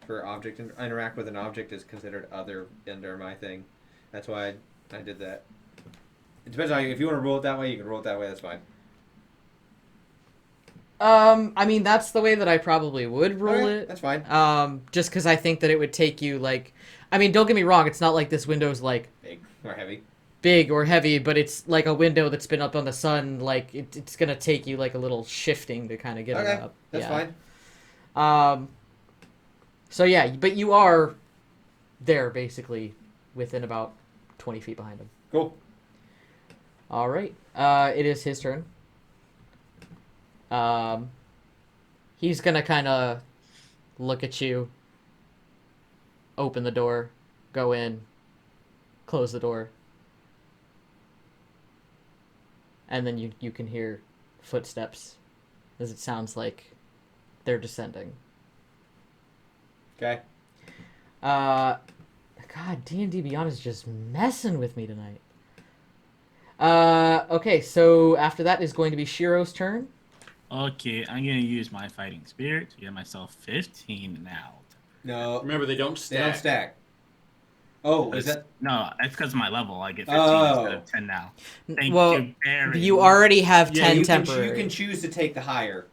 For object interact with an object is considered other under my thing. That's why I did that. It depends on you. If you want to roll it that way, you can roll it that way. That's fine. I mean, that's the way that I probably would roll Okay, it. that's fine. Just because I think that it would take you, like... I mean, don't get me wrong, it's not like this window's, like, Big or heavy. big or heavy, but it's like a window that's been up on the sun. Like, it's going to take you, like, a little shifting to kind of get Okay, it up. that's Yeah. fine. So, yeah, but you are there, basically, within about 20 feet behind him. Cool. All right. It is his turn. He's gonna kind of look at you, open the door, go in, close the door, and then you can hear footsteps, as it sounds like they're descending. Okay. God, D&D Beyond is just messing with me tonight. Okay, so after that is going to be Shiro's turn. Okay, I'm gonna use my fighting spirit to get myself 15 now. No, Remember, they don't they stack. don't stack. Oh, is that? No, that's because of my level. I get 15 instead of 10 now. Thank Well, you very You much. already have Yeah, 10 you temporary. you can choose to take the higher.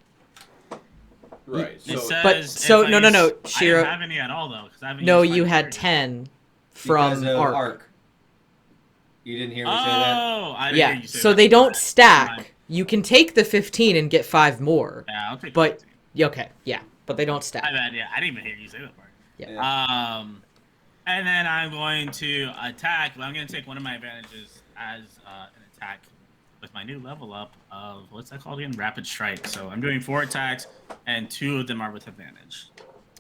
Right. It So says But- so- if I no, use- Shiro- I don't have any at all though, because I haven't. No, used you my had spirit. 10 from Because of Arc. arc. You didn't hear me say that? Oh, I didn't hear Yeah, you say so that. they don't Fine. stack. You can take the 15 and get 5 more. Yeah, I'll take. But 15. okay, yeah, but they don't I stack. bet. Yeah, I didn't even hear you say that part. Yeah. And then I'm going to attack. But I'm going to take one of my advantages as an attack with my new level up of what's that called again? Rapid Strike. So I'm doing 4 attacks, and 2 of them are with advantage.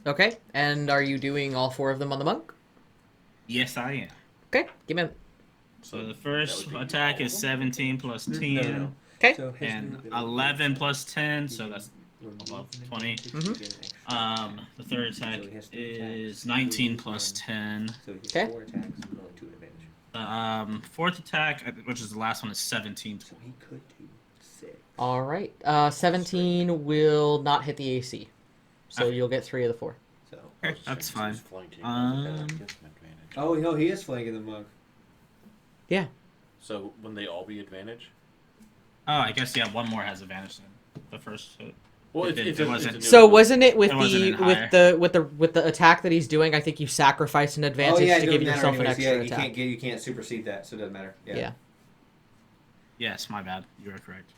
Okay, and are you doing all 4 of them on the monk? Yes, I am. Okay, give me a... So the first That would be attack all is of 17 plus 10, No. Okay. So and 11 plus 10, so that's above 20. The third attack is 19 plus 10. So he Okay. has 4 attacks and only 2 advantage. Fourth attack, which is the last one, is 17. So he could do 6. All right. 17 will not hit the AC. So Okay. you'll get 3 of the 4. So. Okay, that's fine. He's flanking. Gets an advantage. Oh, he is flanking the monk. Yeah. So wouldn't they all be advantage? Oh, I guess yeah. One more has advantage then. The first hit. Well, It wasn't- So wasn't it with It wasn't the in higher. with the attack that he's doing? I think you sacrifice an advantage Oh yeah, to it give doesn't matter yourself an anyways. extra Yeah, attack. you can't supersede that, so it doesn't matter. Yeah. Yes, my bad. You are correct.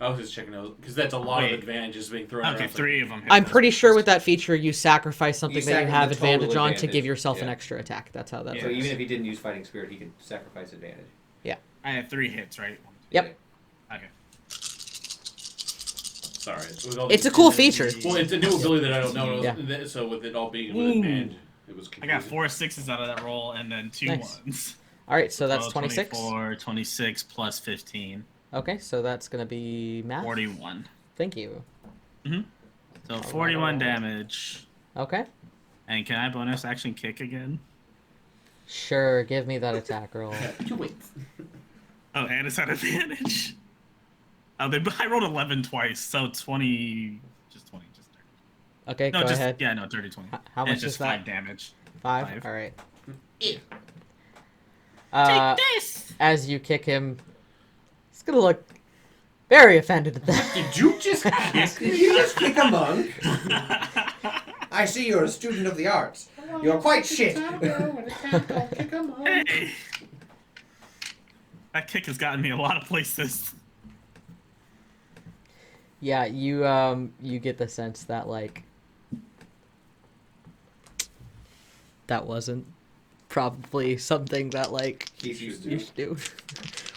I was just checking out because that's a lot Wait. of advantages being thrown Okay, around. 3 of them. I'm pretty sure with that feature you sacrifice something You that you sacrifice have the total advantage on to advantage. give yourself an Yeah. extra attack. That's how that Yeah. So works. even if he didn't use fighting spirit, he could sacrifice advantage. I had 3 hits, right? Yep. Okay. Sorry, with all It's these- a cool feature. Well, it's a new ability that I don't know. Yeah. So with it all being with Ooh. advantage, it was. I Confusing. got 4 6s out of that roll and then 2 Nice. 1s. All right, so that's 12, 26. 24, 26 plus 15. Okay, so that's going to be math. 41. Thank you. So 41 damage. Okay. And can I bonus action kick again? Sure, give me that attack roll. You wait. Oh, and it's at advantage. Oh, I rolled 11 twice, so 20. Just 20. Just 30. Okay, No, go just. ahead. Yeah, no, 30, 20. How And much it's just is that? 5 damage. 5? 5. All right. Take this! As you kick him, he's going to look very offended at that. Did you just kick? Did you just kick a monk? I see you're a student of the arts. You're quite shit. Hey! That kick has gotten me a lot of places. Yeah, you get the sense that like that wasn't probably something that like He's used you to. should do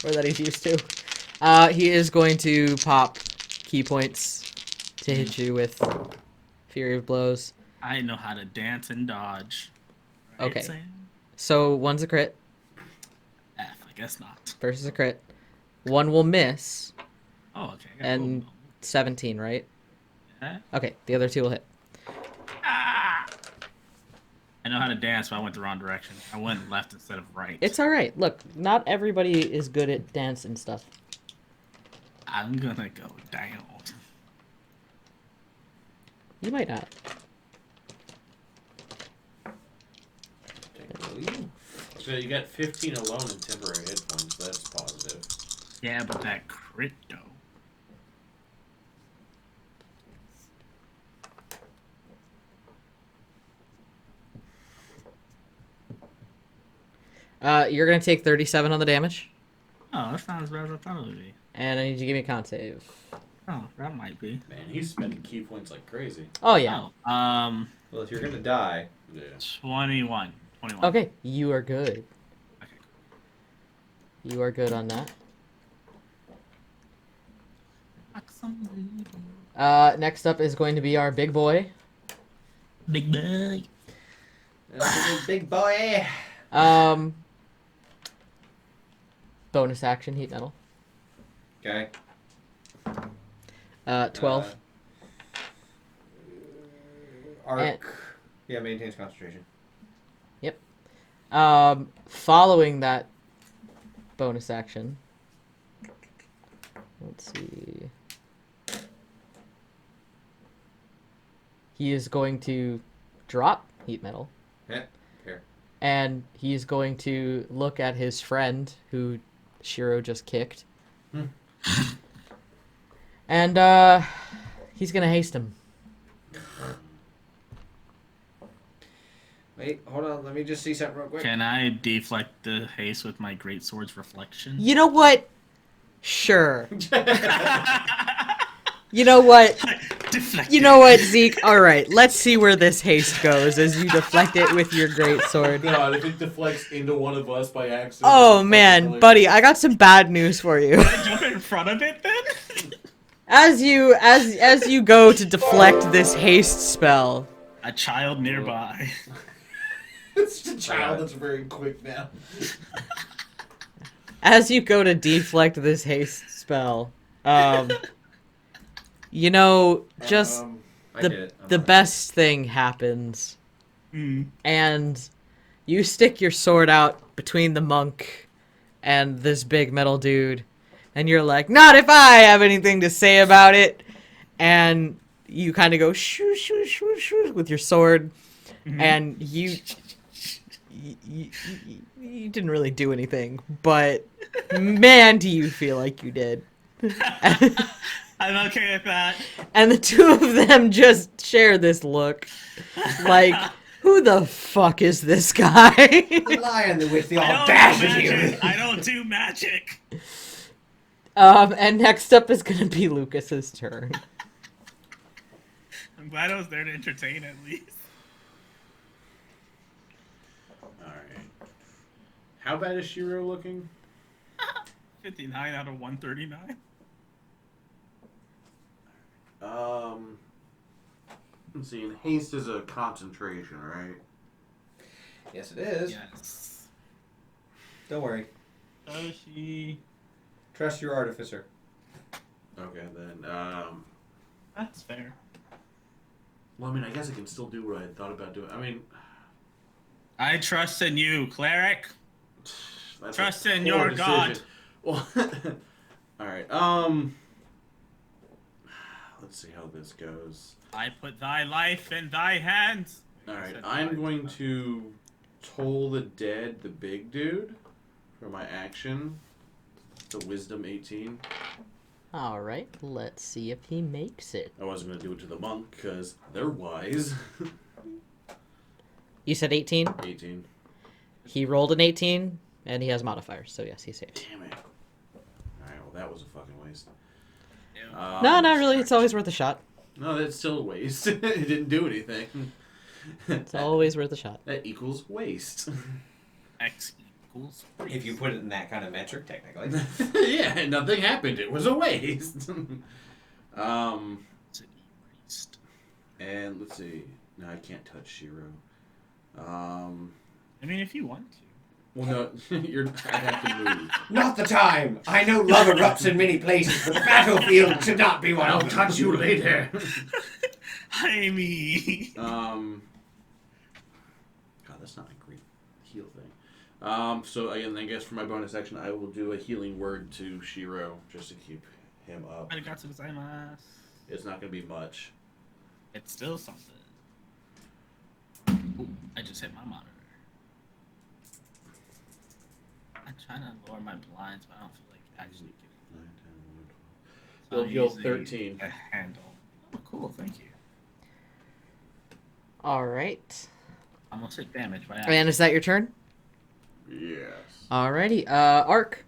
or that he's used to. He is going to pop key points to hit you with Fury of Blows. I know how to dance and dodge. Right, Okay. Sam? So one's a crit F, I guess not. versus a crit. One will miss Oh, okay. I got and 17, right? Yeah. Okay, the other 2 will hit. Ah! I know how to dance, but I went the wrong direction. I went left instead of right. It's all right. Look, not everybody is good at dance and stuff. I'm gonna go down. You might not. So you got 15 alone in temporary hit points. That's positive. Yeah, but that crit though. You're gonna take 37 on the damage, Oh, that's not as bad as I thought it would be. and I need you to give me a con save. Oh, that might be. Man, he's spending key points like crazy. Oh yeah. Oh, Well, if you're gonna die, Yeah. 21. 21. Okay, you are good. Okay. You are good on that. Next up is going to be our big boy. Big boy. big boy. Bonus action heat metal. Okay. 12. Arc. Yeah, maintains concentration. Following that bonus action. Let's see. He is going to drop heat metal. Yeah. Here. And he's going to look at his friend who Shiro just kicked. And he's gonna haste him. Wait, hold on. Let me just see something real quick. Can I deflect the haste with my greatsword's reflection? You know what? Sure. You know what? Deflect. You know what, Zeak? Alright, let's see where this haste goes as you deflect it with your great sword. God, if it deflects into one of us by accident. Oh man, buddy, I got some bad news for you. Jump in front of it then? As you go to deflect this haste spell, A child nearby. It's a child that's very quick now. as you go to deflect this haste spell, you know, just I did it. I'm the alright. best thing happens, and you stick your sword out between the monk and this big metal dude, And you're like, not if I have anything to say about it. And you kind of go shoo, shoo, shoo, shoo with your sword. And you didn't really do anything. But man, do you feel like you did. I'm okay with that. And the two of them just share this look. Like, who the fuck is this guy? The lion with the audacity. I don't do magic. And next up is gonna be Lucas's turn. I'm glad I was there to entertain at least. Alright. How bad is Shiro looking? 59 out of 139. Let's see, and haste is a concentration, right? Yes, it is. Yes. Don't worry. Does she? Trust your artificer. Okay, then, That's fair. well, I mean, I guess I can still do what I had thought about doing. I mean, I trust in you, cleric. that's Trust a in poor your decision. god. Well, alright, let's see how this goes. I put thy life in thy hands. Alright, I'm going to Toll the Dead, the big dude, for my action. The Wisdom 18. Alright, let's see if he makes it. I wasn't going to do it to the monk, because they're wise. You said 18? 18. He rolled an 18, and he has modifiers, so yes, he saved. Damn it. Alright, well, that was a fucking waste. No, not really. It's always worth a shot. No, that's still a waste. It didn't do anything. It's always worth a shot. That equals waste. X equals. If you put it in that kind of metric, technically. Yeah, nothing happened. It was a waste. It's an erased. And let's see. No, I can't touch Shiro. I mean, if you want to. Well, no, I have to move. Not the time! I know love erupts in many places, but the battlefield should not be one of them. touch you later. I mean. God, that's not a great heal thing. So again, I guess for my bonus action, I will do a healing word to Shiro just to keep him up. Arigatou gozaimasu. It's not going to be much. It's still something. Ooh, I just hit my monitor. I'm trying to lower my blinds, but I don't feel like actually getting. 9, 10, 11, 12. You'll heal 13. A handle. Oh, cool. Thank you. Alright. I'm gonna take damage by And is that your turn? Yes. Alrighty. Arc.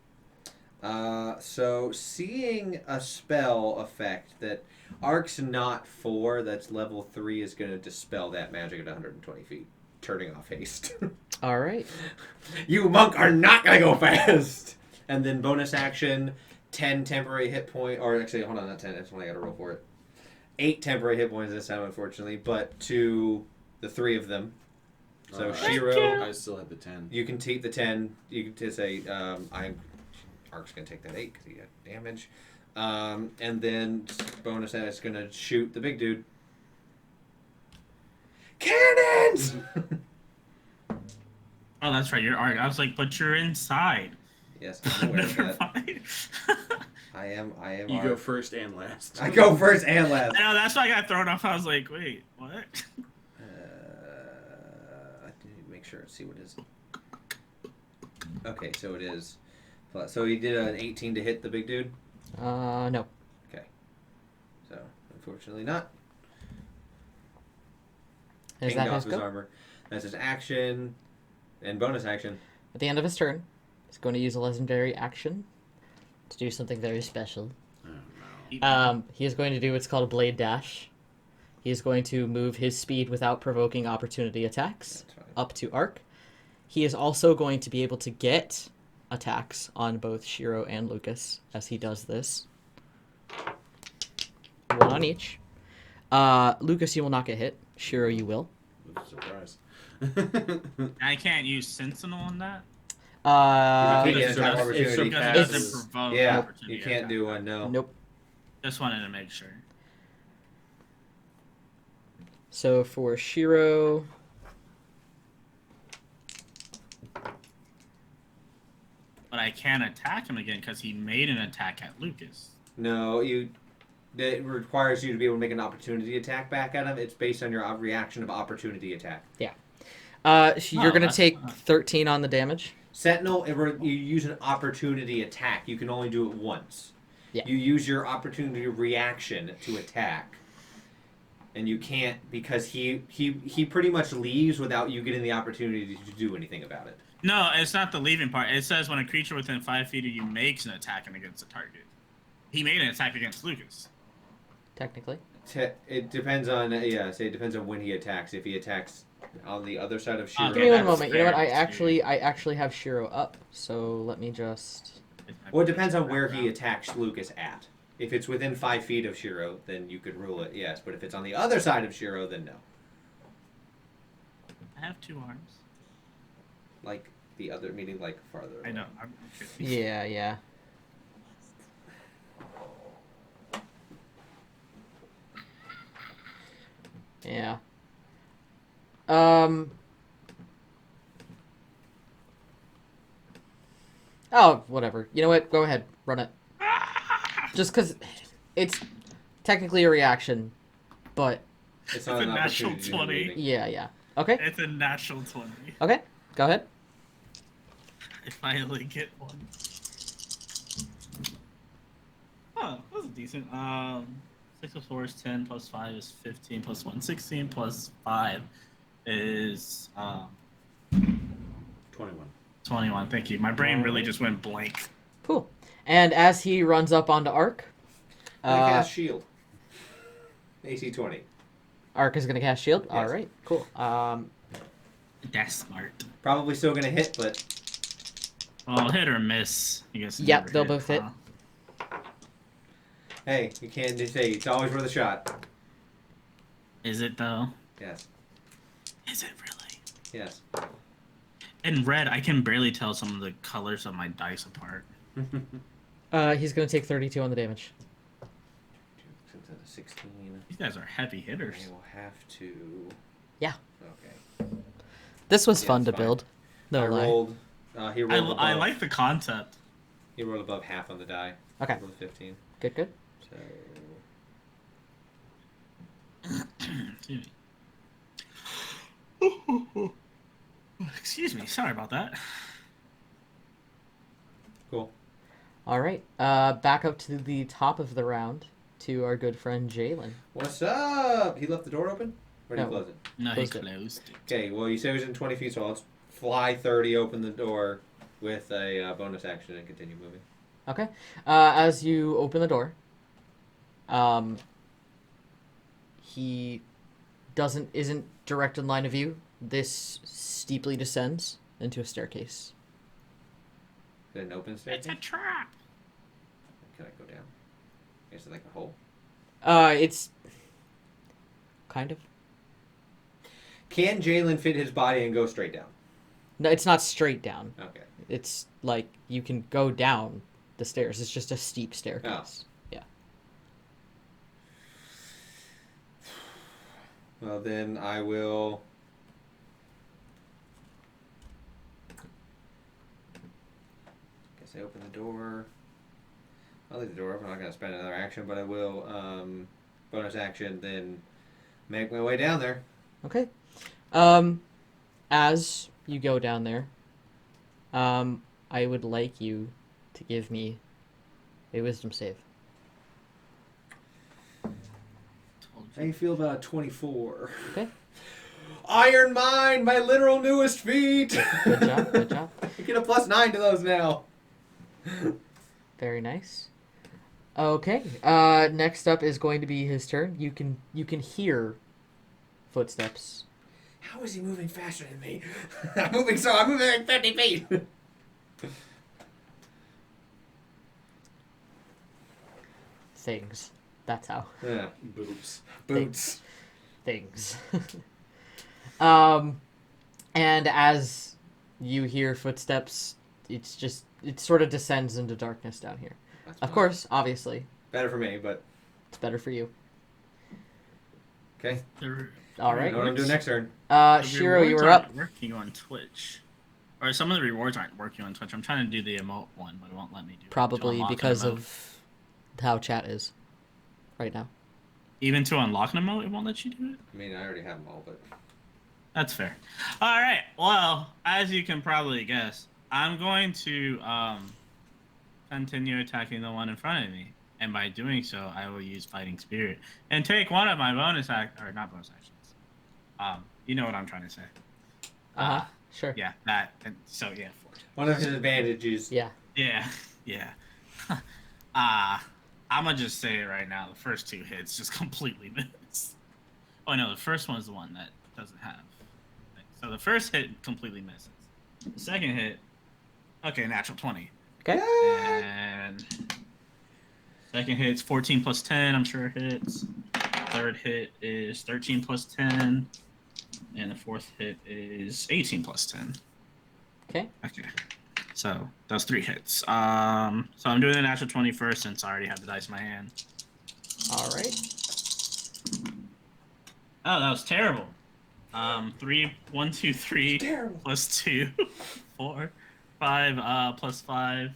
So seeing a spell effect that Arc's not 4, that's level 3, is going to dispel that magic at 120 feet, turning off haste. Alright. You monk are not going to go fast! And then bonus action, 10 temporary hit point, or actually, hold on, not 10, that's when I got to roll for it. 8 temporary hit points this time, unfortunately, but to the 3 of them. So Shiro, I still have the 10. you can take the 10. You can just say, Arc's going to take that 8 because he got damage. And then bonus that it's going to shoot the big dude. Cannons! Oh, that's right. You're arc. I was like, but you're inside. Yes, I'm aware of Never that. mind. I am You Arc. go first and last. I go first and last. I know, that's why I got thrown off. I was like, wait, what? I need to make sure, see what it is. Okay, so it is. So he did an 18 to hit the big dude? No. Okay. So, unfortunately not. Is Pinged that off his his go? armor. That's his action and bonus action. At the end of his turn, he's going to use a legendary action to do something very special. Oh, no. He is going to do what's called a blade dash. He is going to move his speed without provoking opportunity attacks That's fine. up to Arc. He is also going to be able to get attacks on both Shiro and Lucas as he does this. 1 on each. Lucas, you will not get hit. Shiro, you will. Surprise. I can't use Sentinel on that? You Because can't attack it opportunity. doesn't provoke Yeah, opportunity you can't attack. do one, no. Nope. Just wanted to make sure. So for Shiro... but I can't attack him again because he made an attack at Lucas. No, it requires you to be able to make an opportunity attack back at him. It's based on your reaction of opportunity attack. You're gonna that's take fine. 13 on the damage. Sentinel, you use an opportunity attack. You can only do it once. Yeah. You use your opportunity reaction to attack. And you can't, because he pretty much leaves without you getting the opportunity to do anything about it. No, it's not the leaving part. It says when a creature within 5 feet of you makes an attack against a target. He made an attack against Lucas. Technically. It depends on it depends on when he attacks. If he attacks on the other side of Shiro. Give me one that's moment. You know what? fair, I actually have Shiro up. So let me just. Well, it depends on where he attacks Lucas at. If it's within 5 feet of Shiro, then you could rule it, yes. But if it's on the other side of Shiro, then no. I have 2 arms. Like the other, meaning like farther away. I know. I'm 50. Yeah. Yeah. Oh, whatever. You know what? Go ahead. Run it. Just because it's technically a reaction, but It's not It's an a natural opportunity to do 20. anything. yeah. Okay. It's a natural 20. Okay. Go ahead. I finally get one. Oh, that was decent. 6 plus 4 is 10, plus 5 is 15, plus 1, 16, plus 5 is 21. 21. Thank you. My brain really just went blank. Cool. And as he runs up onto Ark, I cast shield. AC 20. Ark is going to cast shield. Yes. All right. Cool. That's smart. Probably still gonna hit, but Well, hit or miss. You guys Yep, never they'll both hit. hey, you can't just say it's always worth a shot. Is it though? Yes. Is it really? Yes. In red, I can barely tell some of the colors of my dice apart. He's going to take 32 on the damage. 16. These guys are heavy hitters. I will have to. Yeah. Okay. This was Yeah, fun it's to fine. build. No I lie. rolled. He rolled above. I like the concept. He rolled above half on the die. Okay. Rolled 15. Good. So. Excuse me. Excuse me. Sorry about that. Cool. All right. Back up to the top of the round to our good friend Jalen. What's up? He left the door open? Or did he No. close it? No, he Closed it. closed it. Okay, well, you said it was in 20 feet, so let's fly 30, open the door with a bonus action, and continue moving. Okay. As you open the door, he isn't direct in line of view. This steeply descends into a staircase. Is it an open It's staircase? a trap. Can I go down? Is it like a hole? It's kind of. Can Jalen fit his body and go straight down? No, it's not straight down. Okay. It's like you can go down the stairs. It's just a steep staircase. Yeah. Well, then I will. Guess I open the door. I'll leave the door open. I'm not going to spend another action, but I will. Bonus action, then make my way down there. Okay. As you go down there, I would like you to give me a wisdom save. How do you feel about 24? Okay. Iron Mind, my literal newest feat. Good job. Good job. I get a +9 to those now. Very nice. Okay. Next up is going to be his turn. You can hear footsteps. How is he moving faster than me? I'm moving like 50 feet. Things. That's how. Yeah. Boobs. Boots. Things. And as you hear footsteps, it sort of descends into darkness down here. That's Of fine. course, obviously, Better for me, but it's better for you. okay. The All I right. know what I'm doing next turn. Shiro, you were up. Working on Twitch. Or some of the rewards aren't working on Twitch. I'm trying to do the emote one, but it won't let me do it. To Probably unlock an because emote. of how chat is right now. Even to unlock an emote, it won't let you do it? I mean, I already have them all, but That's fair. All right. Well, as you can probably guess, I'm going to continue attacking the one in front of me. And by doing so, I will use Fighting Spirit and take one of my bonus not bonus actions. You know what I'm trying to say. Sure. Yeah, that. And so yeah, 4. one of his advantages. Yeah. Yeah. I'm gonna just say it right now. The first 2 hits just completely miss. Oh no, the first one's the one that doesn't have. So the first hit completely misses. The second hit, okay, natural 20. Okay. And second hit's 14 plus 10. I'm sure it hits. Third hit is 13 plus 10. And the fourth hit is 18 plus 10. Okay. Okay. So those 3 hits. So I'm doing the natural 20 first since I already have the dice in my hand. All right. Oh, that was terrible. 3, 1, 2, 3 plus 2, 4, 5 plus 5.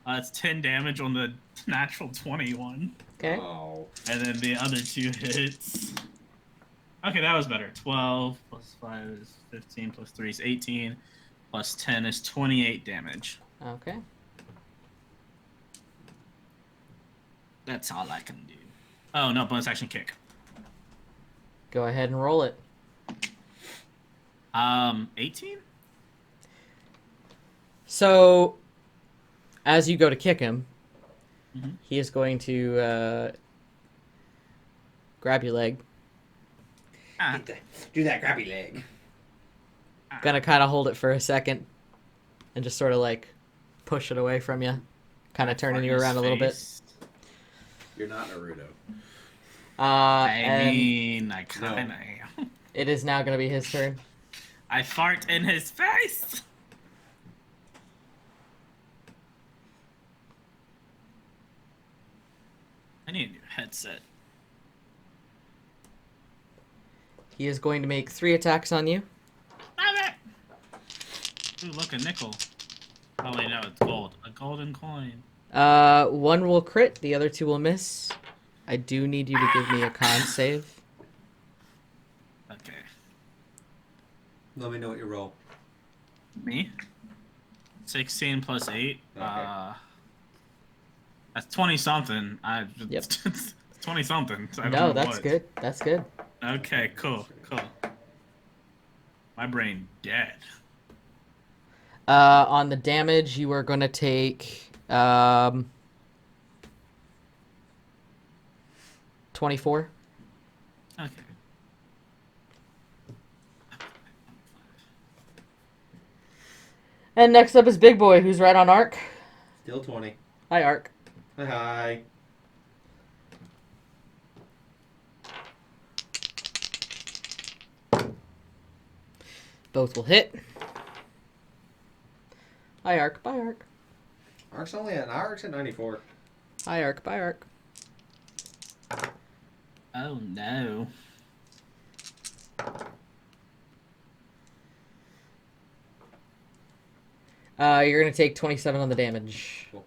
It's 10 damage on the natural 21. Okay. Oh. And then the other 2 hits. Okay, that was better. 12 plus 5 is 15 plus 3 is 18. Plus 10 is 28 damage. Okay. That's all I can do. Oh, no, bonus action kick. Go ahead and roll it. 18? So, as you go to kick him, Mhm. he is going to grab your leg. Do that grabby leg. Gonna kind of hold it for a second and just sort of like push it away from you. Kind of turning you around a little bit. You're not Naruto. I And mean, I kind of am. it is now going to be his turn. I fart in his face! I need a new headset. He is going to make 3 attacks on you. Stop it! Ooh, look, a nickel. Oh, wait, no, it's gold. A golden coin. 1 will crit, the other 2 will miss. I do need you to give me a con save. Okay. Let me know what you roll. Me? 16 plus 8. Okay. That's 20-something. Yep. 20-something. So I don't No, know that's what. good. That's good. Okay, cool. My brain dead. On the damage, you are going to take 24. Okay. And next up is Big Boy, who's right on Arc. Still 20. Hi, Arc. Hi. Both will hit. Hi, Arc. Bye, Arc. Arc's only at 94. Hi, Arc. Bye, Arc. Oh, no. You're going to take 27 on the damage. Cool.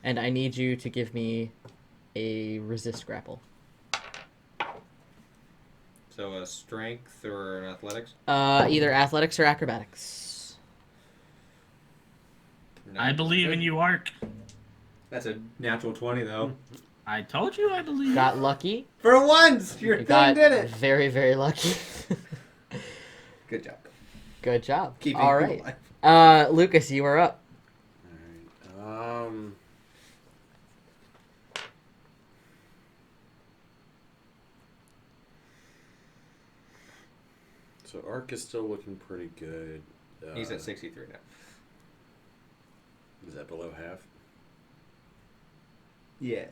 And I need you to give me a resist grapple. So a strength or an athletics? Either athletics or acrobatics. No. I believe in you, Ark. That's a natural 20, though. I told you I believe. Got lucky. For once! Your You thing got did it! very, very lucky. Good job. Good job. Keeping All you right. alive. Lucas, you are up. Alright. So Ark is still looking pretty good. He's at 63 now. Is that below half? Yes.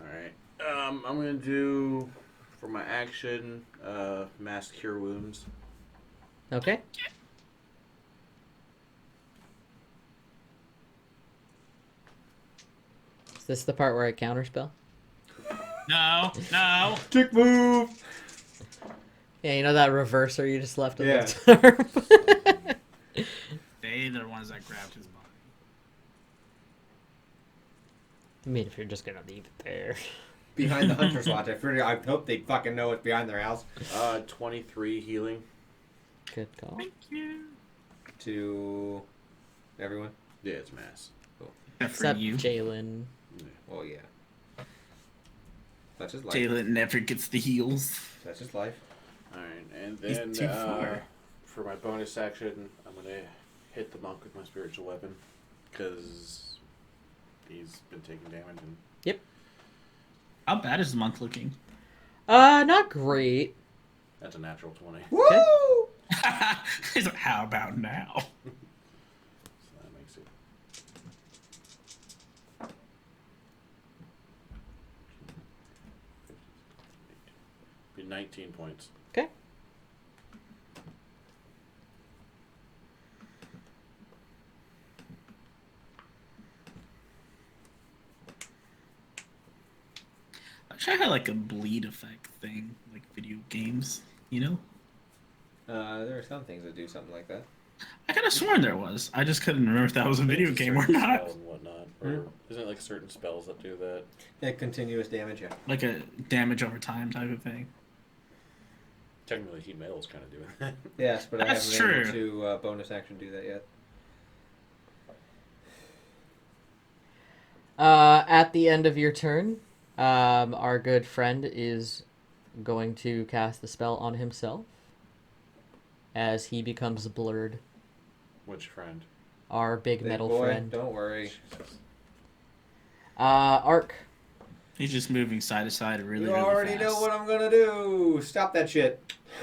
Alright. I'm gonna do for my action, Mass Cure Wounds. Okay. Is this the part where I counterspell? No, no. Tick move. Yeah, you know that reverser you just left in Yeah. the turn? They the ones that grabbed his body. I mean, if you're just gonna leave it there. Behind the Hunter's Watch. I hope they fucking know it's behind their house. 23 healing. Good call. Thank you. To everyone. Yeah, it's mass. Except for Except you. Jalen. Well, yeah. That's his life. Jalen never gets the heals. That's his life. Alright, and He's then too far. for my bonus action, I'm going to hit the monk with my spiritual weapon. Because he's been taking damage. And How bad is the monk looking? Not great. that's a natural 20. Woo! He's like, how about now? So that makes it. Be 19 points. Okay. I wish I had like a bleed effect thing, like video games, you know? There are some things that do something like that. I could have sworn there was. I just couldn't remember if that was a video game or Certain not. spells and whatnot. Or isn't it like certain spells that do that? Yeah, continuous damage, yeah. Like a damage over time type of thing. Technically, heat metal's kind of doing that. Yes, but I That's haven't been able true. to bonus action do that yet. At the end of your turn, our good friend is going to cast the spell on himself as he becomes blurred. Which friend? Our big Big metal boy, friend. don't worry. Arc. He's just moving side to side really, You really already fast. know what I'm gonna do. Stop that shit.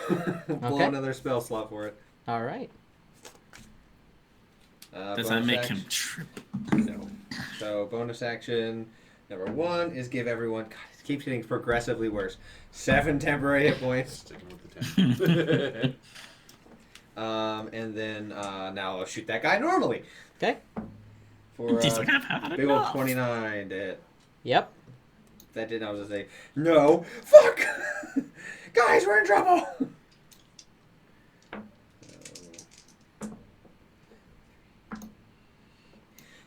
Blow Okay. another spell slot for it. All right. Does that Bonus make action? him trip? No. So bonus action number 1 is give everyone. God, it keeps getting progressively worse. 7 temporary hit points. Sticking with the 10. And then now I'll shoot that guy normally. Okay. For He's like, I've had big old enough. 29 to hit. Yep. That didn't. I was gonna say no. Fuck, guys, we're in trouble. So,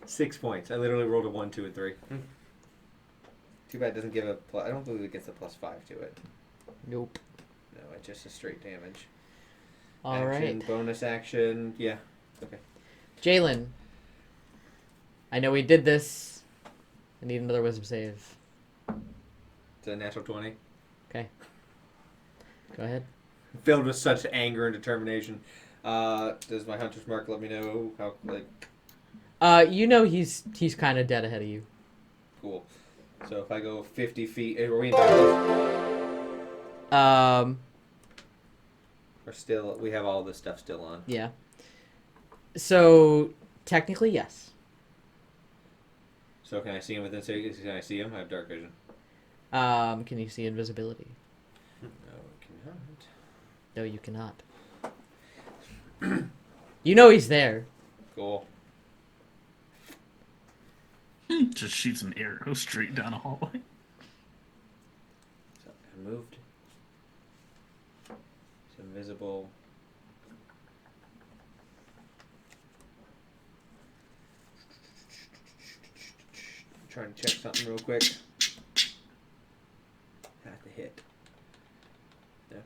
6 points. I literally rolled a 1, 2, and 3. Too bad it doesn't give a plus. I don't believe it gets a +5 to it. Nope. No, it's just a straight damage. All right. Action, bonus action. Yeah. Okay. Jalen. I know we did this. I need another wisdom save. It's a natural 20. Okay. Go ahead. Filled with such anger and determination. Does my hunter's mark let me know how You know he's kind of dead ahead of you. cool? So if I go 50 feet, are we in darkness? Or still, we have all this stuff still on. Yeah. So technically, yes. So can I see him within? Can I see him? I have dark vision. Can you see invisibility? No, I cannot. No, you cannot. You know he's there. Cool. Just shoots an arrow straight down a hallway. So I moved. It's invisible. I'm trying to check something real quick. Have to hit.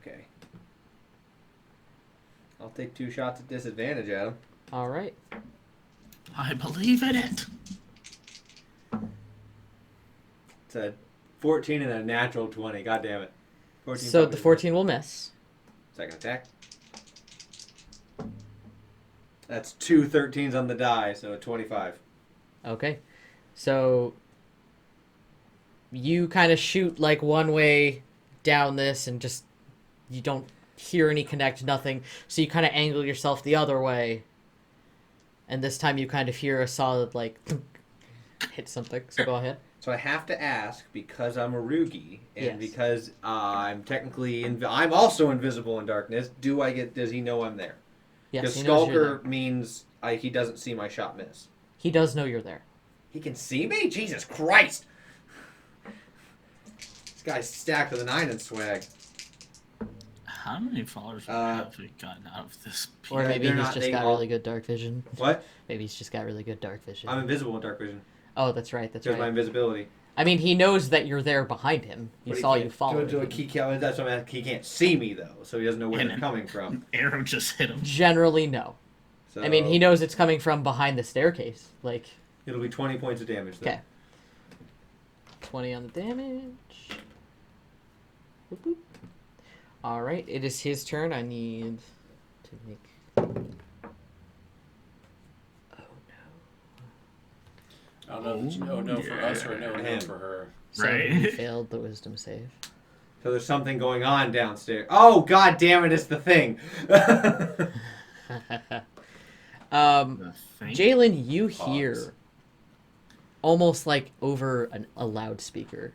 Okay. I'll take 2 shots at disadvantage at him. All right. I believe in it. It's a 14 and a natural 20. God damn it. 14 So probably the is- 14 will miss. Second attack. That's 2 13s on the die, so a 25. Okay. So you kind of shoot like one way down this and just you don't hear any connect, nothing. So you kind of angle yourself the other way. And this time you kind of hear a solid like hit something. So go ahead. So I have to ask, because I'm a Rugi, and Yes. because I'm technically I'm also invisible in darkness. Does he know I'm there? Yes, Because he knows you're Stalker there. means he doesn't see my shot miss. He does know you're there. He can see me? Jesus Christ! This guy's stacked with a 9 in swag. How many followers have we gotten out of this? Or Yeah, maybe they're he's not- just they got all- really good dark vision. What? Maybe he's just got really good dark vision. I'm invisible in dark vision. Oh, that's right. That's Because my right. invisibility. I mean, he knows that you're there behind him. He But saw can't you follow. do him. he can't, that's what I'm asking. He can't see me, though, so he doesn't know where And they're an- coming from. Arrow just hit him. Generally, no. So I mean, he knows it's coming from behind the staircase. Like, It'll be 20 points of damage, though. okay. 20 on the damage. Boop, boop. All right, it is his turn. I need to make. Oh no! I don't know if it's oh no for us or a no Yeah. for her. So Right. he failed the wisdom save. So there's something going on downstairs. Oh, god damn it, it's the thing. The thing? Jalen, you Pause. hear almost like over a loudspeaker.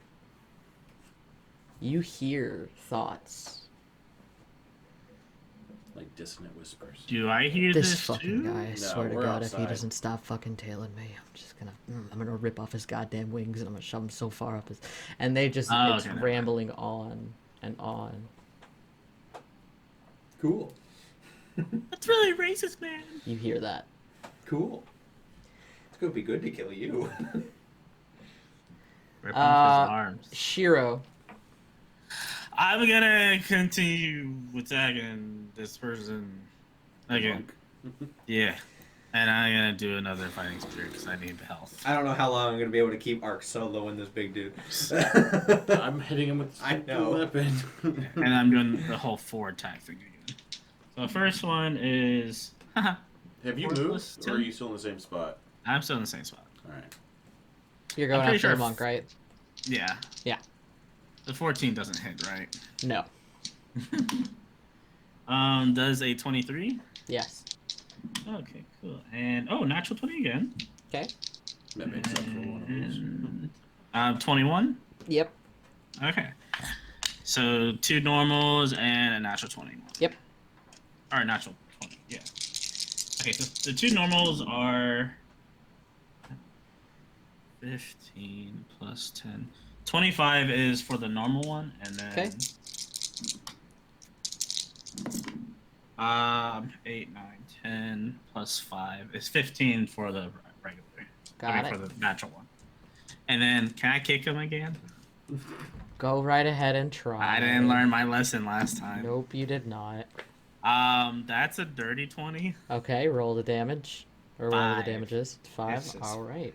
You hear thoughts. Like dissonant whispers. Do I hear This this fucking too? guy, I swear to we're God, if he outside. doesn't stop fucking tailing me, I'm gonna rip off his goddamn wings and I'm gonna shove him so far up his, and they just, Oh, it's okay, never mind. rambling on and on. Cool. That's really racist, man. You hear that. Cool. It's gonna be good to kill you. Rip off his arms. Shiro, I'm gonna continue attacking this person again. Yeah. And I'm gonna do another fighting spirit because I need the health. I don't know how long I'm gonna be able to keep Ark solo in this big dude. I'm hitting him with I the know. weapon. And I'm doing the whole 4 attack thing again. So the first one is. Have you 4 moved, plus or are 10? you still in the same spot? I'm still in the same spot. All right. you're going pretty after sure the monk, right? Yeah. Yeah. The 14 doesn't hit, right? No. Does a 23? Yes. Okay, cool. And natural 20 again. Okay. That makes up for one of those. And, 21. Yep. Okay. So 2 normals and a natural 20. Yep. Or natural 20. Yeah. Okay, so the 2 normals are 15 plus 10. 25 is for the normal one, and then Okay. 8, 9, 10 plus 5 is 15 for the regular. Got For it. the natural one. And then can I kick him again? Go right ahead and try. I didn't learn my lesson last time. Nope, you did not. That's a dirty 20. Okay, roll the damage. Or whatever the 5. damage is. 5. Yes, it's- Alright.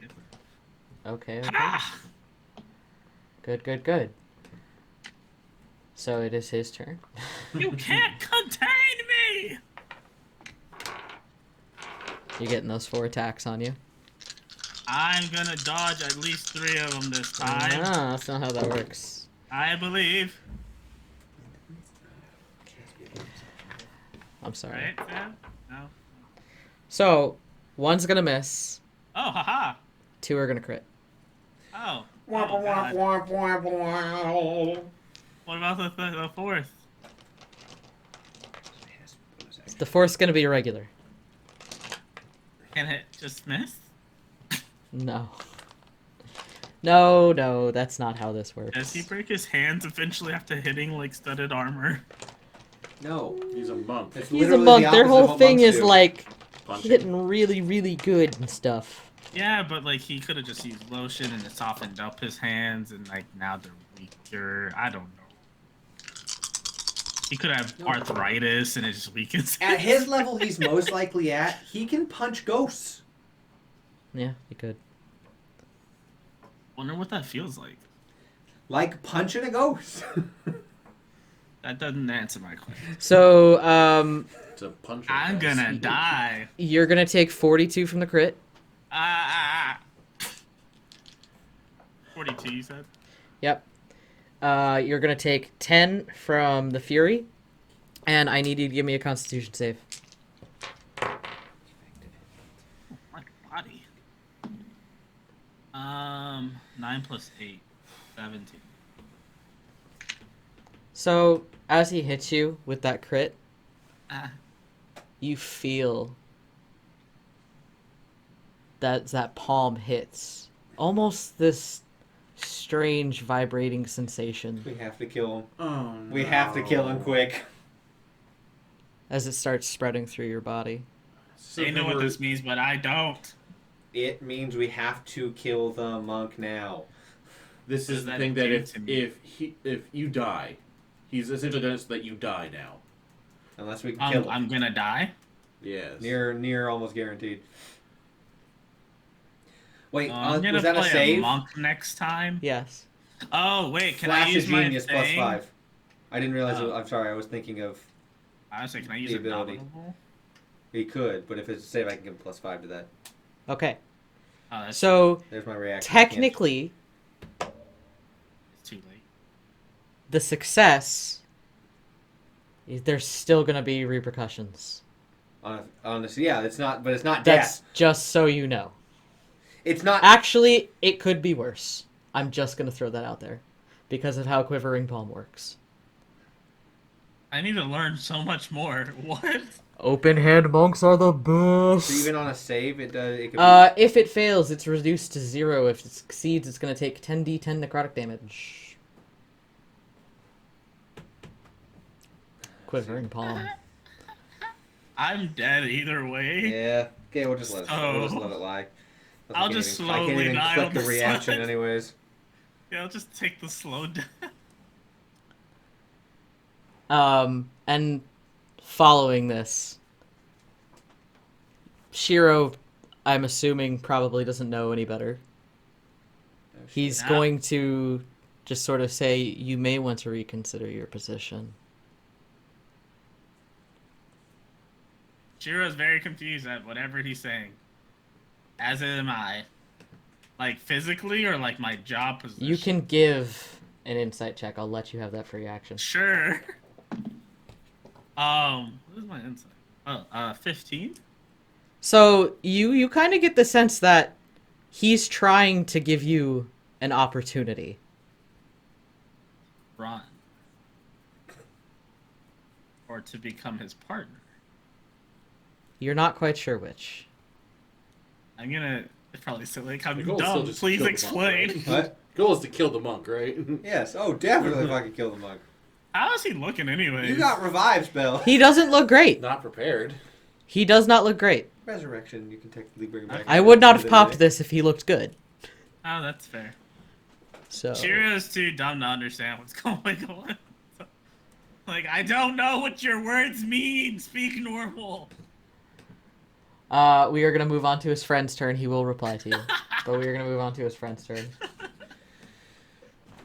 Okay, okay. Ah! Good, good, good. So it is his turn. You can't contain me! You're getting those 4 attacks on you. I'm gonna dodge at least 3 of them this time. Ah, that's not how that works. I believe. I'm sorry. Right, Sam? No? So, one's gonna miss. Oh, haha. 2 are gonna crit. Oh. Oh, God. What about the 4th? The 4th's gonna be a regular. Can it just miss? No. No, no, that's not how this works. Does he break his hands eventually after hitting like studded armor? No. He's a monk. It's He's a literally monk. the Their opposite of whole what thing monks is do. like Punching. hitting really, really good and stuff. Yeah, but like he could have just used lotion and it softened up his hands, and like now they're weaker. I don't know. He could have arthritis and it just weakens. At his level he's most likely at, he can punch ghosts. Yeah, you could. Wonder what that feels like. Like punching a ghost. That doesn't answer my question. So, It's a punch. I'm gonna die. you're gonna take 42 from the crit. 42, you said? Yep. You're gonna take 10 from the Fury, and I need you to give me a Constitution save. My body. 9 plus 8. 17. So, as he hits you with that crit, Ah. you feel that palm hits almost this strange vibrating sensation We have to kill him. Oh, We have to kill him quick. as it starts spreading through your body. They know what this means, but I don't. It means we have to kill the monk now. This What is does the that thing that do to me? if you die, he's essentially done it so that you die now. Unless we can kill him. I'm gonna die. Yes. Near almost guaranteed. Wait, I'm gonna was that a play save? monk next time. Yes. Oh wait, can I Flash use of my Genius thing? +5. I didn't realize. Oh. I'm sorry. I was thinking of Honestly, can I use The a ability. dominable? he could, but if it's a save, I can give him +5 to that. Okay. Oh, that's So There's my reaction. technically, too late. the success, there's still going to be repercussions. Honestly, yeah, it's not. But it's not That's death. just so you know. It's not. Actually, it could be worse. I'm just going to throw that out there because of how Quivering Palm works. I need to learn so much more. What? Open hand monks are the best. So even on a save, it does. It could be, If it fails, it's reduced to 0. If it succeeds, it's going to take 10d10 necrotic damage. Quivering Palm. I'm dead either way. yeah. Okay, we'll just let it. We'll just So- let it lie. I'll I can't just even, I can't slowly even die click on the the reaction, side. anyways. Yeah, I'll just take the slow death. And following this, Shiro, I'm assuming, probably doesn't know any better. He's Yeah. going to just sort of say, you may want to reconsider your position. Shiro's very confused at whatever he's saying. As am I. Like physically or like my job position? You can give an insight check. I'll let you have that free action. Sure. What is my insight? Oh, 15? So you kind of get the sense that he's trying to give you an opportunity. Run. Or to become his partner. You're not quite sure which. I'm gonna probably say like I'm The goal is still dumb. just to Please kill the explain. monk, What? Goal is to kill the monk, right? Yes. Oh, definitely fucking kill the monk. How is he looking anyways? You got revive spell. He doesn't look great. Not prepared. He does not look great. Resurrection. You can technically bring him back. I would not have popped this if he looked good. Oh, that's fair. So Shiro's too dumb to understand what's going on. Like, I don't know what your words mean. Speak normal. we are gonna move on to his friend's turn. He will reply to you, but we are gonna move on to his friend's turn.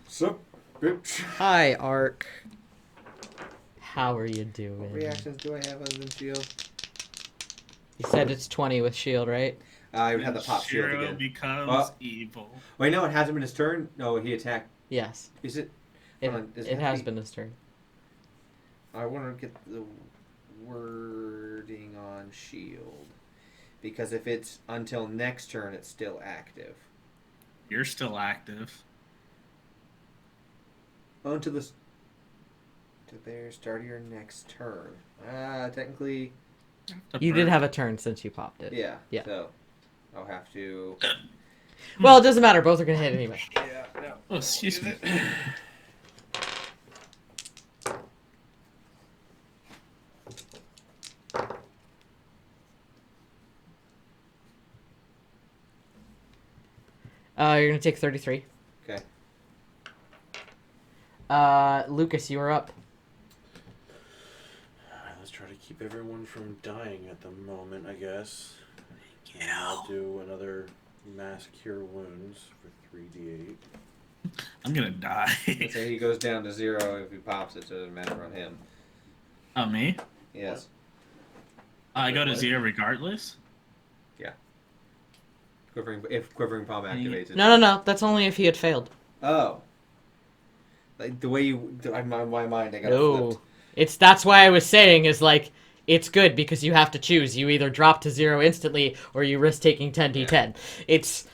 Sup, bitch. Hi, Ark. How are you doing? What reactions do I have other than shield? You said it's 20 with shield, right? I would have the pop shield Shiro again. becomes evil. Wait, no, it hasn't been his turn. No, he attacked. Yes. Is it? It, Hold on, does it have has to be- been his turn. I want to get the wording on shield. Because if it's until next turn, it's still active. You're still active. Oh, to the... To there, start of your next turn. Technically... You did have a turn since you popped it. Yeah. Yeah. So, I'll have to... Well, it doesn't matter. Both are gonna hit anyway. Yeah, no. Oh, excuse me. You're gonna take 33. Okay. Lucas, you are up. Alright, let's try to keep everyone from dying at the moment, I guess. I'll do another mass cure wounds for 3d8. I'm gonna die. Let's say he goes down to 0 if he pops it, so it doesn't matter on him. Oh, me? Yes. I go to What? 0 regardless? If Quivering Palm activates it. No. That's only if he had failed. Oh. Like, the way you... my mind, I got No. flipped. That's why I was saying is like, it's good because you have to choose. You either drop to 0 instantly or you risk taking 10d10. Yeah. It's...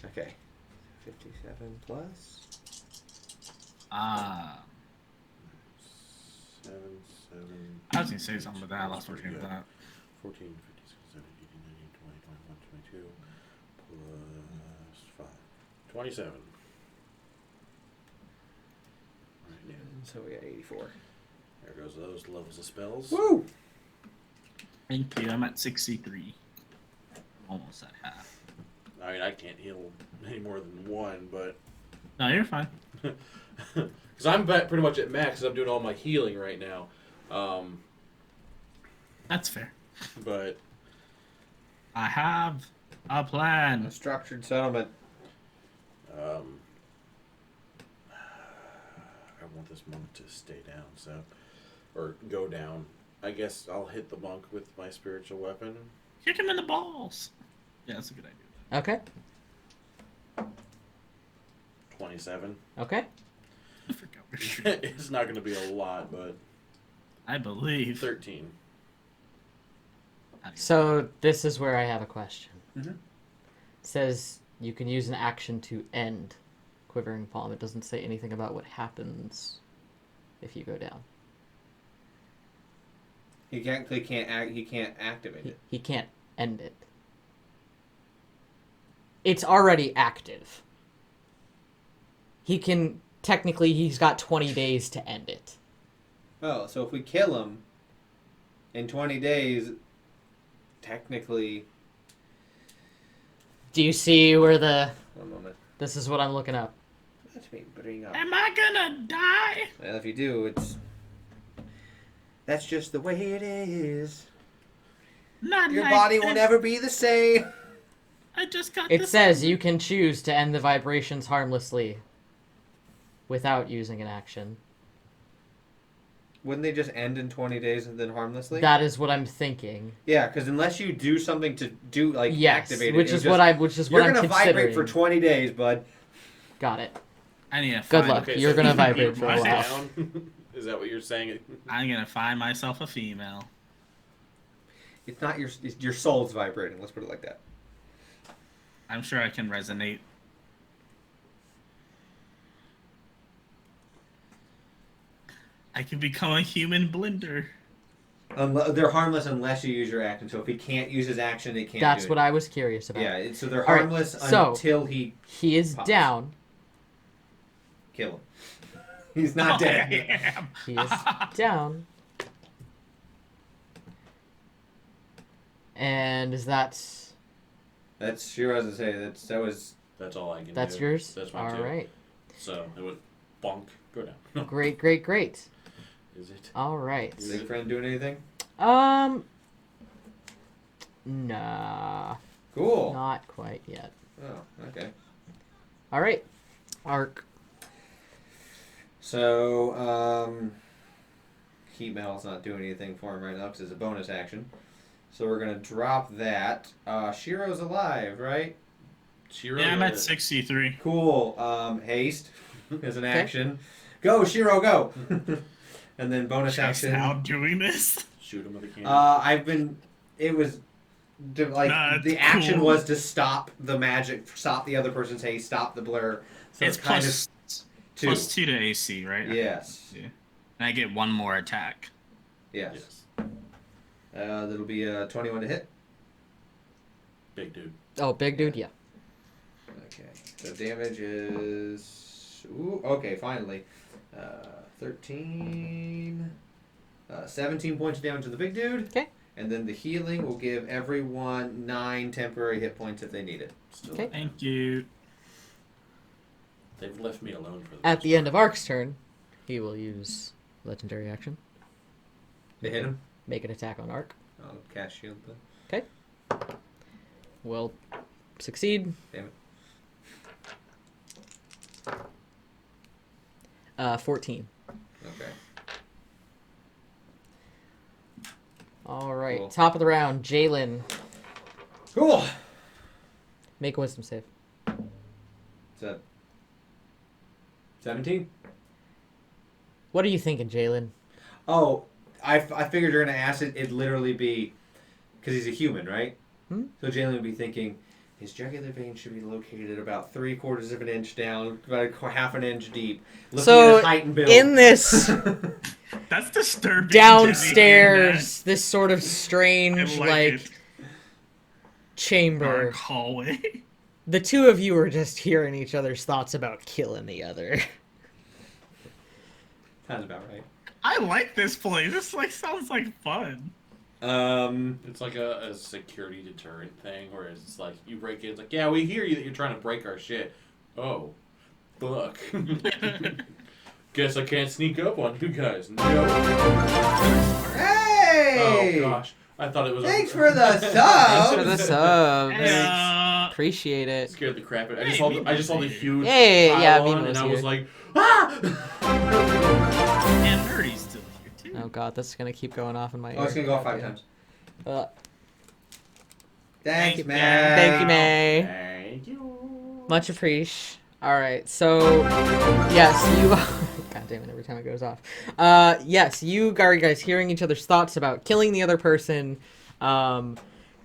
Okay. 57 plus... Ah. 7, 7... I was gonna say something, but I lost working with that. 14, 15, 16, 17, 18, 19, 20, 21, 22, 27. So we got 84. There goes those levels of spells. Woo! Thank you. I'm at 63. Almost at half. I mean, I can't heal any more than one, but... No, you're fine. Because I'm pretty much at max because I'm doing all my healing right now. That's fair. But... I have a plan. A structured settlement. I want this monk to stay down, so... Or go down. I guess I'll hit the monk with my spiritual weapon. Kick him in the balls. Yeah, that's a good idea. Okay. 27. Okay. I forgot where Shiro is. It's not going to be a lot, but... I believe. 13. So this is where I have a question. Mhm. It says you can use an action to end Quivering Palm. It doesn't say anything about what happens if you go down. He can't activate it. He can't end it. It's already active. He can technically he's got 20 days to end it. Oh, so if we kill him in 20 days, technically. Do you see where the... One moment. This is what I'm looking up. Let me bring up. Am I gonna die? Well, if you do, it's. That's just the way it is. Not Your like body that. will never be the same. I just got It this. says you can choose to end the vibrations harmlessly without using an action. Wouldn't they just end in 20 days and then harmlessly? That is what I'm thinking. Yeah, because unless you do something to do like Yes, activate which it, is what I'm you're considering. gonna vibrate for 20 days, bud. Got it. I need to Good find luck. Okay, You're so gonna you vibrate for a rise while. down? Is that what you're saying? I'm gonna find myself a female. It's not your soul's vibrating. Let's put it like that. I'm sure I can resonate. I can become a human blender. They're harmless unless you use your action. So if he can't use his action, they can't. That's do what it. I was curious about. Yeah, so they're All right, harmless so- until he He is Pops. down. kill him. He's not dead. I am. He is down. And is that... That's Shiro has to say. That's all I can do. That's yours? That's mine All too. right. So it would bonk, go down. Great, great, great. Is it? All right. Is big friend doing anything? Nah. Cool. Not quite yet. Oh, okay. All right. Arc. So, heat metal's not doing anything for him right now because it's a bonus action. So we're gonna drop that. Shiro's alive, right? Shiro, Yeah, I'm at 63. Cool. Haste as an action. Go, Shiro, go! And then bonus Just action. now doing this. Shoot him with a cannon. The action was to stop the magic, stop the other person's haste, stop the blur. So It's kind plus, of plus 2 to AC, right? Yes. Yeah. And I get one more attack. Yes. Yes. That'll be 21 to hit. Big dude. Oh, big dude, yeah. Okay. So damage is... Ooh, okay, finally. 13... 17 points of damage to the big dude. Okay. And then the healing will give everyone 9 temporary hit points if they need it. Still, Okay. Thank you. They've left me alone for the At most the end of Arc's turn, he will use legendary action. They hit him? Make an attack on Arc. I'll cast shield then. Will succeed. Damn it. 14. Okay. All right. Cool. Top of the round, Jalen. Cool! Make a wisdom save. Is that 17? What are you thinking, Jalen? Oh, I figured you're going to ask it. It'd literally be... Because he's a human, right? Hmm? So Jalen would be thinking, his jugular vein should be located about 3/4 of an inch down, about half an inch deep. Looking So, at his height and build. in this That's disturbing. downstairs, this sort of Jimmy. strange, I like it. chamber. Dark hallway. The two of you are just hearing each other's thoughts about killing the other. Sounds about right. I like this place. This sounds like fun. It's like a security deterrent thing, where it's like you break in. It's like, yeah, we hear you that you're trying to break our shit. Oh, fuck. Guess I can't sneak up on you guys. No. Hey! Oh gosh, I thought it was. Thanks for the Thanks sub. for the subs. Hey, Appreciate it. Scared the crap out. I Hey, just saw the huge Hey, yeah, pylon, Mimo's and I here. was like, ah! and Nerdy's still here too. Oh god, this is gonna keep going off in my ear. Oh, it's gonna go off 5 times. Thanks, Thank man. Thank you, May. Thank you. Much appreciate. Alright, so yes, you God damn it, every time it goes off. Yes, you are guys hearing each other's thoughts about killing the other person.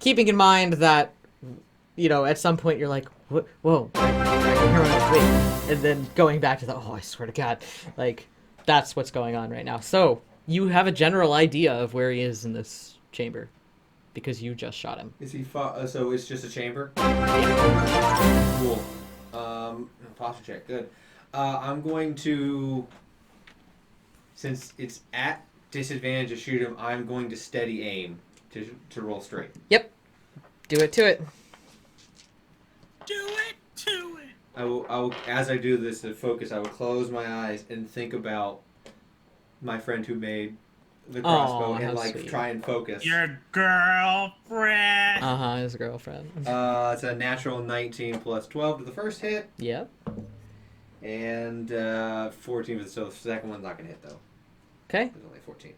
Keeping in mind that, you know, at some point you're like, whoa, I can hear my wait. And then going back to the, oh, I swear to God. Like, that's what's going on right now. So, you have a general idea of where he is in this chamber. Because you just shot him. Is he so it's just a chamber? Cool. Posture check, good. I'm going to, since it's at disadvantage to shoot him, I'm going to steady aim to roll straight. Yep. Do it to it. Do it to it. I will, as I do this to focus, I will close my eyes and think about my friend who made the crossbow how and like sweet. try and focus. Your girlfriend. Uh-huh, his girlfriend. It's a natural 19 plus 12 to the first hit, Yep. and 14 for the second one's not gonna hit though. Okay. It's only 14.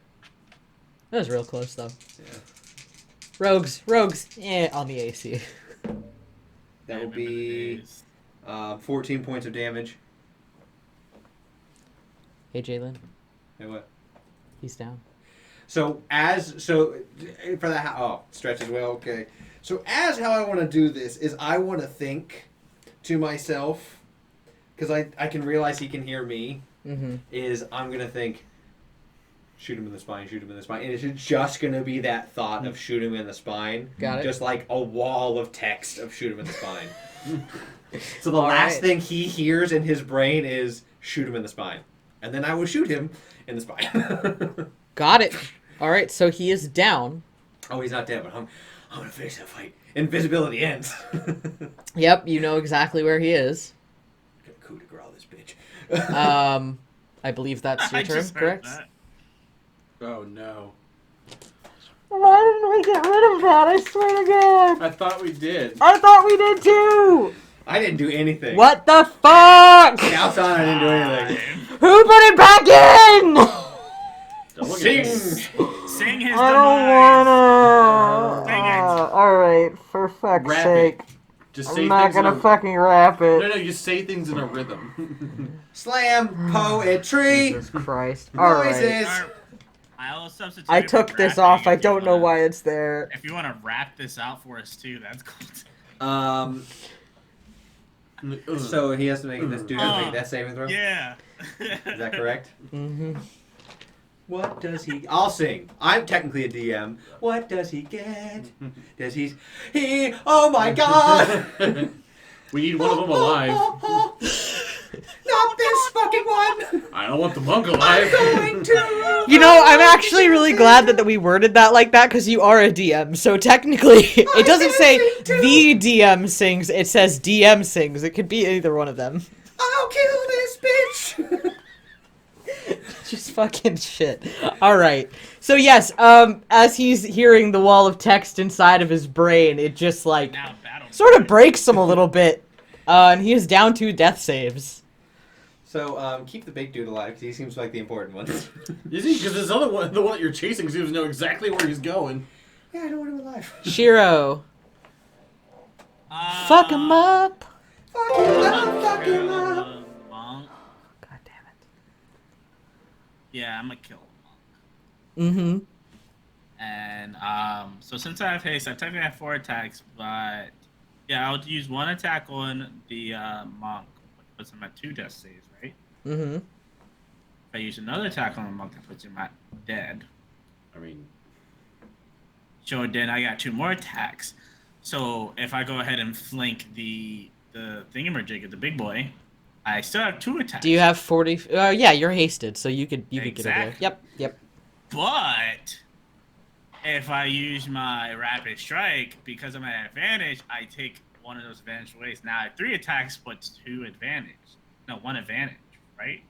That was real close, though. Yeah. Rogues, on the AC. That will be 14 points of damage. Hey, Jalen, And what? he's down. So for that, stretch as well. Okay. So as how I want to do this is I want to think to myself, because I can realize he can hear me. Mm-hmm. Is I'm gonna think, shoot him in the spine, shoot him in the spine, and it's just gonna be that thought of shoot him in the spine. Got it. Just like a wall of text of shoot him in the spine. So the All last right. thing he hears in his brain is shoot him in the spine, and then I will shoot him in the spine. Got it. All right, so he is down. Oh, he's not dead, but I'm gonna finish that fight. Invisibility ends. Yep, you know exactly where he is. Good coup de grace, this bitch. I believe that's your I turn, just heard correct? that. Oh no. Why didn't we get rid of that? I swear to God. I thought we did. I thought we did too. I didn't do anything. What the fuck? Outside, I didn't do anything. Who put it back in? Don't look Sing. at me. Sing his I demise. don't wanna. Dang it. Alright, for fuck's Rap sake. it. Just say I'm not things in gonna a... fucking rap it. No, just say things in a rhythm. Slam poetry. Jesus Christ. Alright. Noises. I'll substitute. I it for took this rapping off. if I you don't know wanna- why it's there. If you want to rap this out for us too, that's cool. So he has to make this dude has to make that saving throw. Yeah. Is that correct? Mm-hmm. What does he? I'll sing. I'm technically a DM. What does he get? Does he? Oh my God! We need one of them alive. Not this fucking one. I don't want the monk I'm alive. going to. You know, I'm actually really glad that we worded that like that because you are a DM. So technically, it doesn't say the DM sings. It says DM sings. It could be either one of them. I'll kill this bitch. Just fucking shit. All right. So yes, as he's hearing the wall of text inside of his brain, it just like Now battle. sort of breaks him a little bit, and he is down 2 death saves. So keep the big dude alive because he seems like the important one. Is he? Because this other one, the one that you're chasing, seems to know exactly where he's going. Yeah, I don't want him alive. Shiro, fuck him up. Fuck him up, fuck him up. Monk. God damn it. Yeah, I'm gonna kill a monk. Mm-hmm. And so since I have haste, I technically have 4 attacks, but yeah, I'll use 1 attack on the monk, which puts him at 2 death saves, right? Mm-hmm. If I use another attack on the monk, that puts him at dead. I mean, So then I got 2 more attacks. So if I go ahead and flank the the thingamajig, the big boy, I still have 2 attacks. Do you have 40? Yeah, you're hasted, so you could get over there. Exactly. Yep. But if I use my rapid strike, because I'm at advantage, I take one of those advantage ways. Now I have 3 attacks, but 2 advantage. No, 1 advantage, right?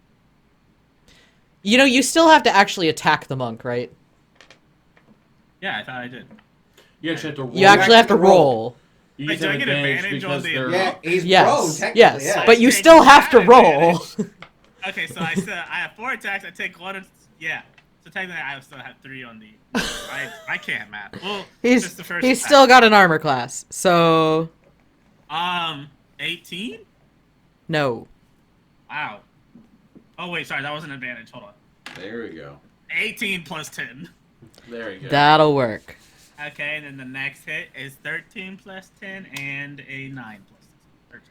You know, you still have to actually attack the monk, right? Yeah, I thought I did. You actually have to roll. You actually have to roll. You Wait, just do have I get advantage advantage on because the- they're Yeah, he's Yes. prone, technically. Yes. Yeah. But you Take still have to that roll. Okay, so I have 4 attacks. I take 1. Yeah. So technically, I still have 3 on the. I can't math. Well, just the first He's attack. still got an armor class, so 18. no. Wow. Oh wait, sorry, that was an advantage. Hold on. There we go. 18 plus 10. There you go. That'll work. Okay, and then the next hit is 13 plus 10 and a 9 plus 10. 13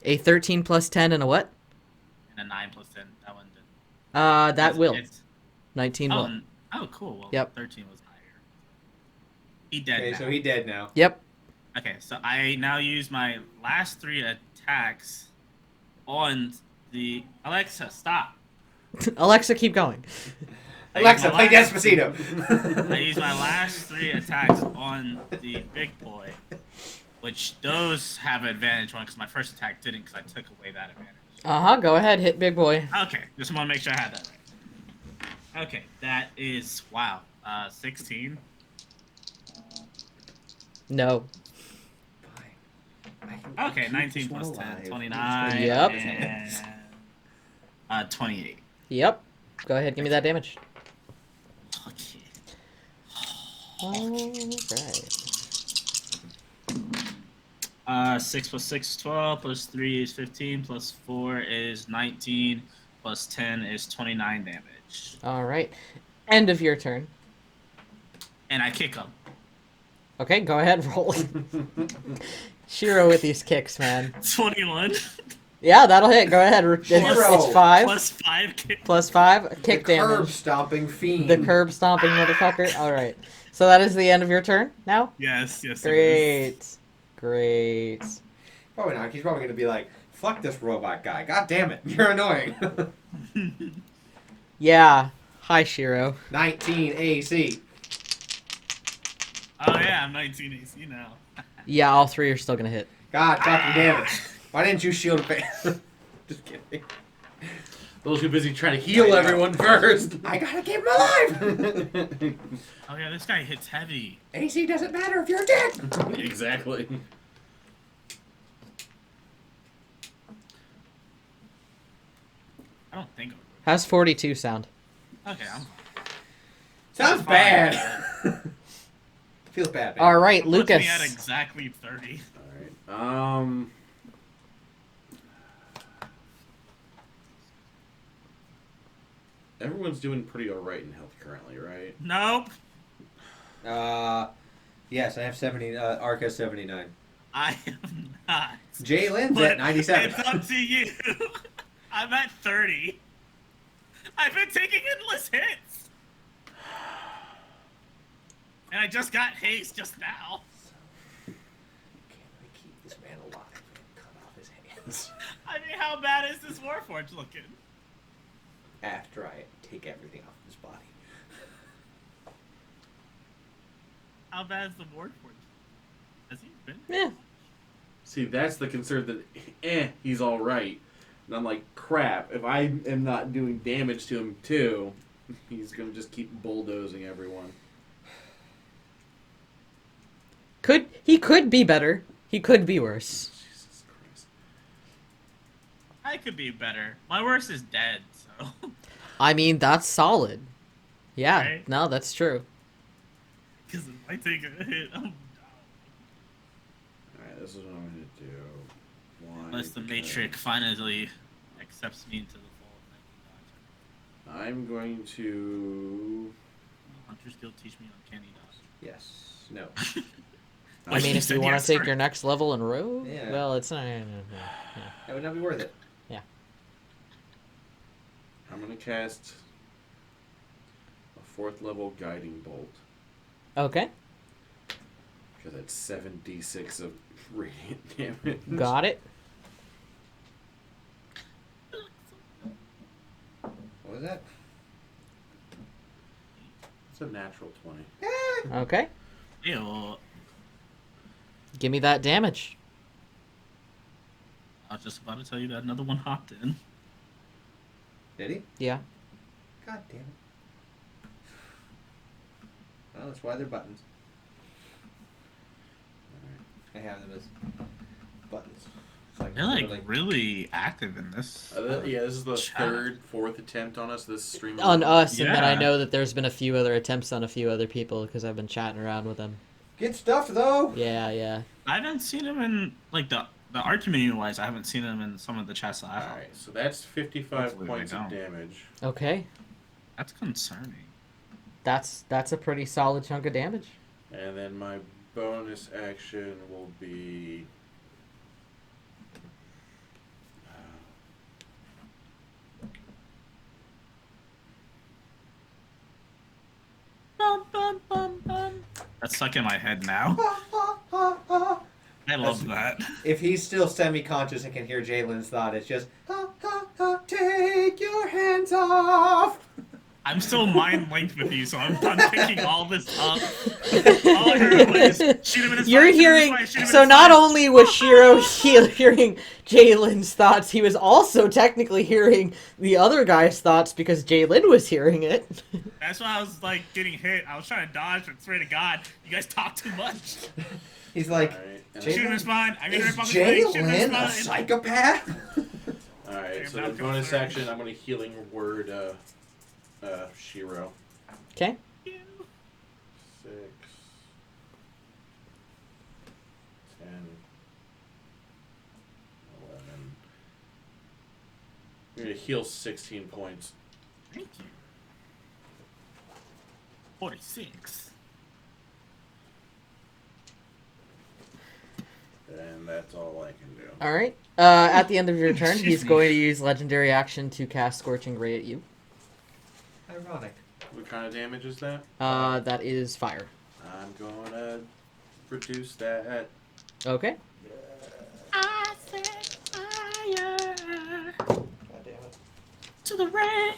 A 13 plus 10 and a what? and a 9 plus 10. That one did. That will. It's- 19 will. Oh, cool. Well, Yep. 13 was higher. He dead Okay, now. so he dead now. Yep. Okay, so I now use my last 3 attacks on the Alexa. Stop. Alexa, keep going. I Alexa, use play my last- I Despacito. use my last 3 attacks on the big boy, which those have advantage on because my first attack didn't because I took away that advantage. Go ahead, hit big boy. Okay, just want to make sure I had that right. Okay, that is 16. No. Okay, 19 plus 10, 29. Yep. And 28. Yep. Go ahead, give me that damage. Okay. Alright. 6 plus 6 is 12, plus 3 is 15, plus 4 is 19, plus 10 is 29 damage. Alright. End of your turn. And I kick him. Okay, go ahead, roll. Shiro with these kicks, man. 21. Yeah, that'll hit. Go ahead. It's Shiro. 5. Plus 5 kick. Plus 5. Kick the curb damage. stomping fiend. The curb stomping motherfucker. Alright. So that is the end of your turn now? Yes, yes. it is. Great. Probably not. He's probably gonna be like, "Fuck this robot guy. God damn it, you're annoying." Yeah. Hi, Shiro. 19 AC. Oh, yeah, I'm 19 AC now. Yeah, all 3 are still gonna hit. God fucking damn it. Why didn't you shield face? Just kidding. Those who are busy trying to heal everyone first. I gotta keep him alive. Oh, yeah, this guy hits heavy. AC doesn't matter if you're dead. Exactly. I don't think I'm... How's 42 sound? Okay, I'm... Sounds Fine. bad. Feels bad. Man. Alright, Puts Lucas. me at exactly 30. Alright. Everyone's doing pretty alright in health currently, right? Nope. Yes, I have 70. Ark has 79. I am not. Jay Lynn's But at 97. it's up to you. I'm at 30. I've been taking endless hits. And I just got haste just now. Can we keep this man alive and cut off his hands? I mean, how bad is this Warforged looking? After I take everything off his body. How bad is the Warforged? Has he been? Yeah. See, that's the concern that, he's alright. And I'm like, crap, if I am not doing damage to him too, he's gonna just keep bulldozing everyone. He could be better. He could be worse. Jesus Christ. I could be better. My worst is dead, so. I mean, that's solid. Yeah, Right? no, that's true. Because if I take a hit, I'm down. Alright, this is what I'm gonna do. One, Unless the Matrix finally accepts me into the fold. I'm going to... Hunter's Guild teach me uncanny dodge. Yes. No. I Like mean, you if you said want to take yesterday. your next level in Rogue, Yeah. well, it's not. That would not be worth it. I'm gonna cast a 4th level guiding bolt. Okay. Because that's 7d6 of radiant damage. Got it. What was that? It's a natural 20. Okay. Ew. Give me that damage. I was just about to tell you that another one hopped in. Did he? Yeah. God damn it. Well, that's why they're buttons. I have them as buttons. It's like They're like really active in this. Yeah, this is the Chat. fourth attempt on us this stream. On us, and then I Yeah. know that there's been a few other attempts on a few other people because I've been chatting around with them. Get stuffed though. Yeah, yeah. I haven't seen him in like the art community wise. I haven't seen him in some of the chats that I've had. Alright, so that's 55 Hopefully points they of don't. damage. Okay. That's concerning. That's a pretty solid chunk of damage. And then my bonus action will be... Bum, bum, bum, bum. That's stuck in my head now. I love that. If he's still semi-conscious and can hear Jalen's thought, it's just take your hands off. I'm still mind linked with you, so I'm picking all this up. All I heard was shoot him in his You're spine, shoot him in his hearing. spine, shoot him in So his not spine. only was Shiro hearing Jalen's thoughts, he was also technically hearing the other guy's thoughts because Jalen was hearing it. That's why I was like getting hit. I was trying to dodge, but swear to God, you guys talk too much. He's like, Alright, and Shoot him in his spine. I'm gonna is rip off his leg. Shoot him in his Jalen a spine. psychopath? Alright, so I'm the not bonus concerned. action, I'm going to healing word Shiro. Okay. 6, 10, 11. You're going to heal 16 points. Thank you. 46. And that's all I can do. All right. At the end of your turn, Excuse he's me. going to use legendary action to cast Scorching Ray at you. Ironic. What kind of damage is that? That is fire. I'm going to reduce that. Okay. I set fire God damn it. to the rain.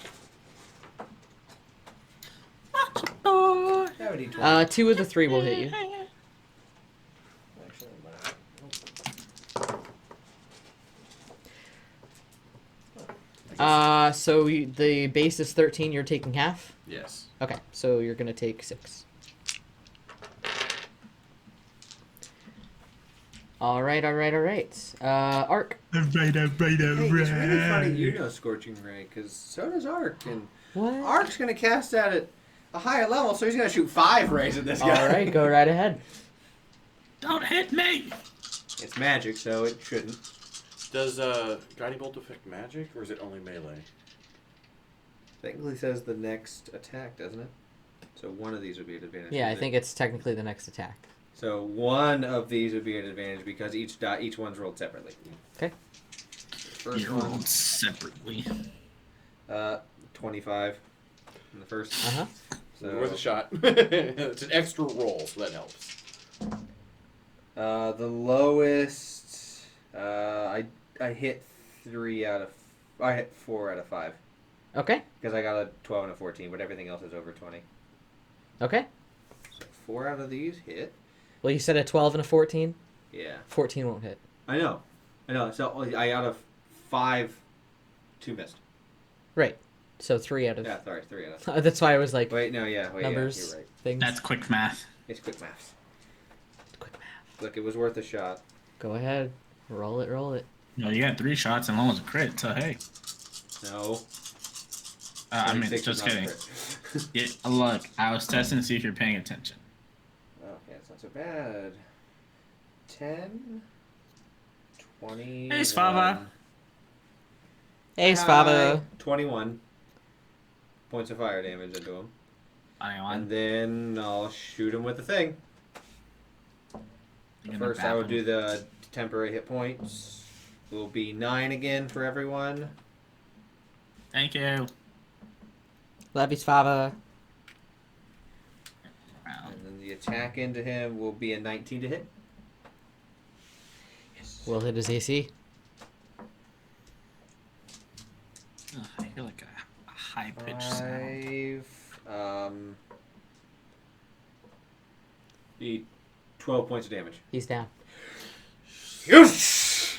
Watch the door. That would eat 20. 2 of the 3 will hit you. Actually, So the base is 13. You're taking half. Yes. Okay, so you're gonna take 6. All right. Arc. Hey, it's really funny you know Scorching Ray, because so does Ark. And What? Ark's going to cast that at a higher level, so he's going to shoot 5 rays at this guy. All right, go right ahead. Don't hit me. It's magic, so it shouldn't. Does Guiding Bolt affect magic, or is it only melee? Technically says the next attack, doesn't it? So one of these would be an advantage. Yeah, I isn't think it? it's technically the next attack. So one of these would be an advantage because each one's rolled separately. Okay. First You're one, rolled separately. 25 in the first. Uh-huh. So Worth a shot. It's an extra roll, so that helps. the lowest, I hit 3 out of. I hit 4 out of 5 Okay. because I got a 12 and a 14, but everything else is over 20. Okay. So 4 out of these hit. Well, you said a 12 and a 14. Yeah. 14 won't hit. I know. So I out of 5, 2 missed. Right. So 3 out of. Yeah, sorry, 3 out of. That's why I was like Wait, no, yeah, wait, numbers, yeah, you're right. things. That's quick math. It's quick maths. Quick math. Look, it was worth a shot. Go ahead. Roll it. No, you got 3 shots and one was a crit, so hey. No. I mean, 26 just was not a kidding. crit. Look, I was testing to see if you're paying attention. Okay, it's not so bad. 10, 20. Hey, Svava. Hey, Svava. 21 points of fire damage into him. I And then I'll shoot him with the thing. First, I will do the temporary hit points. Will be 9 again for everyone. Thank you. Love you, Svava. Wow. And then the attack into him will be a 19 to hit. Will hit his AC. Ugh, I hear like a high pitched sound. 5. The 12 points of damage. He's down. Yes!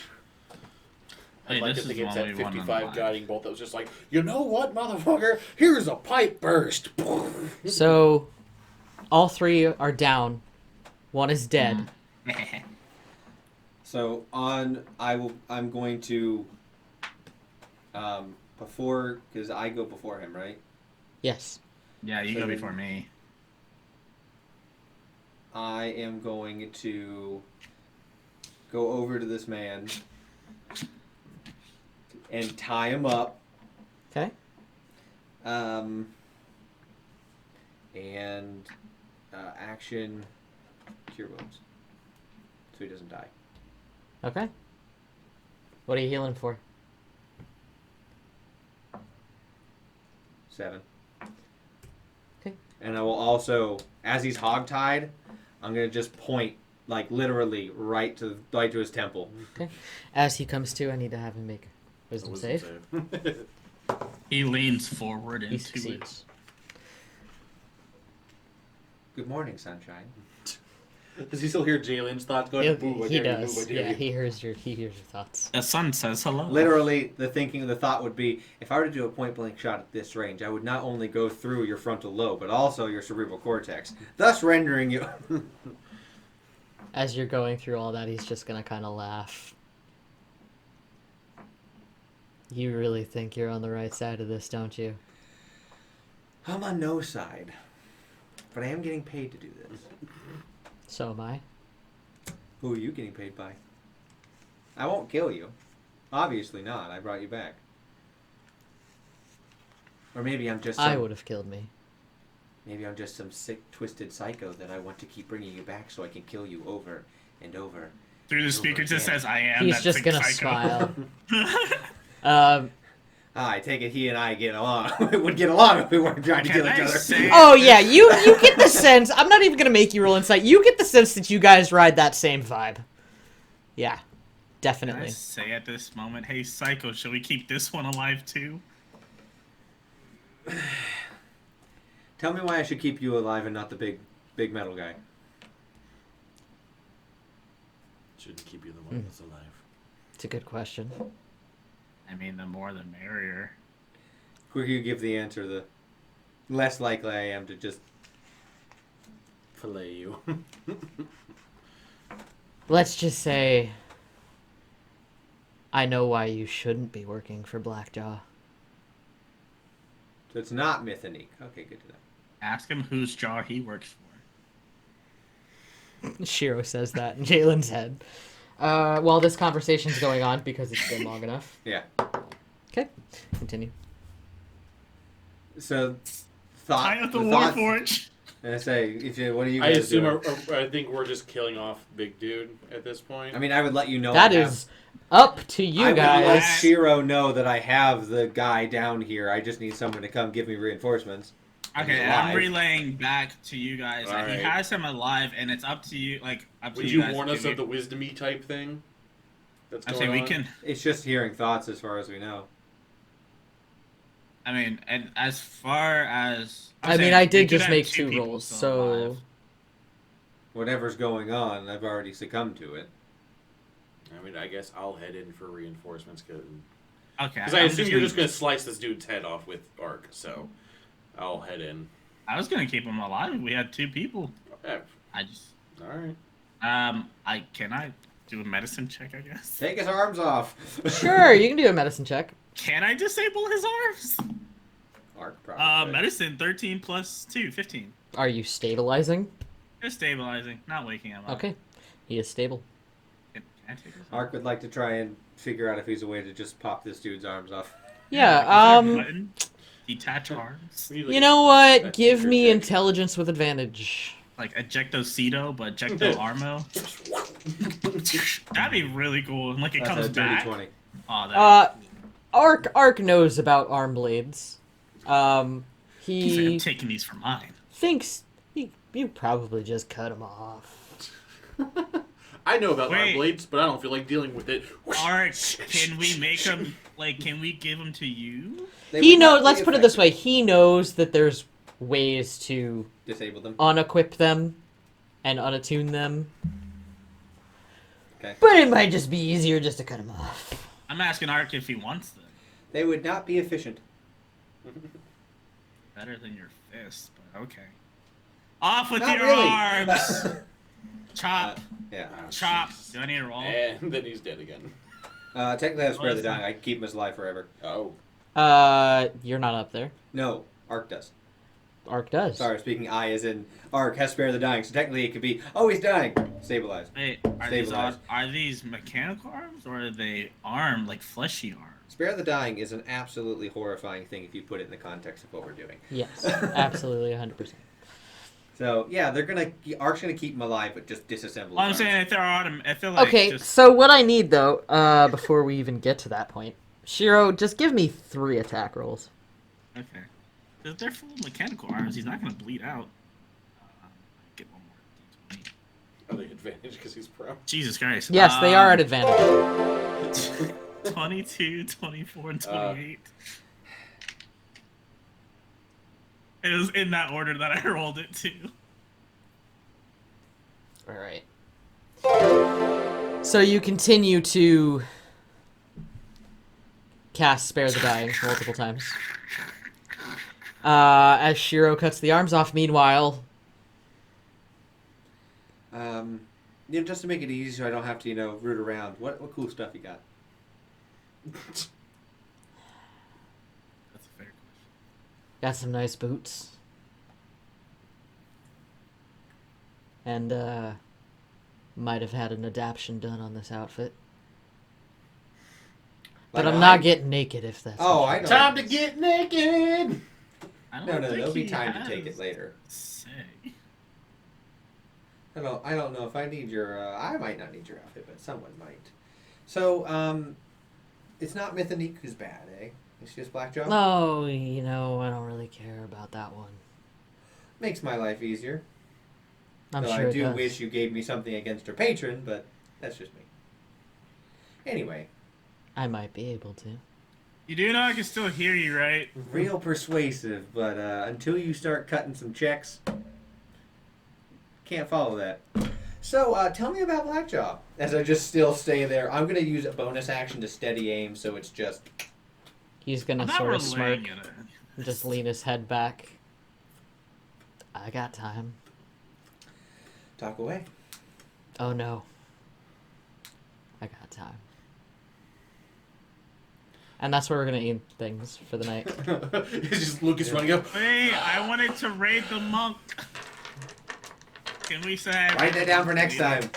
I'd Hey, like this to is think it's one that we won on 55 live. guiding bolt that was just like, you know what, motherfucker? Here's a pipe burst. So, all three are down. One is dead. So I'm going to before, because I go before him, right? Yes. Yeah, you So go then- before me. I am going to go over to this man and tie him up. Okay. And action cure wounds, so he doesn't die. Okay. What are you healing for? 7. Okay. And I will also, as he's hogtied, I'm gonna just point, like literally, right to his temple. As he comes to, I need to have him make a wisdom save. He leans forward He into it. succeeds. Good morning, sunshine. Does he still hear Jalen's thoughts going? He, "Boo, I he dare you, does. boo, I dare Yeah, you." he hears your thoughts. The sun says hello. Literally, the thought would be, if I were to do a point blank shot at this range, I would not only go through your frontal lobe, but also your cerebral cortex, thus rendering you. As you're going through all that, he's just gonna kind of laugh. You really think you're on the right side of this, don't you? I'm on no side, but I am getting paid to do this. So am I. Who are you getting paid by? I won't kill you. Obviously not. I brought you back. Or maybe I'm just I some, would have killed me. maybe I'm just some sick, twisted psycho that I want to keep bringing you back so I can kill you over and over. Through the speaker just Yeah. says, I am He's that just sick gonna psycho. smile. I take it he and I get along. We would get along if we weren't trying to Can kill each I other. say- Oh yeah, you get the sense. I'm not even gonna make you roll insight. You get the sense that you guys ride that same vibe. Yeah, Can I definitely. say at this moment, hey, Psycho, should we keep this one alive too? Tell me why I should keep you alive and not the big metal guy. Shouldn't keep you the one that's alive. It's a good question. I mean, the more the merrier. Quicker you give the answer, the less likely I am to just Fillet you. Let's just say I know why you shouldn't be working for Blackjaw. So it's not Mythonique. Okay, good to know. Ask him whose jaw he works for. Shiro says that in Jalen's head. While this conversation's going on, because it's been long enough. Yeah. Okay, continue. So, Tie up the thoughts- Warforged. And I say, what do you I guys assume, doing? I think we're just killing off Big Dude at this point. I mean, I would let you know. That I have- is up to you I would let guys. Shiro know that I have the guy down here. I just need someone to come give me reinforcements. And Okay, he's and I'm alive. relaying back to you guys that he Alright. has him alive, and it's up to you. Like, up to Would you you guys warn to us give of the me- wisdom-y type thing that's I'm going saying we on? can. It's just hearing thoughts as far as we know. I mean, and as far as I'm I mean, saying, I we did could just have make two 2 people rolls, still so alive. Whatever's going on, I've already succumbed to it. I mean, I guess I'll head in for reinforcements because Okay, I I'm assume you're just gonna- going to slice this dude's head off with arc, so I'll head in. I was gonna keep him alive. We had 2 people. I just. All right. Can I do a medicine check? I guess. Take his arms off. sure, you can do a medicine check. Can I disable his arms? Arc, probably. Medicine 13 plus 2, 15. Are you stabilizing? Just stabilizing, not waking him up. Okay, he is stable. Can I take his Arc would like to try and figure out if he's a way to just pop this dude's arms off. Yeah. Is there a button? Detach arms. You know what? Give me intelligence with advantage. Like ejectocito, but ejecto armo. That'd be really cool. And like it That's comes a dirty back. 20. Oh, that. Ark knows about arm blades. He's like, I'm He taking these for mine. thinks You probably just cut him off. I know about Wait. arm blades, but I don't feel like dealing with it. Art, can we make him, like, can we give him to you? They He would not knows. be Let's put it this effective. way. He knows that there's ways to Disable them. unequip them and unattune them. Okay. But it might just be easier just to cut him off. I'm asking Art if he wants them. They would not be efficient. Better than your fist, but okay. Off with Not your really. arms! Chop. Yeah. Chop. Jesus. Do I need to roll? And then he's dead again. Technically, I have spare the Listen. dying. I can keep him alive forever. Oh. You're not up there. No, Ark does. Ark does. Sorry, speaking I as in Ark has spare the dying. So technically, it could be, oh, he's dying. Stabilized. Wait, Stabilized. are these mechanical arms or are they armed, like fleshy arms? Spare the dying is an absolutely horrifying thing if you put it in the context of what we're doing. Yes, absolutely, 100%. So yeah, Ark's gonna keep him alive, but just disassemble. Well, I'm his saying arms. if they're on, I feel like Okay, just, so what I need though, before we even get to that point, Shiro, just give me 3 attack rolls. okay. If they're full of mechanical arms, he's not gonna bleed out. Get one more D20. Are they advantage because he's pro? Jesus Christ. Yes, they are at advantage. 22, 24, and 28. It was in that order that I rolled it too. All right. So you continue to cast Spare the Dying multiple times. As Shiro cuts the arms off, meanwhile, Just to make it easy, so I don't have to, root around. What cool stuff you got? That's a fair question. got some nice boots. And, might have had an adaptation done on this outfit. But Like I'm not mine? getting naked if that's Oh, what I you- know. Time to get naked! I don't No, think there'll be he time to has take it later. Say. I don't know if I need your. I might not need your outfit, but someone might. So, it's not Mythonique who's bad, eh? It's just Blackjaw. Oh, I don't really care about that one. Makes my life easier. I'm Though sure I it do does. wish you gave me something against her patron, but that's just me. Anyway, I might be able to. You do know I can still hear you, right? real persuasive, but until you start cutting some checks, can't follow that. So, tell me about Blackjaw. As I just still stay there, I'm gonna use a bonus action to steady aim, so it's just. He's gonna I'm not sort of relaying smirk, it. and just lean his head back. I got time. Talk away. Oh no. I got time. And that's where we're gonna end things for the night. It's just Lucas running up. Wait, I wanted to raid the monk. Can we say? Write that down for next time.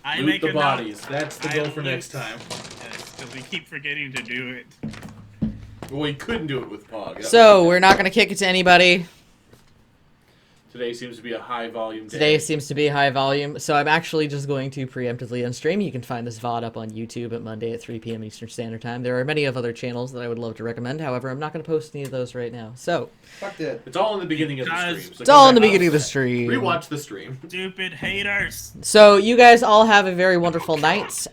I Loot make the a bodies. note. That's the I goal for loot- next time. Yes, because we keep forgetting to do it. Well, you couldn't do it with Pog. So we're not gonna kick it to anybody. Today seems to be a high volume day. Today seems to be high volume, so I'm actually just going to preemptively unstream. You can find this VOD up on YouTube at Monday at 3 p.m. Eastern Standard Time. There are many of other channels that I would love to recommend. However, I'm not going to post any of those right now. So, Fuck that. It's all in the beginning of the Guys, stream. So it's all in the go back beginning of the and stream. Rewatch the stream. Stupid haters. So, you guys all have a very wonderful night.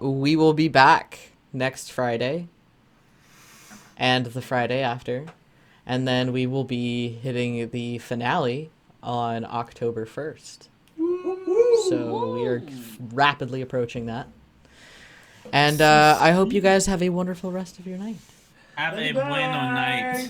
We will be back next Friday and the Friday after. And then we will be hitting the finale on October 1st. So we are rapidly approaching that. And I hope you guys have a wonderful rest of your night. Have a bueno night.